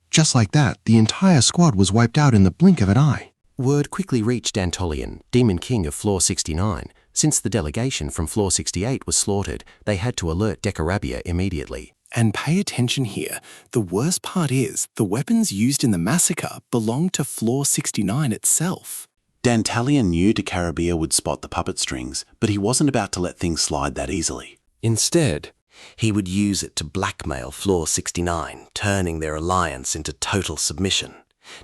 V: Just like that, the entire squad was wiped out in the blink of an eye.
A: Word quickly reached Dantalion, Demon King of Floor 69. Since the delegation from Floor 68 was slaughtered, they had to alert Decarabia immediately.
E: And pay attention here. The worst part is, the weapons used in the massacre belong to Floor 69 itself.
V: Dantalion knew Decarabia would spot the puppet strings, but he wasn't about to let things slide that easily.
A: Instead, he would use it to blackmail Floor 69, turning their alliance into total submission.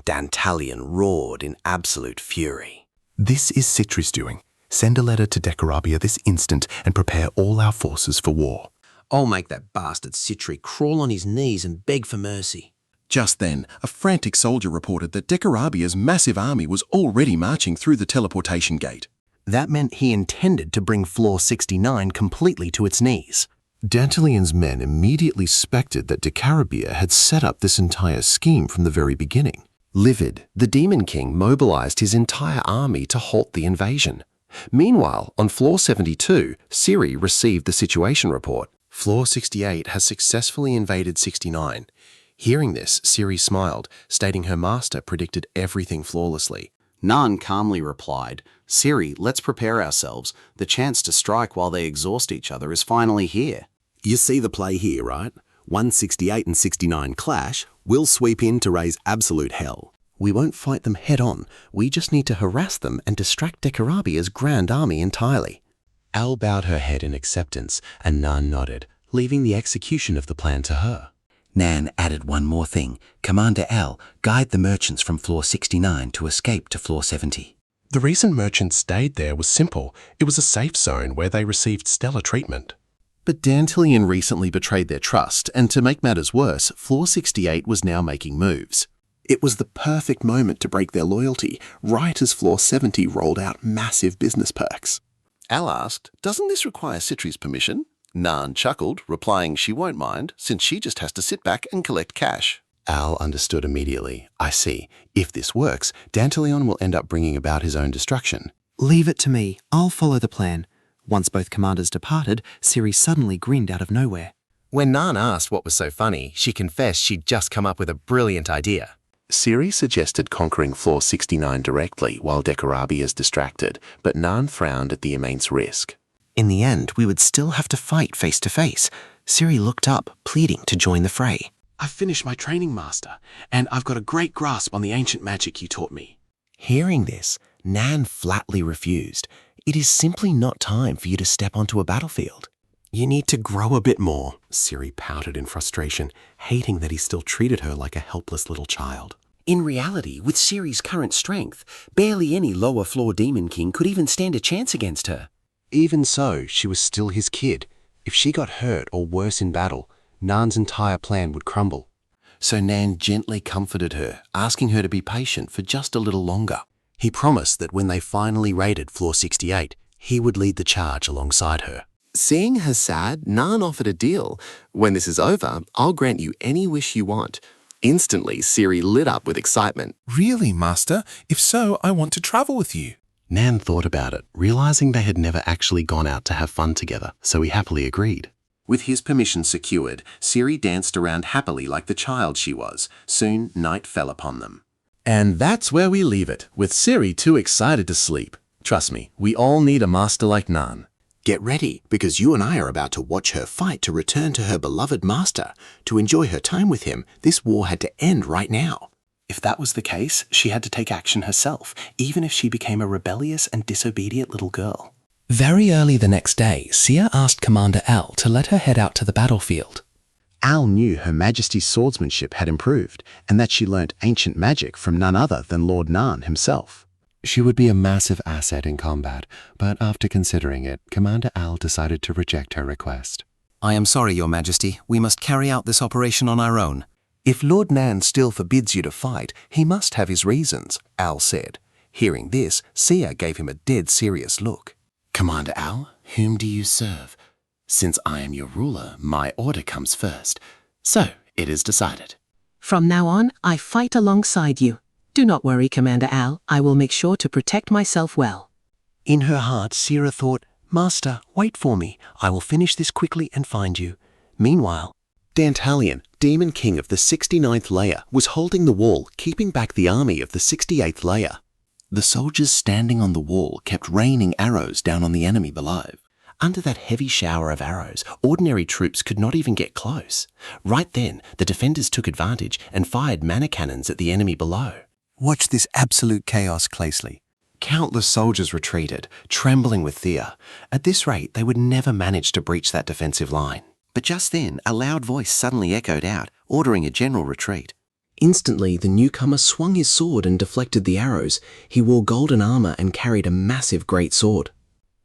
A: Dantalion roared in absolute fury.
D: This is Citri's doing. Send a letter to Decarabia this instant and prepare all our forces for war.
K: I'll make that bastard Citri crawl on his knees and beg for mercy.
D: Just then, a frantic soldier reported that Decarabia's massive army was already marching through the teleportation gate.
A: That meant he intended to bring Floor 69 completely to its knees.
D: Dantalion's men immediately suspected that Decarabia had set up this entire scheme from the very beginning.
A: Livid, the Demon King mobilized his entire army to halt the invasion. Meanwhile, on Floor 72, Siri received the situation report. Floor 68 has successfully invaded 69. Hearing this, Siri smiled, stating her master predicted everything flawlessly.
M: Nan calmly replied, Siri, let's prepare ourselves. The chance to strike while they exhaust each other is finally here.
V: You see the play here, right? 168 and 69 clash, we'll sweep in to raise absolute hell.
A: We won't fight them head on. We just need to harass them and distract Decarabia's grand army entirely.
B: Al bowed her head in acceptance, and Nan nodded, leaving the execution of the plan to her. Nan added one more thing. Commander Al, guide the merchants from floor 69 to escape to floor 70.
A: The reason merchants stayed there was simple. It was a safe zone where they received stellar treatment.
E: But Dantalian recently betrayed their trust, and to make matters worse, Floor 68 was now making moves. It was the perfect moment to break their loyalty, right as Floor 70 rolled out massive business perks. Al asked, "Doesn't this require Citri's permission?" Nan chuckled, replying she won't mind, since she just has to sit back and collect cash.
F: Al understood immediately. I see. If this works, Dantalion will end up bringing about his own destruction.
S: Leave it to me. I'll follow the plan. Once both commanders departed, Ciri suddenly grinned out of nowhere.
J: When Nan asked what was so funny, she confessed she'd just come up with a brilliant idea.
A: Ciri suggested conquering Floor 69 directly while Decorabi is distracted, but Nan frowned at the immense risk.
C: In the end, we would still have to fight face to face. Ciri looked up, pleading to join the fray.
B: I've finished my training, Master, and I've got a great grasp on the ancient magic you taught me.
C: Hearing this, Nan flatly refused. It is simply not time for you to step onto a battlefield.
F: You need to grow a bit more, Ciri pouted in frustration, hating that he still treated her like a helpless little child.
B: In reality, with Ciri's current strength, barely any lower floor demon king could even stand a chance against her.
F: Even so, she was still his kid. If she got hurt or worse in battle, Nan's entire plan would crumble.
E: So Nan gently comforted her, asking her to be patient for just a little longer.
F: He promised that when they finally raided Floor 68, he would lead the charge alongside her.
C: Seeing her sad, Nan offered a deal. "When this is over, I'll grant you any wish you want." Instantly, Ciri lit up with excitement.
I: "Really, Master? If so, I want to travel with you."
F: Nan thought about it, realizing they had never actually gone out to have fun together, so he happily agreed.
E: With his permission secured, Ciri danced around happily like the child she was. Soon, night fell upon them.
D: And that's where we leave it, with Ciri too excited to sleep. Trust me, we all need a master like Nan.
B: Get ready, because you and I are about to watch her fight to return to her beloved master. To enjoy her time with him, this war had to end right now.
V: If that was the case, she had to take action herself, even if she became a rebellious and disobedient little girl.
S: Very early the next day, Sia asked Commander Al to let her head out to the battlefield.
B: Al knew Her Majesty's swordsmanship had improved, and that she learnt ancient magic from none other than Lord Nan himself.
F: She would be a massive asset in combat, but after considering it, Commander Al decided to reject her request.
J: I am sorry, Your Majesty. We must carry out this operation on our own.
E: "If Lord Nan still forbids you to fight, he must have his reasons," Al said. Hearing this, Sia gave him a dead serious look.
F: Commander Al, whom do you serve? Since I am your ruler, my order comes first. So, it is decided.
P: From now on, I fight alongside you. Do not worry, Commander Al. I will make sure to protect myself well.
V: In her heart, Sierra thought, "Master, wait for me. I will finish this quickly and find you." Meanwhile,
F: Dantalion, Demon King of the 69th layer, was holding the wall, keeping back the army of the 68th layer.
E: The soldiers standing on the wall kept raining arrows down on the enemy below. Under that heavy shower of arrows, ordinary troops could not even get close. Right then, the defenders took advantage and fired mana cannons at the enemy below.
C: Watch this absolute chaos closely. Countless soldiers retreated, trembling with fear. At this rate, they would never manage to breach that defensive line. But just then, a loud voice suddenly echoed out, ordering a general retreat.
J: Instantly, the newcomer swung his sword and deflected the arrows. He wore golden armor and carried a massive great sword.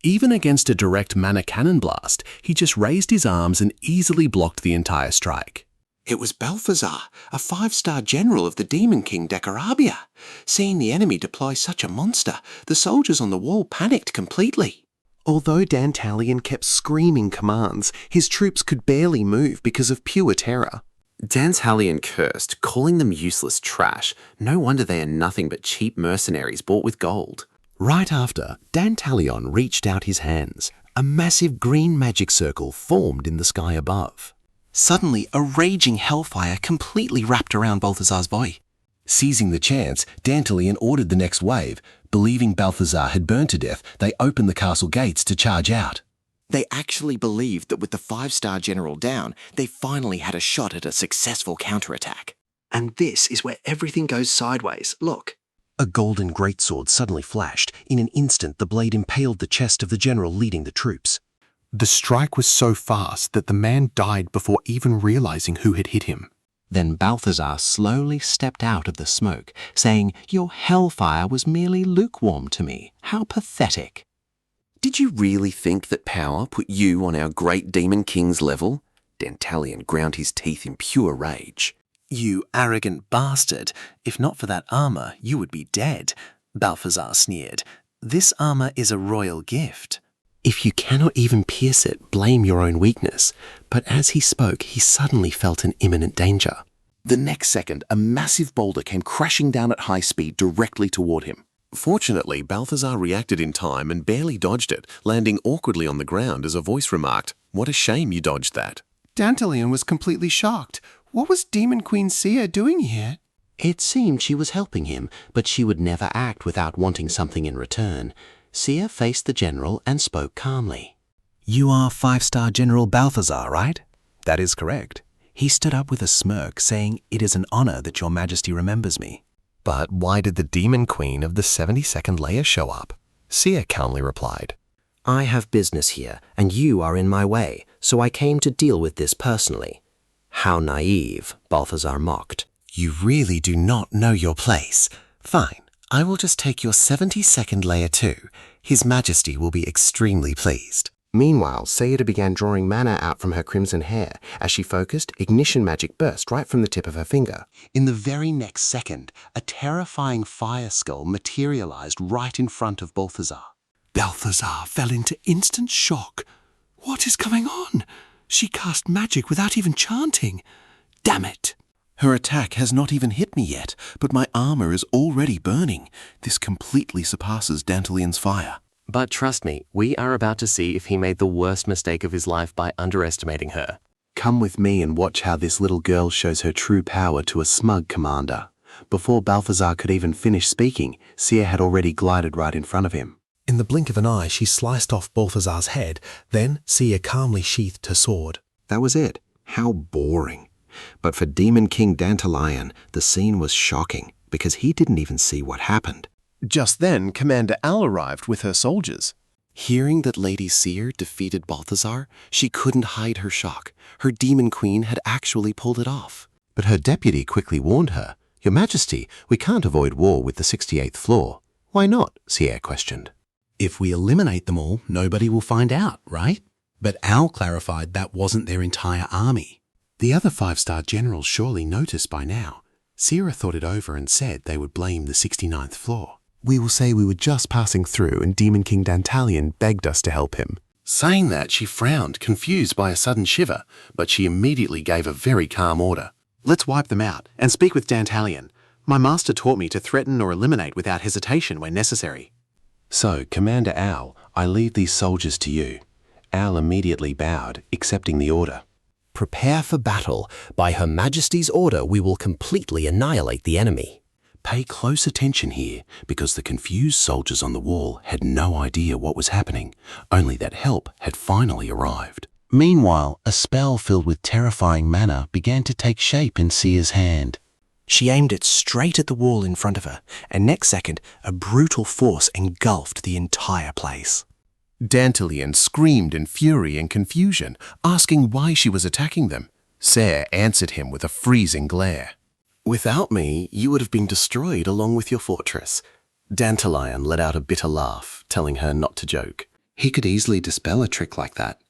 D: Even against a direct mana cannon blast, he just raised his arms and easily blocked the entire strike.
B: It was Balthazar, a 5-star general of the Demon King Decorabia. Seeing the enemy deploy such a monster, the soldiers on the wall panicked completely.
V: although Dantalion kept screaming commands, his troops could barely move because of pure terror.
C: Dantalion cursed, calling them useless trash. No wonder they are nothing but cheap mercenaries bought with gold.
F: Right after, Dantalion reached out his hands. A massive green magic circle formed in the sky above.
V: Suddenly, a raging hellfire completely wrapped around Balthazar's body.
E: Seizing the chance, Dantalion ordered the next wave. Believing Balthazar had burned to death, they opened the castle gates to charge out.
C: They actually believed that with the 5-star general down, they finally had a shot at a successful counterattack.
V: And this is where everything goes sideways. Look.
A: A golden greatsword suddenly flashed. In an instant, the blade impaled the chest of the general leading the troops. The strike was so fast that the man died before even realizing who had hit him.
C: Then Balthazar slowly stepped out of the smoke, saying, "Your hellfire was merely lukewarm to me. How pathetic."
F: Did you really think that power put you on our great demon king's level? Dantalion ground his teeth in pure rage.
B: You arrogant bastard. If not for that armor, you would be dead. Balthazar sneered. This armor is a royal gift.
A: If you cannot even pierce it, blame your own weakness. But as he spoke, he suddenly felt an imminent danger.
D: The next second, a massive boulder came crashing down at high speed directly toward him. Fortunately, Balthazar reacted in time and barely dodged it, landing awkwardly on the ground as a voice remarked, "What a shame you dodged that."
E: Dantalion was completely shocked. What was Demon Queen Sia doing here?
A: It seemed she was helping him, but she would never act without wanting something in return. Sia faced the general and spoke calmly.
K: "You are 5-star General Balthazar, right?" "That is correct." He stood up with a smirk, saying, "It is an honor that your majesty remembers me."
G: But why did the Demon Queen of the 72nd layer show up? Sia calmly replied,
J: "I have business here, and you are in my way, so I came to deal with this personally." "How naive," Balthazar mocked.
A: You really do not know your place. Fine, I will just take your 72nd layer too. His Majesty will be extremely pleased. Meanwhile, Sayida began drawing mana out from her crimson hair. As she focused, ignition magic burst right from the tip of her finger. In the very next second, a terrifying fire skull materialized right in front of Balthazar.
D: Balthazar fell into instant shock. What is going on? She cast magic without even chanting. Damn it! Her attack has not even hit me yet, but my armor is already burning. This completely surpasses Dantalion's fire.
C: But trust me, we are about to see if he made the worst mistake of his life by underestimating her.
A: Come with me and watch how this little girl shows her true power to a smug commander. Before Balthazar could even finish speaking, Sia had already glided right in front of him.
K: In the blink of an eye, she sliced off Balthazar's head, then Sia calmly sheathed her sword.
B: That was it. How boring. But for Demon King Dantalion, the scene was shocking, because he didn't even see what happened.
E: Just then, Commander Al arrived with her soldiers.
F: Hearing that Lady Seer defeated Balthazar, she couldn't hide her shock. Her Demon Queen had actually pulled it off.
A: But her deputy quickly warned her, "Your Majesty, we can't avoid war with the 68th floor." "Why not?" Sia questioned.
M: If we eliminate them all, nobody will find out, right? But Al clarified that wasn't their entire army.
A: The other 5-star generals surely noticed by now. Sierra thought it over and said they would blame the 69th floor. "We will say we were just passing through and Demon King Dantalion begged us to help him."
D: Saying that, she frowned, confused by a sudden shiver, but she immediately gave a very calm order.
B: "Let's wipe them out and speak with Dantalion. My master taught me to threaten or eliminate without hesitation when necessary."
A: "So, Commander Al, I leave these soldiers to you." Al immediately bowed, accepting the order.
J: "Prepare for battle. By Her Majesty's order, we will completely annihilate the enemy."
A: Pay close attention here, because the confused soldiers on the wall had no idea what was happening, only that help had finally arrived. Meanwhile, a spell filled with terrifying mana began to take shape in Sia's hand.
K: She aimed it straight at the wall in front of her, and next second, a brutal force engulfed the entire place.
D: Dantalion screamed in fury and confusion, asking why she was attacking them. Ser answered him with a freezing glare.
F: "Without me, you would have been destroyed along with your fortress." Dantalion let out a bitter laugh, telling her not to joke.
B: He could easily dispel a trick like that,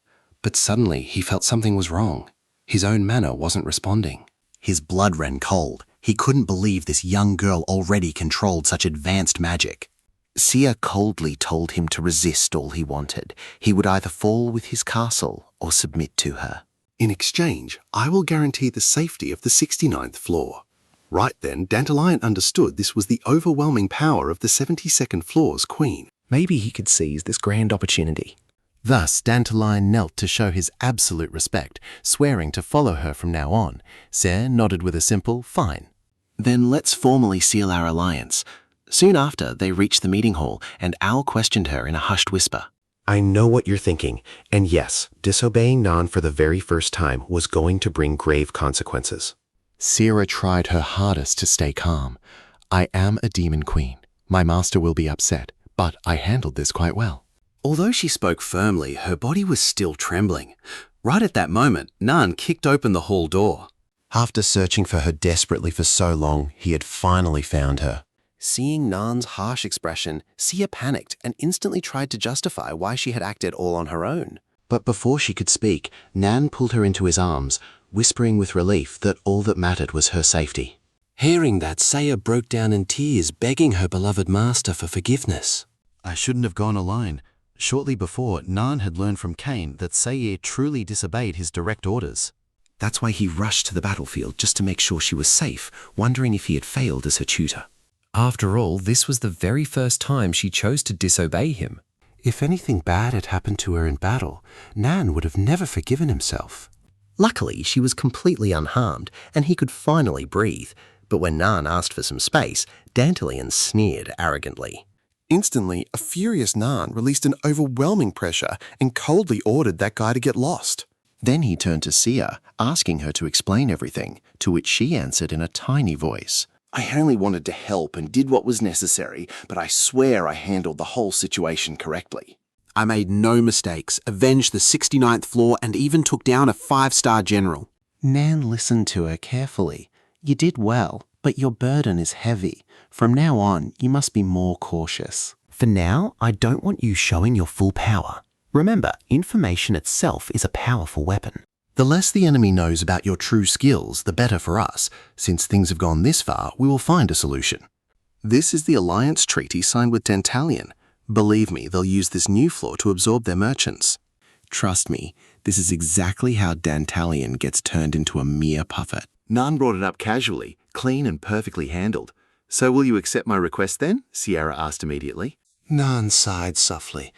B: but suddenly he felt something was wrong. His own mana wasn't responding.
C: His blood ran cold. He couldn't believe this young girl already controlled such advanced magic.
F: Sia coldly told him to resist all he wanted. He would either fall with his castle or submit to her.
B: "In exchange, I will guarantee the safety of the 69th floor." Right then, Dantalion understood this was the overwhelming power of the 72nd floor's queen.
K: Maybe he could seize this grand opportunity.
A: Thus, Dantalion knelt to show his absolute respect, swearing to follow her from now on. Ser nodded with a simple, "Fine."
F: "Then let's formally seal our alliance." Soon after, they reached the meeting hall, and Al questioned her in a hushed whisper.
A: "I know what you're thinking, and yes, disobeying Nan for the very first time was going to bring grave consequences." Sierra tried her hardest to stay calm. "I am a demon queen. My master will be upset, but I handled this quite well."
B: Although she spoke firmly, her body was still trembling. Right at that moment, Nan kicked open the hall door.
A: After searching for her desperately for so long, he had finally found her.
C: Seeing Nan's harsh expression, Sia panicked and instantly tried to justify why she had acted all on her own.
B: But before she could speak, Nan pulled her into his arms, whispering with relief that all that mattered was her safety.
A: Hearing that, Saya broke down in tears, begging her beloved master for forgiveness.
G: I shouldn't have gone alone. Shortly before, Nan had learned from Cain that Sayer truly disobeyed his direct orders.
C: That's why he rushed to the battlefield just to make sure she was safe, wondering if he had failed as her tutor.
J: After all, this was the very first time she chose to disobey him.
A: If anything bad had happened to her in battle, Nan would have never forgiven himself.
C: Luckily, she was completely unharmed, and he could finally breathe. But when Nan asked for some space, Dantalion sneered arrogantly.
E: Instantly, a furious Nan released an overwhelming pressure and coldly ordered that guy to get lost.
C: Then he turned to Sia, asking her to explain everything, to which she answered in a tiny voice.
D: I only wanted to help and did what was necessary, but I swear I handled the whole situation correctly.
B: I made no mistakes, avenged the 69th floor, and even took down a 5-star general.
C: Nan listened to her carefully. You did well, but your burden is heavy. From now on, you must be more cautious.
N: For now, I don't want you showing your full power. Remember, information itself is a powerful weapon.
A: The less the enemy knows about your true skills, the better for us. Since things have gone this far, we will find a solution. This is the alliance treaty signed with Dantalion. Believe me, they'll use this new floor to absorb their merchants. Trust me, this is exactly how Dantalion gets turned into a mere puppet.
T: Nan brought it up casually, clean and perfectly handled. So will you accept my request then? Sierra asked immediately.
A: Nan sighed softly.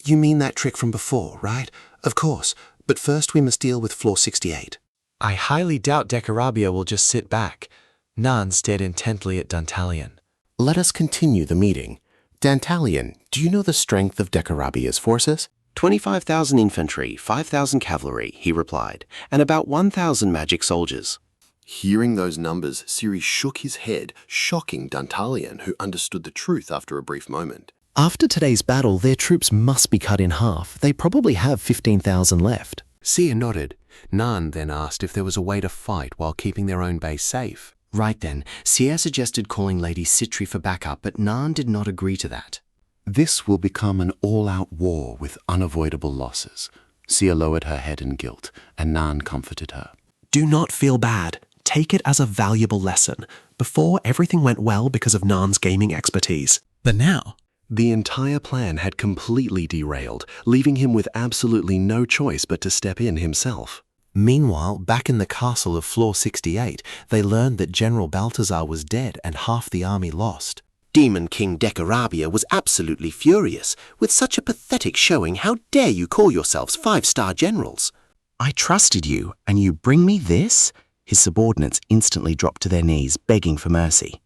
A: You mean that trick from before, right? Of course, but first we must deal with floor 68.
K: I highly doubt Decarabia will just sit back. Nan stared intently at Dantalion.
A: Let us continue the meeting. Dantalion, do you know the strength of Decarabia's forces?
C: 25,000 infantry, 5,000 cavalry, he replied, and about 1,000 magic soldiers.
D: Hearing those numbers, Ciri shook his head, shocking Dantalion, who understood the truth after a brief moment.
C: After today's battle, their troops must be cut in half. They probably have 15,000 left.
A: Sia nodded. Nan then asked if there was a way to fight while keeping their own base safe.
C: Right then, Sia suggested calling Lady Citri for backup, but Nan did not agree to that.
A: This will become an all-out war with unavoidable losses. Sia lowered her head in guilt, and Nan comforted her.
O: Do not feel bad. Take it as a valuable lesson. Before, everything went well because of Nan's gaming expertise. But now...
A: The entire plan had completely derailed, leaving him with absolutely no choice but to step in himself. Meanwhile, back in the castle of Floor 68, they learned that General Balthazar was dead and half the army lost.
C: Demon King Decarabia was absolutely furious. With such a pathetic showing, how dare you call yourselves 5-star generals?
N: I trusted you, and you bring me this? His subordinates instantly dropped to their knees, begging for mercy.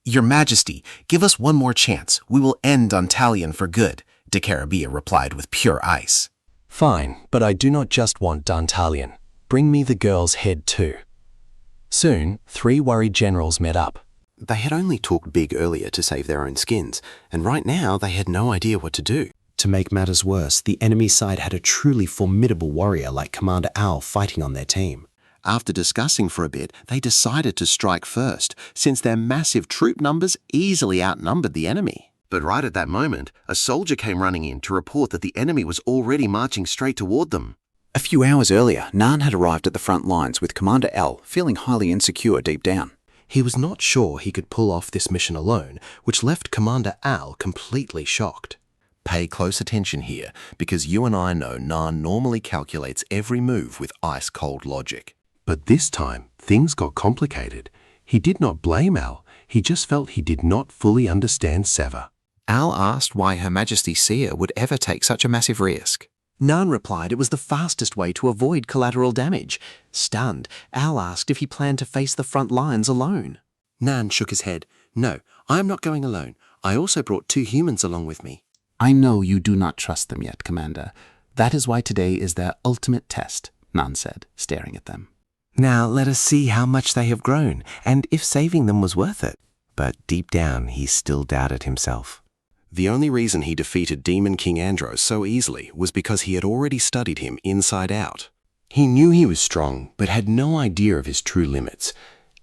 R: Your Majesty, give us one more chance. We will end Dantalion for good, Decarabia replied with pure ice.
J: Fine, but I do not just want Dantalion. Bring me the girl's head too. Soon, 3 worried generals met up.
B: They had only talked big earlier to save their own skins, and right now they had no idea what to do.
J: To make matters worse, the enemy side had a truly formidable warrior like Commander Owl fighting on their team.
A: After discussing for a bit, they decided to strike first, since their massive troop numbers easily outnumbered the enemy. But right at that moment, a soldier came running in to report that the enemy was already marching straight toward them.
W: A few hours earlier, Nan had arrived at the front lines with Commander L feeling highly insecure deep down.
O: He was not sure he could pull off this mission alone, which left Commander Al completely shocked.
A: Pay close attention here, because you and I know Nan normally calculates every move with ice-cold logic. But this time, things got complicated. He did not blame Al, he just felt he did not fully understand Sever.
N: Al asked why Her Majesty Sia would ever take such a massive risk.
O: Nan replied it was the fastest way to avoid collateral damage. Stunned, Al asked if he planned to face the front lines alone.
A: Nan shook his head. No, I am not going alone. I also brought 2 humans along with me.
B: I know you do not trust them yet, Commander. That is why today is their ultimate test, Nan said, staring at them.
N: Now let us see how much they have grown, and if saving them was worth it. But deep down, he still doubted himself.
A: The only reason he defeated Demon King Andros so easily was because he had already studied him inside out. He knew he was strong, but had no idea of his true limits.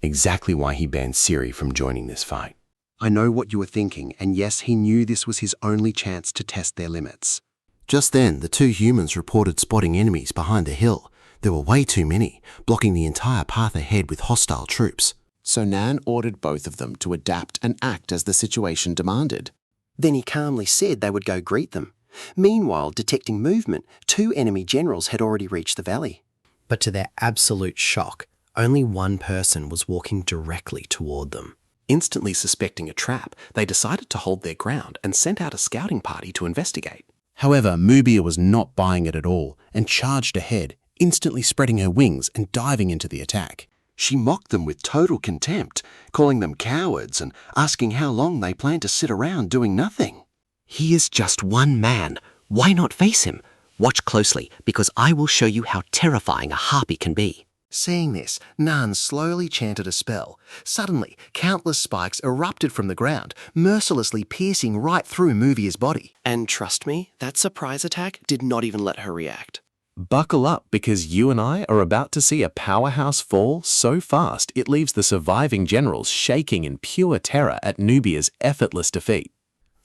A: Exactly why he banned Siri from joining this fight.
B: I know what you were thinking, and yes, he knew this was his only chance to test their limits.
A: Just then, the two humans reported spotting enemies behind the hill. There were way too many, blocking the entire path ahead with hostile troops.
C: So Nan ordered both of them to adapt and act as the situation demanded.
J: Then he calmly said they would go greet them. Meanwhile, detecting movement, 2 enemy generals had already reached the valley.
K: But to their absolute shock, only one person was walking directly toward them.
E: Instantly suspecting a trap, they decided to hold their ground and sent out a scouting party to investigate. However, Mubia was not buying it at all and charged ahead, instantly spreading her wings and diving into the attack.
A: She mocked them with total contempt, calling them cowards and asking how long they planned to sit around doing nothing.
J: He is just one man. Why not face him? Watch closely, because I will show you how terrifying a harpy can be.
C: Seeing this, Nan slowly chanted a spell. Suddenly, countless spikes erupted from the ground, mercilessly piercing right through Mubia's body.
N: And trust me, that surprise attack did not even let her react.
E: Buckle up, because you and I are about to see a powerhouse fall so fast it leaves the surviving generals shaking in pure terror at Nubia's effortless defeat.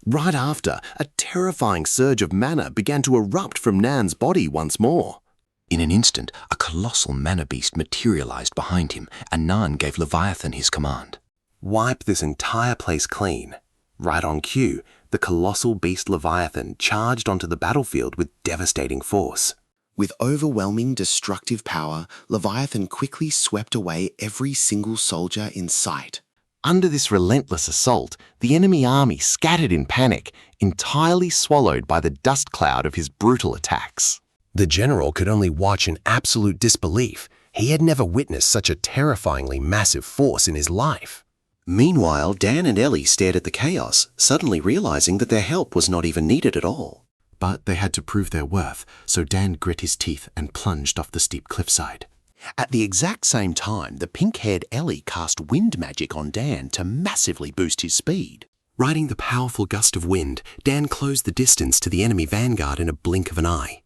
A: Right after, a terrifying surge of mana began to erupt from Nan's body once more. In an instant, a colossal mana beast materialized behind him, and Nan gave Leviathan his command. Wipe this entire place clean. Right on cue, the colossal beast Leviathan charged onto the battlefield with devastating force.
C: With overwhelming destructive power, Leviathan quickly swept away every single soldier in sight.
A: Under this relentless assault, the enemy army scattered in panic, entirely swallowed by the dust cloud of his brutal attacks. The general could only watch in absolute disbelief. He had never witnessed such a terrifyingly massive force in his life.
B: Meanwhile, Dan and Ellie stared at the chaos, suddenly realizing that their help was not even needed at all.
A: But they had to prove their worth, so Dan grit his teeth and plunged off the steep cliffside. At the exact same time, the pink-haired Ellie cast wind magic on Dan to massively boost his speed. Riding the powerful gust of wind, Dan closed the distance to the enemy vanguard in a blink of an eye.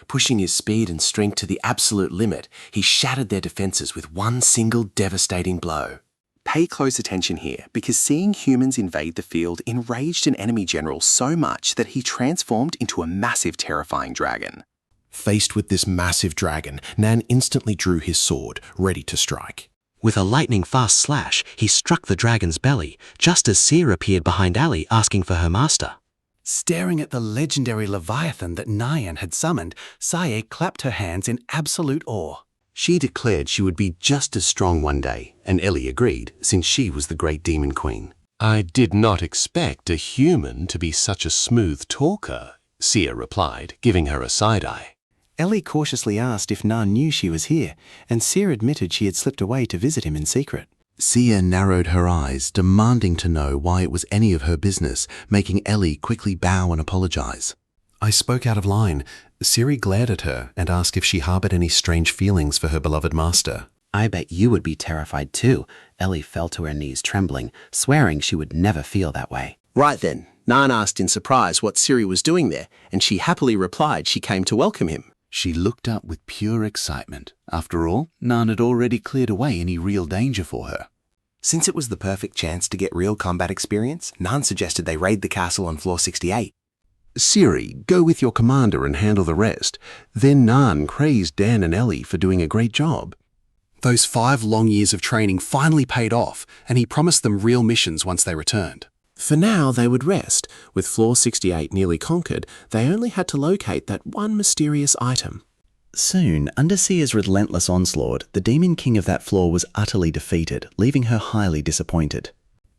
A: Pushing his speed and strength to the absolute limit, he shattered their defenses with one single devastating blow.
E: Pay close attention here, because seeing humans invade the field enraged an enemy general so much that he transformed into a massive, terrifying dragon.
A: Faced with this massive dragon, Nan instantly drew his sword, ready to strike.
J: With a lightning-fast slash, he struck the dragon's belly, just as Seer appeared behind Ali asking for her master.
M: Staring at the legendary Leviathan that Nyan had summoned, Saye clapped her hands in absolute awe.
A: She declared she would be just as strong one day, and Ellie agreed, since she was the great demon queen. I did not expect a human to be such a smooth talker, Sia replied, giving her a side-eye.
M: Ellie cautiously asked if Nan knew she was here, and Seer admitted she had slipped away to visit him in secret.
A: Sia narrowed her eyes, demanding to know why it was any of her business, making Ellie quickly bow and apologize. I spoke out of line. Siri glared at her and asked if she harbored any strange feelings for her beloved master.
W: I bet you would be terrified too. Ellie fell to her knees trembling, swearing she would never feel that way.
E: Right then, Nan asked in surprise what Siri was doing there, and she happily replied she came to welcome him.
D: She looked up with pure excitement. After all, Nan had already cleared away any real danger for her.
N: Since it was the perfect chance to get real combat experience, Nan suggested they raid the castle on floor 68.
A: Siri, go with your commander and handle the rest. Then Nan praised Dan and Ellie for doing a great job.
B: Those 5 long years of training finally paid off, and he promised them real missions once they returned.
E: For now, they would rest. With floor 68 nearly conquered, they only had to locate that one mysterious item.
M: Soon, under Sia's relentless onslaught, the demon king of that floor was utterly defeated, leaving her highly disappointed.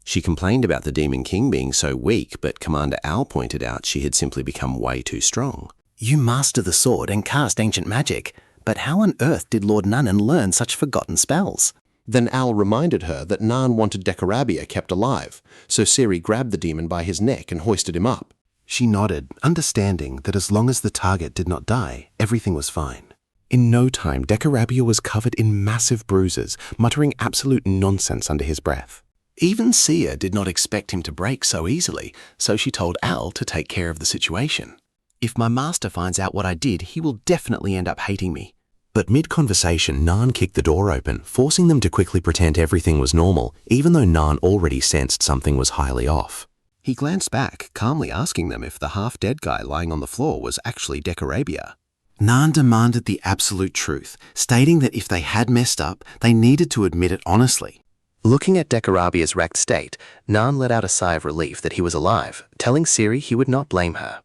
C: She complained about the Demon King being so weak, but Commander Al pointed out she had simply become way too strong.
N: You master the sword and cast ancient magic, but how on earth did Lord Nunnan learn such forgotten spells?
C: Then Al reminded her that Nan wanted Dekarabia kept alive, so Siri grabbed the demon by his neck and hoisted him up.
A: She nodded, understanding that as long as the target did not die, everything was fine.
E: In no time, Dekarabia was covered in massive bruises, muttering absolute nonsense under his breath. Even Sia did not expect him to break so easily, so she told Al to take care of the situation.
N: If my master finds out what I did, he will definitely end up hating me.
B: But mid-conversation, Nan kicked the door open, forcing them to quickly pretend everything was normal, even though Nan already sensed something was highly off.
F: He glanced back, calmly asking them if the half-dead guy lying on the floor was actually Decarabia.
C: Nan demanded the absolute truth, stating that if they had messed up, they needed to admit it honestly.
J: Looking at Decarabia's wrecked state, Nan let out a sigh of relief that he was alive, telling Siri he would not blame her.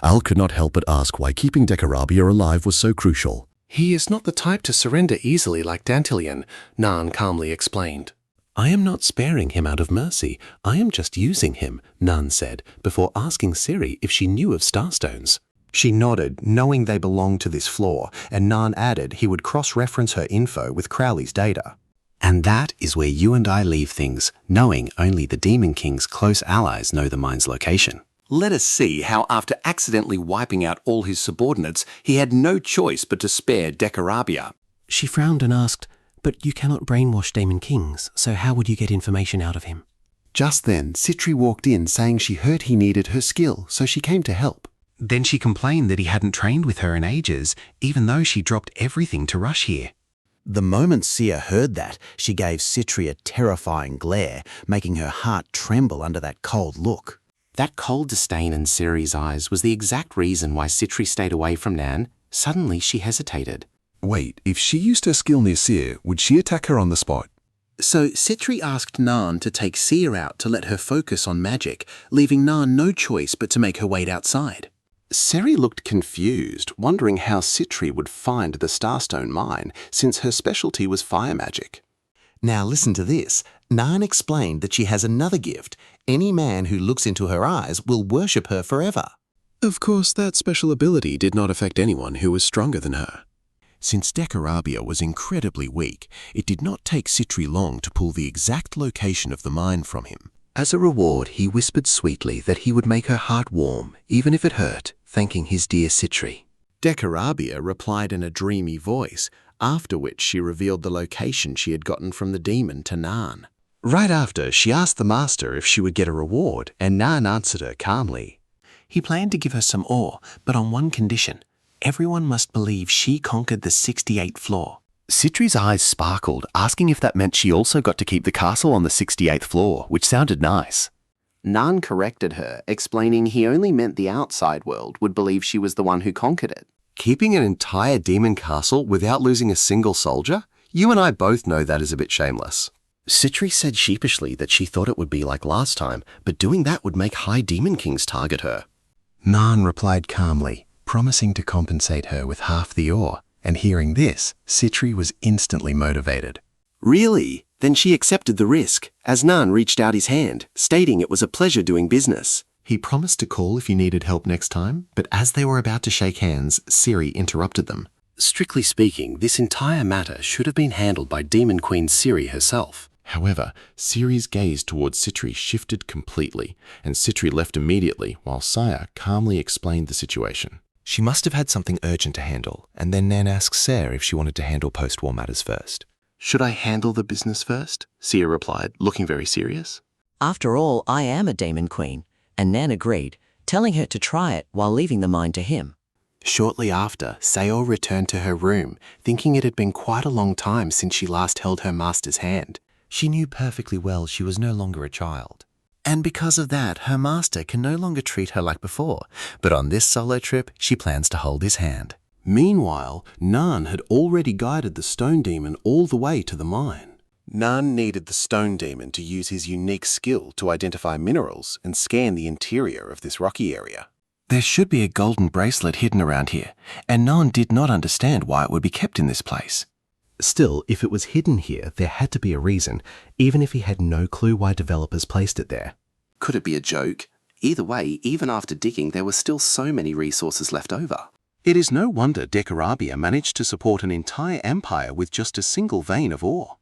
D: Al could not help but ask why keeping Decarabia alive was so crucial.
A: He is not the type to surrender easily like Dantalion, Nan calmly explained.
B: I am not sparing him out of mercy. I am just using him, Nan said, before asking Siri if she knew of starstones.
A: She nodded, knowing they belonged to this floor, and Nan added he would cross-reference her info with Crowley's data.
C: And that is where you and I leave things, knowing only the Demon King's close allies know the mine's location.
F: Let us see how after accidentally wiping out all his subordinates, he had no choice but to spare Decarabia.
K: She frowned and asked, "But you cannot brainwash Demon Kings, so how would you get information out of him?"
F: Just then, Citri walked in saying she heard he needed her skill, so she came to help.
C: Then she complained that he hadn't trained with her in ages, even though she dropped everything to rush here.
N: The moment Sia heard that, she gave Citri a terrifying glare, making her heart tremble under that cold look.
C: That cold disdain in Ciri's eyes was the exact reason why Citri stayed away from Nan. Suddenly she hesitated.
E: Wait, if she used her skill near Seer, would she attack her on the spot?
F: So Citri asked Nan to take Seer out to let her focus on magic, leaving Nan no choice but to make her wait outside.
C: Ciri looked confused, wondering how Citri would find the Starstone mine, since her specialty was fire magic.
N: Now listen to this. Nan explained that she has another gift. Any man who looks into her eyes will worship her forever.
B: Of course, that special ability did not affect anyone who was stronger than her.
D: Since Decarabia was incredibly weak, it did not take Citri long to pull the exact location of the mine from him.
J: As a reward, he whispered sweetly that he would make her heart warm, even if it hurt, thanking his dear Citri.
F: Decarabia replied in a dreamy voice, after which she revealed the location she had gotten from the demon to Nan.
C: Right after, she asked the master if she would get a reward, and Nan answered her calmly.
J: He planned to give her some ore, but on one condition. Everyone must believe she conquered the 68th floor.
C: Citri's eyes sparkled, asking if that meant she also got to keep the castle on the 68th floor, which sounded nice.
H: Nan corrected her, explaining he only meant the outside world would believe she was the one who conquered it.
A: Keeping an entire demon castle without losing a single soldier? You and I both know that is a bit shameless.
C: Citri said sheepishly that she thought it would be like last time, but doing that would make High Demon Kings target her.
A: Nan replied calmly, promising to compensate her with half the ore, and hearing this, Citri was instantly motivated.
C: Really? Then she accepted the risk, as Nan reached out his hand, stating it was a pleasure doing business.
A: He promised to call if he needed help next time, but as they were about to shake hands, Ciri interrupted them.
C: Strictly speaking, this entire matter should have been handled by Demon Queen Ciri herself.
B: However, Ciri's gaze towards Citri shifted completely, and Citri left immediately while Saya calmly explained the situation.
G: She must have had something urgent to handle, and then Nan asked Sarah if she wanted to handle post-war matters first.
C: Should I handle the business first? Sia replied, looking very serious.
L: After all, I am a Demon Queen, and Nan agreed, telling her to try it while leaving the mine to him.
C: Shortly after, Sayo returned to her room, thinking it had been quite a long time since she last held her master's hand.
G: She knew perfectly well she was no longer a child.
C: And because of that, her master can no longer treat her like before, but on this solo trip, she plans to hold his hand.
A: Meanwhile, Nan had already guided the stone demon all the way to the mine.
F: Nan needed the stone demon to use his unique skill to identify minerals and scan the interior of this rocky area.
A: There should be a golden bracelet hidden around here, and Nan did not understand why it would be kept in this place.
B: Still, if it was hidden here, there had to be a reason, even if he had no clue why developers placed it there.
H: Could it be a joke? Either way, even after digging, there were still so many resources left over.
F: It is no wonder Decarabia managed to support an entire empire with just a single vein of ore.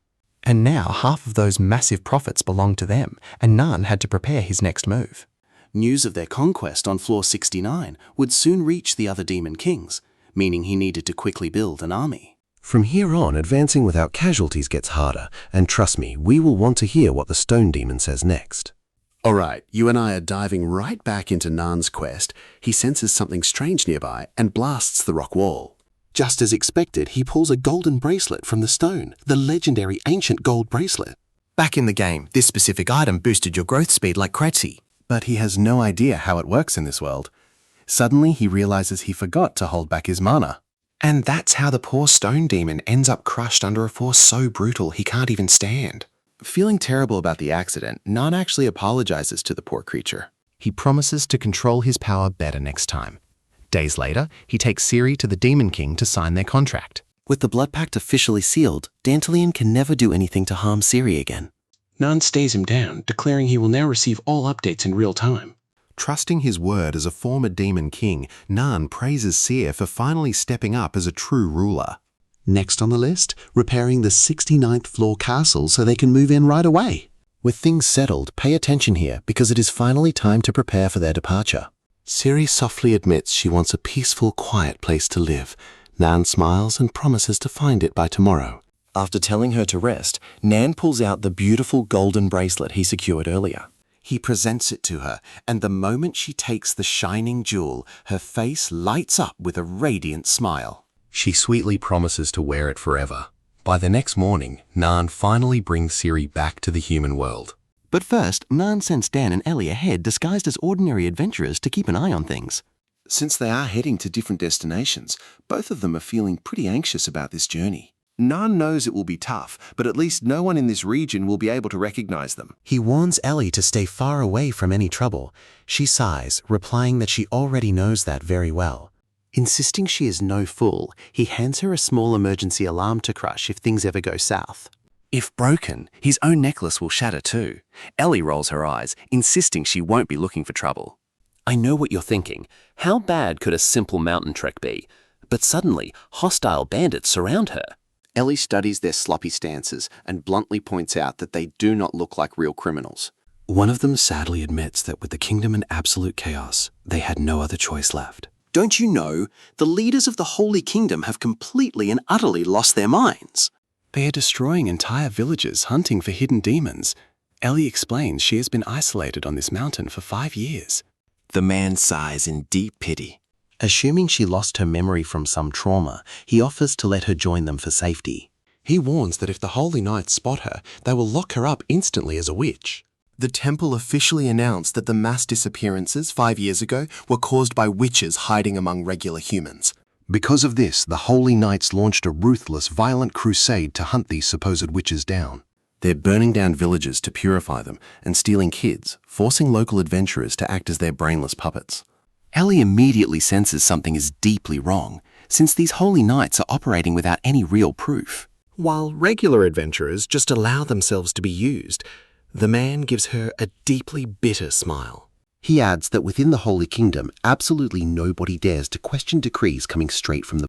K: And now half of those massive profits belonged to them, and Nan had to prepare his next move.
F: News of their conquest on floor 69 would soon reach the other Demon Kings, meaning he needed to quickly build an army.
B: From here on, advancing without casualties gets harder, and trust me, we will want to hear what the stone demon says next.
F: Alright, you and I are diving right back into Nan's quest. He senses something strange nearby and blasts the rock wall.
B: Just as expected, he pulls a golden bracelet from the stone, the legendary ancient gold bracelet.
N: Back in the game, this specific item boosted your growth speed like crazy. But he has no idea how it works in this world. Suddenly, he realizes he forgot to hold back his mana.
B: And that's how the poor stone demon ends up crushed under a force so brutal he can't even stand.
C: Feeling terrible about the accident, Nan actually apologizes to the poor creature.
E: He promises to control his power better next time. Days later, he takes Ciri to the Demon King to sign their contract.
F: With the blood pact officially sealed, Dantalion can never do anything to harm Ciri again.
B: Nan stays him down, declaring he will now receive all updates in real time.
E: Trusting his word as a former Demon King, Nan praises Seer for finally stepping up as a true ruler.
B: Next on the list, repairing the 69th floor castle so they can move in right away.
C: With things settled, pay attention here because it is finally time to prepare for their departure.
A: Ciri softly admits she wants a peaceful, quiet place to live. Nan smiles and promises to find it by tomorrow.
C: After telling her to rest, Nan pulls out the beautiful golden bracelet he secured earlier. He presents it to her, and the moment she takes the shining jewel, her face lights up with a radiant smile.
E: She sweetly promises to wear it forever. By the next morning, Nan finally brings Ciri back to the human world.
C: But first, Nan sends Dan and Ellie ahead disguised as ordinary adventurers to keep an eye on things. Since they are heading to different destinations, both of them are feeling pretty anxious about this journey. Nan knows it will be tough, but at least no one in this region will be able to recognize them.
F: He warns Ellie to stay far away from any trouble. She sighs, replying that she already knows that very well. Insisting she is no fool, he hands her a small emergency alarm to crush if things ever go south.
H: If broken, his own necklace will shatter too. Ellie rolls her eyes, insisting she won't be looking for trouble. I know what you're thinking. How bad could a simple mountain trek be? But suddenly, hostile bandits surround her.
F: Ellie studies their sloppy stances and bluntly points out that they do not look like real criminals.
B: One of them sadly admits that with the kingdom in absolute chaos, they had no other choice left.
M: Don't you know, the leaders of the Holy Kingdom have completely and utterly lost their minds?
O: They are destroying entire villages hunting for hidden demons. Ellie explains she has been isolated on this mountain for 5 years.
C: The man sighs in deep pity.
F: Assuming she lost her memory from some trauma, he offers to let her join them for safety.
B: He warns that if the Holy Knights spot her, they will lock her up instantly as a witch.
A: The temple officially announced that the mass disappearances 5 years ago were caused by witches hiding among regular humans.
E: Because of this, the Holy Knights launched a ruthless, violent crusade to hunt these supposed witches down.
C: They're burning down villages to purify them and stealing kids, forcing local adventurers to act as their brainless puppets. Ellie immediately senses something is deeply wrong, since these Holy Knights are operating without any real proof.
B: While regular adventurers just allow themselves to be used, the man gives her a deeply bitter smile.
F: He adds that within the Holy Kingdom, absolutely nobody dares to question decrees coming straight from the